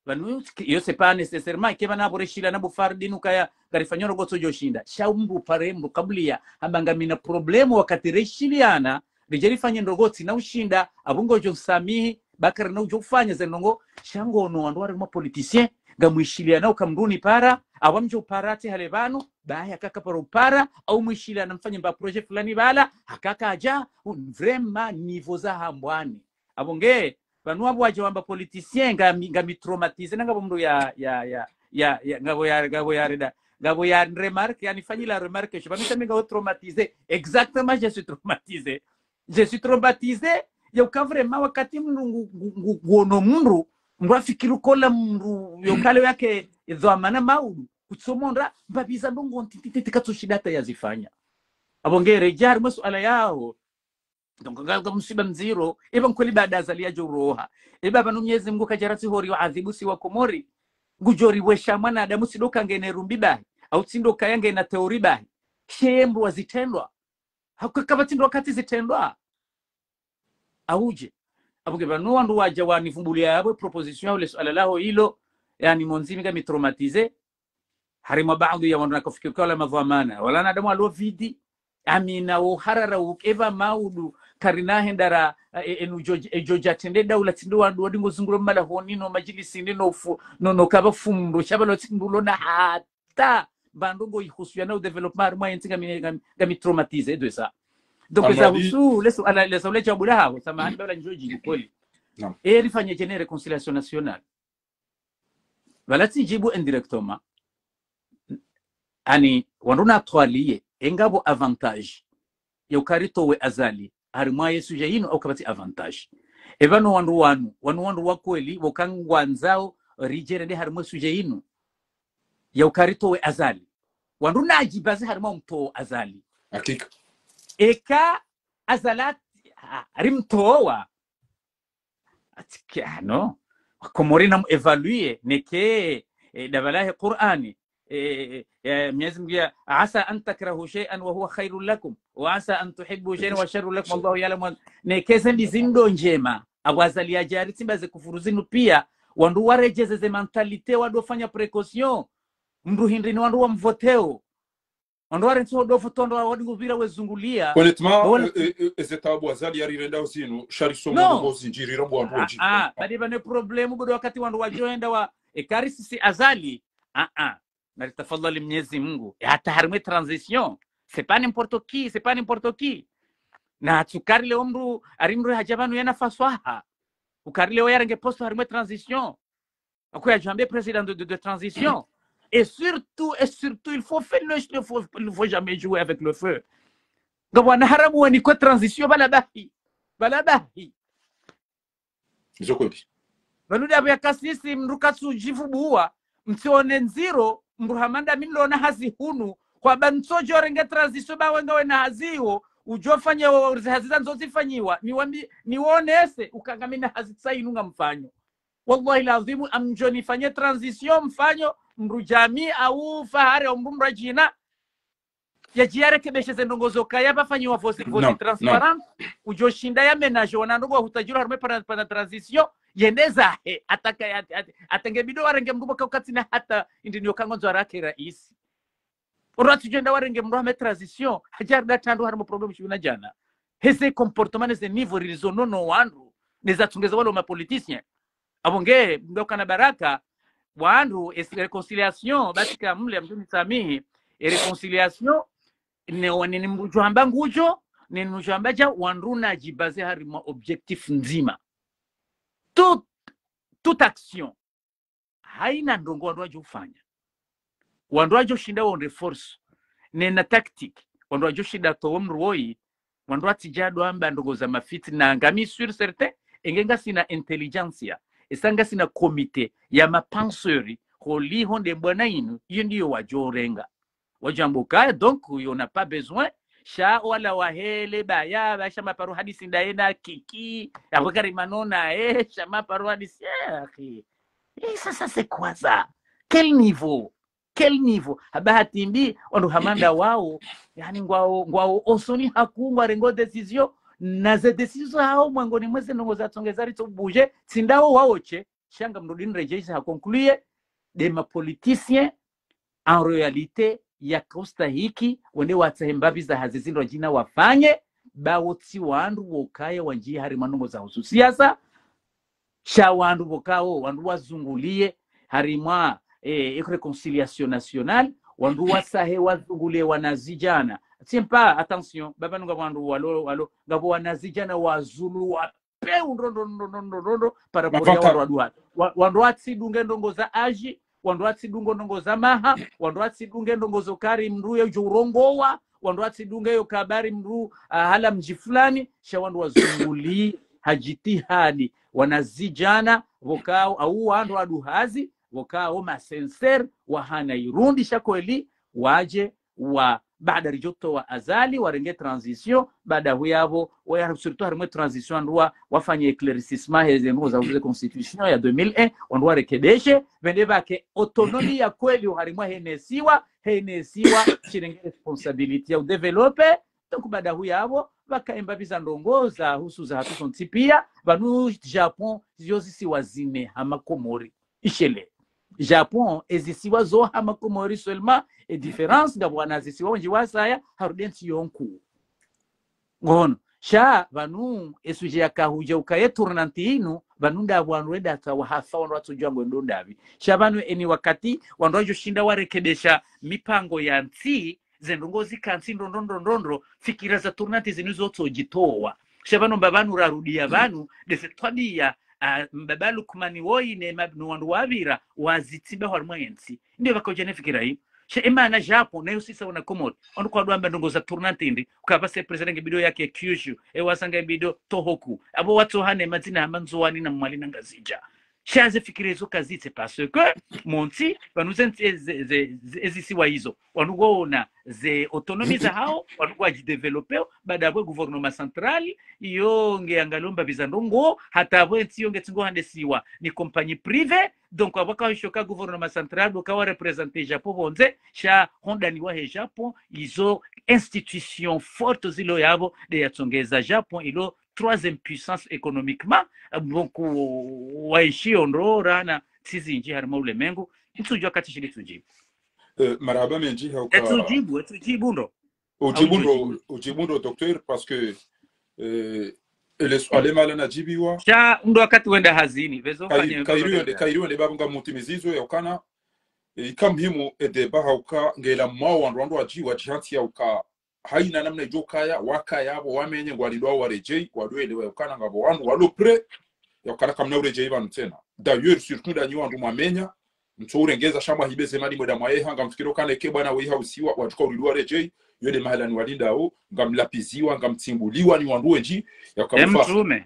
banu yo c'est pas nécessairement que bana boreshila na bufardinu kaya garifanyoro goto joshinda shaumbu parembo kablia abangamina problemu wakati reshiliana rijerifanye ndogoti na ushinda abungo jo samihi bakara na ujo kufanya zenongo shango no andwari ma politicien ngamwishiliana ukamruni para awamjo parate halebano baya kaka para upara au mwishiliana mfanye mba projet fulani bala hakaka aja vraiment niveau za hambwani abonge banu abo waje wamba politicien ngami traumatiser ngabo mndo ya ngabo ya remarque yani fanyi la remarque je banu tamenga traumatiser exactement je suis traumatisé yo ka vraiment wakati mndu ngono mndu mbafikiru kola mndu yo kale yake dhamana maudu kutsomondra mbabiza ndongo ntititi katsoshidata yazifanya abongere jar masuala yao donc ngalga musiba mziro eba kweli baada azalia joroha eba banu Mwenyezi Mungu kajarati hori wa adhibu si wa Komori gujori wesha mwana adamu sidoka ngene rumbiba au tindoka yange na teori ba shembu wazitendwa hakukabati ndo wakati zitendwa auje abuge banu wandu waja wanifumbulia yabo proposition yao le swala lao hilo yani monzimi kama traumatiser harima baadhi ya wandu nakufikiri kala madhamana wala na adamu alo vidi amina o harara ukeva maudu karina hendara ejoja tende daula tindo wandu wadingo zunguro mala honino majilisi no kaba fumbo shabalo tindulo na hata bandongo ihusu na development moyen tinga mi traumatiser de ça donc ça husu les les chabula hapo samani bala njoji kweli rifanye jene réconciliation nationale wala tijibu indirectement ani wanduna twaliye engabo avantage ya ukarito we azali harimwa Yesu jaino au kabati avantage evano wandu wakweli wokangwanzao rigere de harimwa sujaino ya ukarito we azali wandu najibazi harimwa mto azali hakika eka azalat rimtowa atikano komorina evaluer neke dabalahi Qur'ani Mwenyezi Mungu asa an takrahu shay'an wa huwa khairul lakum wa asa an tuhibbu shay'an wa sharrul lakum Allahu ya'lamu nekeza ndizindo njema awazalia jari timbaze kufuruzinu pia wandu warejeze ze mentalite wadofanya precaution mndu hindini wandu wa mvoteo wandu warenso do fotondo wadingo vira wezungulia honnêtement ezetabu azali yarirenda usinu sharisomo ngo zinjirira bwa wandu badi bane problemu bodo wakati wandu wajoenda wa ekarisi si azali na tafadhali Mwenyezi Mungu hata harimwe transition c'est pas n'importe qui na tukarle umru arimru hajabanu yana faswaha ukarle yarange posto harimwe transition akoya jambe président de transition et surtout il faut faire il faut jamais jouer avec le feu ngabwana haramu wani kwa transition balabahi zokoti baluda ya kasisi mrukatsu jifubuwa mtione nziro mruhamanda minlo na hazi hunu kwa bansojo renge transition ba wenga wena haziwo ujofanya haziza nzozifanyiwa niwonese ukangamina hazitsainunga mfanyo wallahi lazimu amjoni fanye transition mfanyo mrujami au fahari au mrumra jina ya jiarekebeshe zendongozo kaya bafanyiwa vosi transparent ujoshinda ya menage wanandogo hutajura harme para transition yendeza atenge bido warenge mrubo katina hata indinyo kangonzo arake rais oratu jenda warenge mrubo hame transition hajar datando harmo problem shibina jana hese comportement ze niveau rizono no wandu neza tungeza wale ma politiciens abonge ndoka na baraka wandu reconciliation batika mle mjuni samihi reconciliation ni mjamba ngujo ni mjambaja wanduna jibaze harimo objectif nzima toute action haina ndongo wandu ufanya wandu wajo shinda on force nena tactique wandu wajo shinda to mroi wandu atijado amba ndongo za mafiti na ngami sur certain engenga sina intelligentsia esanga sina komite ya mapenseurs holi honde bwana inu hiyo ndio wajorenga wajambuka donc on n'a pas besoin sha wala wahele baya basha maparu hadisi ndaenda kiki akokari manona shama paru hadisi akhi sasa c'est quoi ça quel niveau habahati mbi ondo hamanda wao yani ngwao osoni hakungwa rengo decision na ze decision hao mwangoni mweze ndongo za tongezari to bouger sindao waoche shanga mrudini rejeisa ha conclure de ma politiciens en réalité ya kosta hiki wende watsahembabi za hazizindo jina wafanye bawotsi wandu wokaye wanji hari manongo za hususiasa sha wandu wokao wandu wazungulie harimwa reconciliation nationale wandu wasahe wazungulie wanazijana simpa attention baba nunga wandu walo ngabo wanazijana wazulu wape rondo para poria wandu watsidunge ndongo za aji wandu atsidungo ndongo za maha wandu atsidunge ndongo zokari mru yo urongowa wandu atsidunge yo kabari mru hala mji fulani sha wandu wazunguli hajitihadi wanazijana wokao au wandu aduhazi wokao masenser wahana irundi shakweli waje wa baada rijoto wa azali warenge transition baada huyavo wa surtout harimo transition ndwa wafanye éclaircissement heze ngoza za constitution ya 2001 ondwa rekebeshe vendeba ke autonomie ya kweli harimo henesiwa chirenge responsibility ya developer donc baada huyavo wakaemba biza ndongoza husu za hatu sontipia banu Japon ziozi wazime hamakomori ishele Japon ezisiwa zo hamakomori seulement et différence ngabo wanazisiwa wenji wasaya harudenti yonku ngono sha banu esuje yakahuja ukaye tournanti inu banunda bwanweda ta wahafa wandu watujwa ngondo ndavi sha banu eni wakati wandu wajo shinda warekebesha mipango ya nti zendongozi kansi ndondondondondro fikira za tournanti zinizo tojitowa sha banu babanu rarudia banu dese twadia mbabalu kumani woi ne mabnu wandu wabira wazitiba harmoyensi ndio bakojene fikira hii she imana Japon nayo sisa wana komori ondu kwa duamba ndongo za tournante ndi ukabase president bido yake Kyushu wasanga bido Tohoku abo watu hane mazina amanzowani na mwali na ngazija shaze fikirezo kazite parce que monti banuzenti ezisiwa hizo wanugona ze autonomie za hao wanugwa jideveloper baada ya gouvernement central yonge angalomba bizandongo hata bwenti yonge tingo handesiwa ni compagnie privée donc abaka shoka gouvernement central dokawa représenter Japon bonze sha honda ni wa Japon izo institution forte zilo yabo de yatsongeza Japon ilo troisième puissance économiquement donc waishi ondora na sisi nji harimo ulemengu ntujua kati shili tujibu marhaba menji hauka tujibu ndo ujibundo docteur parce que ele mala na jibiwa cha ndo wakati wenda hazini bezo fanye kairu ne babunga mutimizizo yakana ikamhimu edeba hauka ngela mawa ndo ajiwa chanti hauka haina namna ijokaya wakaya abo wamenye ngwalidwa warejei wadwelewe ukana ngabo wandu walopre yakana kamna urejei banu tena d'ailleurs surtout danyi wandu mwamenya mto urengeza shamba hibeze mali moda mwaye hanga mfikiro kana ke bwana we hausiwa watuka ulidwa rejei yode mahala ni walinda au ngamlapiziwa ngamtimbuliwa ni wandu wenji yakamfa mtume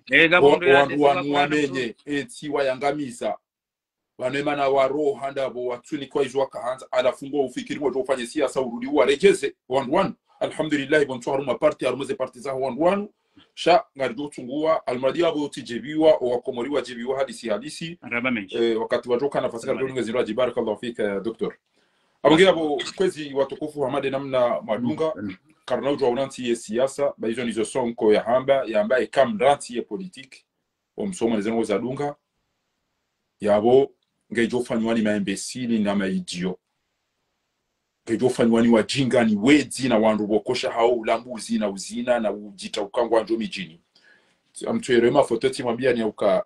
wandu wamenye etiwa yangamiza wanemana waro handa bo watuni kwa izwa kahanza alafungo ufikiri mwe tofanye siasa urudi warejeze wandu alhamdulillah bon tu haruma parti arumuze parti za wanu sha ngarjo tungua almadi abo tijebiwa wa komori wa jebiwa hadisi araba menshi wakati wajoka nafasi ngarjo ngeziro barakallahu fika doktor abonge abo kwezi watukufu hamade namna madunga karna ujwa unanti ya siasa baizo nizo sonko ya hamba ya ambaye kamranti ya politique omsoma nezengo za dunga yabo ngejo fanywani ma imbecile na maidio ngejo fanywani wajinga ni wedi na wandu bokosha hao ulambuzi na uzina na ujita ukangwa njo mijini amtwerema fototi mwambia ni uka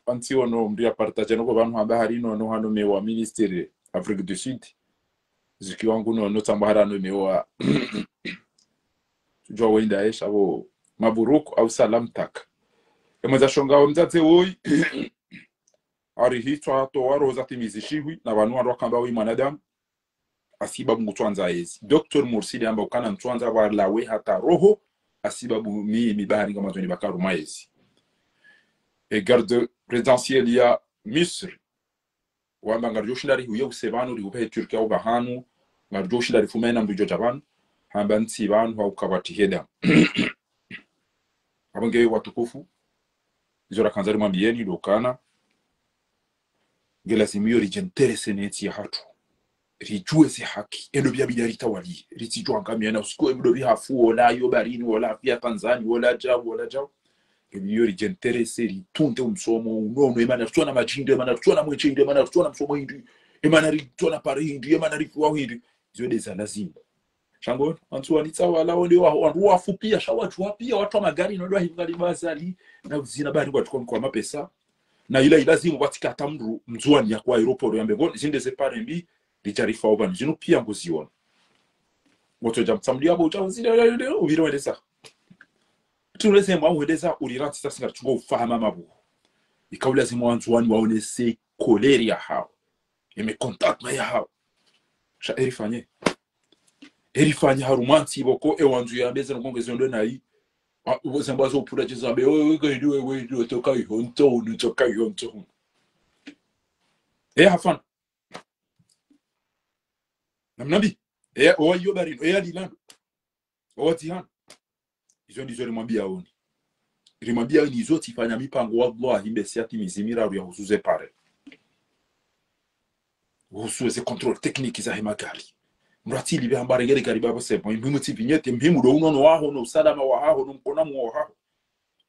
anti ono mdia partage no bantu hamba harino no hano mewa ministere Afrique du Sud ziki wangu no tambara no mewa tujua wenda esha abo maburuku au salam tak emeza shonga mzaze woi ari hitwa to waro zatimizishiwi na bantu wakamba wi mwanadamu asiba mutwanza ezi Dr. Mursidi amba ukana mtwanza walawe hata roho asiba mibahari kama tuni bakaru maezi e garde présidentielle ya Misri wamba ngarjoshindari huye usebanu riupe Turkia ubahanu ngarjoshindari fumena mbujo japan hamba nti bantu ukabati heda abange watukufu izora kanzari mwambieni dokana gelazimio rijenterese neti ya hatu rijue si haki endo bia bidarita wali ritijua ngamia na usiku endo bia hafu wala yobarini wala pia Tanzania wala jabu gelio rijenterese ritunte umsomo unono emana tuona majinde emana tuona mwechinde emana tuona msomo hindi emana ritona pari hindi emana rifuwa hindi ziwede za lazima shango antu anita wala wale wafu pia shawatu pia watu wa magari ndio hingali bazali na zina bari kwa mapesa na ila ilazimu watika tamru mzuani ya kwa aeroport ya mbego zinde separe mbi rijarifa obani zinu pia ngoziona moto jamtamli abo ujazile ubirweleza tuleze mwaweleza uliranti sasa ngachunga ufahama mabu ikaula zimu wanzuani waonese koleri ya hao ime contact na ya hao sha erifanye harumanti boko ewanzu ya beze ngongeze ndo nayi ubuzambazo upura jizabe wewe toka ihonto hafan namnabi oyo barino alilando otihan izo ndizo rimwambia oni rimwambia ni zoti fanya mipango wallahi mbesi ati mizimira ya husuze pare husuze control technique za magari mratili bihambare ngere gari babo sebo impimuti vignette mpimu do unono waho no salama waho no mkona mu waho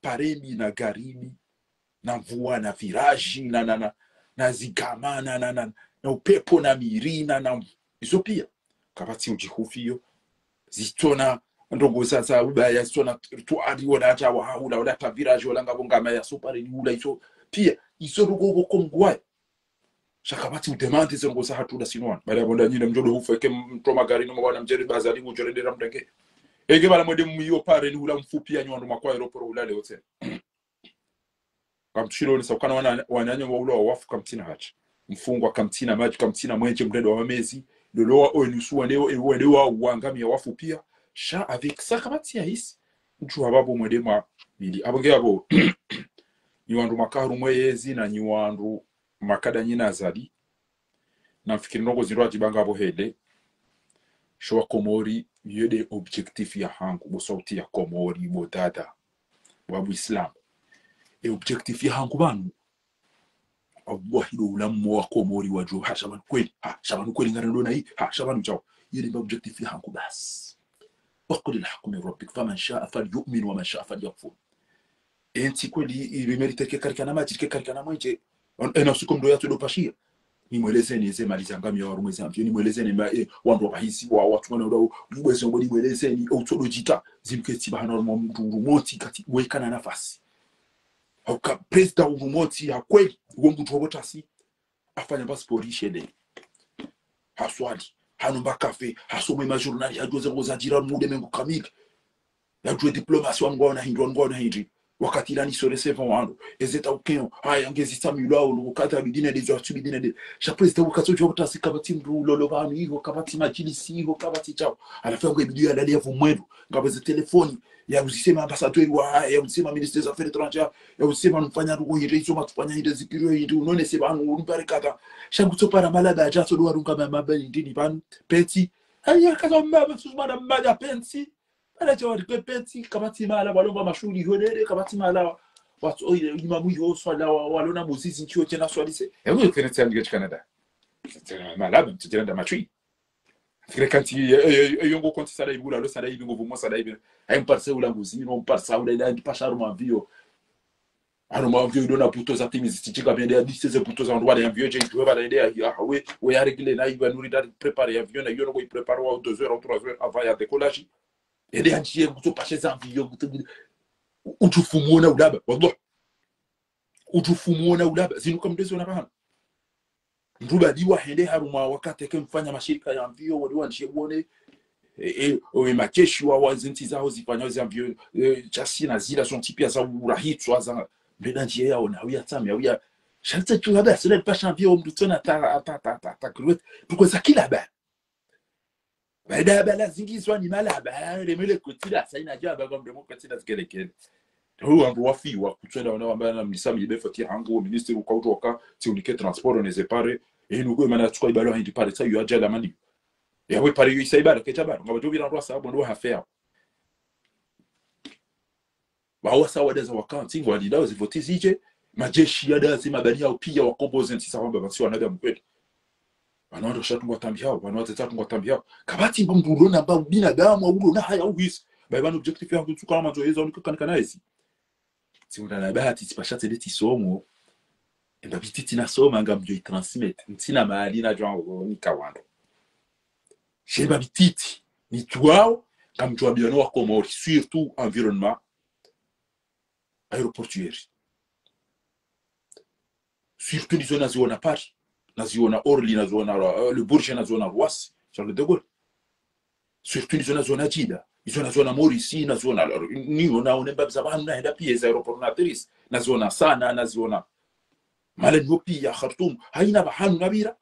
paremi na garimi na mvua na viraji na zigamana na upepo na mirina na izo pia kabati ujihufio zitona ndogo sasa ubaya zitona tuadi wala acha wahaula wala taviraji wala ngabonga ya super ni ula izo pia izo rugo komgwa shakabati udemande zongo za hatu da sinwan bale bonda nyine mjodo hufeke mtoma gari no mwana mjeri bazali ujorendera mdenge ege bala mwede muyo pare ni ula mfupi ya nyondo makwa aeroport ulale hotel kamtshiro ni sakana wananya wa ula wafu kamtina hacha mfungwa kamtina maji kamtina mwenje mredo wa mezi loloa onusuwa leo wa wangamia wafu pia sha avec sakabati ya hisi mtu hababu mwede ma bili abonge abo ni wandu makaru mwezi na ni wandu makada nyina azali nafikiri noko zirwa jibanga abo hele shwa komori yede objectif ya hangu bo sauti ya komori bo dada wa Islam objectif ya hangu banu Allah hilo ulamu wa komori wa jo hashaban kweli ngara ndo na hii hashaban chao yede objectif ya hangu bas waqul alhaqu min rabbik faman sha'a falyu'min wa man sha'a falyakfur enti kweli imerite ke karikana maji ke karikana mwenje ena usikomdo ya tudo pashia ni mweleze ni zema lizangami ya warumwe zamfyo ni mweleze ni wandu wabahisi wa watu wana udawo mweze mbodi mweleze ni autologita zimketi bahana rumoti kati wekana nafasi hauka presida urumoti ya kweli ugo mtu wabotasi afanya pasipori shede haswali hanumba kafe hasome majurnali hajoze ngoza jira mude mengu kamili yajue diplomasi wangwana hindi wakati lani sore seven wando ezeta ukeno haya ngezita milao ukata bidine dezo atubidine de chapresta ukato jota sikabati mru lolo banu hiyo kabati majilisi hiyo kabati chao alafu ngebidia dali ya vumwendo ngabeze telefoni ya usisema ambassadeur wa ya usisema ministre des affaires étrangères ya usisema mfanya rugo hizo matufanya hinde zikirio hizo unone se banu unbarikata shaguto para malada jato do warunga mabani ndini ban peti aya kaza mama susmana mada pensi ala jawari kwa pensi kabati mala walomba mashuli honere kabati mala watu imamu yo swala walona muzisi nchio tena swalise hebu kwenye ngi Canada malaba mtijenda machui fikira kanti yongo konti sala ibula lo sala ibingo vumo sala ibingo ay mparse ula nguzino mparsa ula ila pasharo mavio ano mavio idona puto za timizi tichika bende ya 16 puto za ndwa ya mvio je tuwa bala idea ya we ya regle na iba nuri da préparer avion na yono ko prépare wa 2 heures ou 3 heures avant ya décollage ede anjie kuto pashe za mvio utufumuona ulaba wallah utufumuona ulaba zinu kama ndezo nafahamu nduba diwa hende haruma wakati kemfanya mashirika ya mvio waliwa nshebone majeshi wa wazinti zao zifanya za mvio chasi na zila son tipia za urahitwa za mbedanjie yao na huya tami huya shalta tu haba sile pasha mvio mdutona ta kruet tukoza kila ba baada bala zingizwa ni malaba lemele kutila saina jaba kwa mdemo kutila zikelekele huwa ndo wafiwa kutwenda wanaoambana na mlisami ibefati hangu ministre ukautoka tiunike transport on ezepare nugo mana tukwa ibalo hindi pare sa yu ajala mani ya we pare yu isaibara kechabara ngaba vila ndo sababu ndo hafea bawa sawa daza wakanti walidao zivoti zije majeshi ya dazi mabani yao pia wa composant sisa kwamba basi wanaga mkweli wanaondo shatu ngatambi hao wanaote tatu ngatambi hao kabati mbundulo na ba binadamu au na haya uwisi baba no objectif yangu tukana mazoezi on kanikana hizi si undana bahati sipashate leti somo enda bititi na soma ngamjo itransmit ntina mahali na jwango ni kawando sheba bititi ni tuao kamjwa biano wa Komori surtout environnement aéroportuaire surtout les zones zona Paris na zona Orly na zona le Bourget na zona Roissy Charles de Gaulle surtout les zones zona Jida izona zona Mauricie na zona ni ona mbabza bana henda pia aéroport na Tunis na zona sana na zona mala nyopi ya Khartoum haina bahanu nabira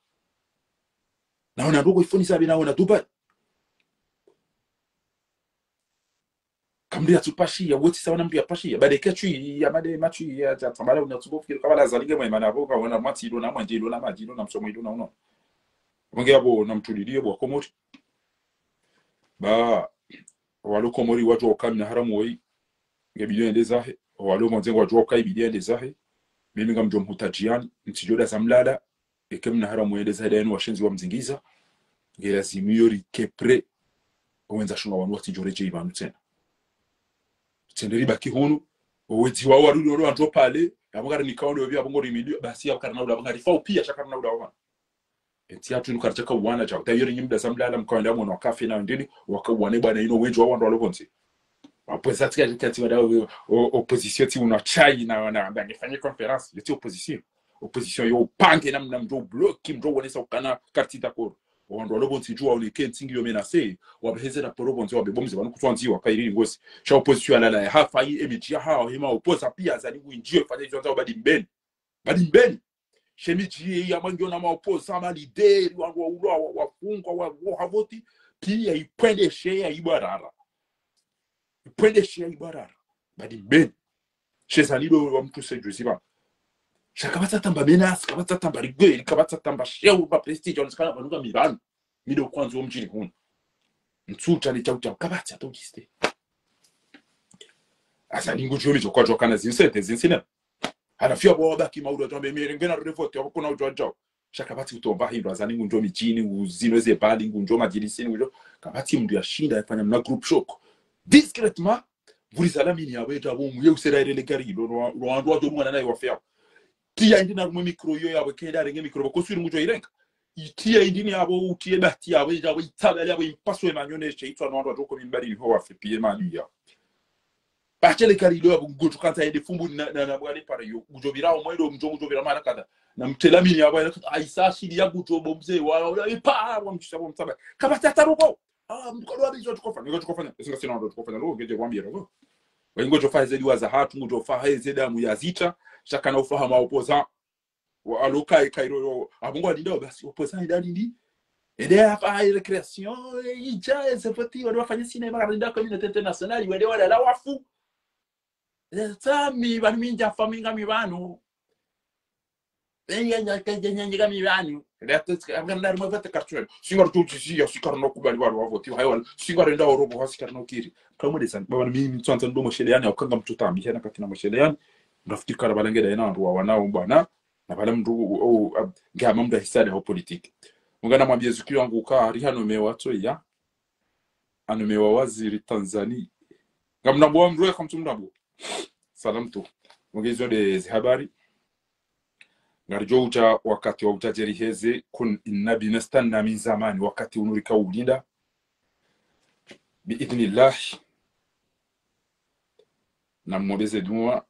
naona ndogo ifoni sabi naona Dubai kamdia tupashi ya woti sawa nambi ya pashi ya bade kechi ya made machi ya tambala unatsubo fikiri kabala zalinge mwe mana boka wana mati ilo na manjilo na majilo na msomo ilo na uno mwenge abo na mtulilie bwa Komori ba walo Komori watu wakami na haramu wei ngebidio endezahe walo mwanzengo watu wakai bidio endezahe mimi ngamjo mhutajiani ntijoda zamlada ekem na haramu endezahe dayenu washenzi wa mzingiza ngela zimiyori kepre wenza shunga wanu wati joreje ibanu tena tenderi baki hunu owezi wa warudi walo anto pale abangara nikaondo yobi abangori midio basi yakarna uda abangari fao pia shakarna uda wana enti atu nukarachaka wana cha utayori nyimda zamlada mkaenda mwana wa kafe na ndini wakawane bwana ino wenjo wa wando walokonzi apweza tika kati wada opposition ti una chai na ngefanye conference yeti opposition yo pange na mjo block mjo wonesa ukana karti d'accord wando walokonzi jua olike ntingi yo menase wabheze na porobonzi wabebomzi banu kutwanzi wakairi ngosi cha opposition ala hafa yi emiji hao hima oposa pia zali kuinjio fanya hizo nzao badi mbeni shemiji ya mangi na maoposa ma leader wangu wafungwa wa havoti pia ipende shea ibarara badi mbeni shezanido wa mtu sejuziba shakabata tamba menas kabata tamba rigwe kabata tamba sheu ba prestige on skala banuga mirano mido kwanzo mjini huno mtsuta ni chauta kabata tokiste asa ningu jomi zo kwajo kana zinsene anafia bo baki maudo tombe mirengena revote ko na ujojo shakabati utomba hindo azani ngunjo michini uzinweze bali ngunjo majilisini ngunjo kabati mndu yashinda yafanya mna group shock discrètement vous salamini yabeta bo muye usera ile gari lo andwa do mwana nayo wafia tia indina mu micro yo yabo kenda renge micro ko suri mujo irenka tia indini yabo utie bati yabo yabo itabali yabo ipaso emanyone cheitwa no andwa do ko mimbari ho wafipie mali ya bachele kari lo yabo ngoto kanta yede fumbu na bwani pare yo ujobira omwendo mujobira mara kada na mtelamini yabo aisa shili ya guto bomze wala ipa wa mchabo mtaba kabata taruko mkono wa bizo tukofanya singa sina ndo tukofanya lo geje kwambia ro wengo jofa zedi wa za hatu ngo jofa zedi ya zita shaka na ufahamu opoza wa alokai kairo abongo ndindo basi opoza ndani ede hapa recreation ija sefati wale wafanya sinema karinda community international wale wala la wafu tami bani minja faminga mibano nyanga mibani ngandari mavate kartwe singar tuti ya sikarno kubali waro wavoti hayo singar enda orobo hasikarno kiri kamwe san baba mimi tsantsa ndo mosheleani akanga mtutambi hena katina mosheleani ndafikira balangeda ina ndo wanao bwana na bala mndu ngama mndu hisari ha politiki mungana mwambie zikio wangu ka rihano mewato ya anomewa waziri Tanzania ngamnabo mndu kamtumnabo salam tu mugezo de habari ngarjouja wakati wa utajiri heze kun innabi nastanna min zamani wakati unurika ulinda biidhnillah na mbeze dua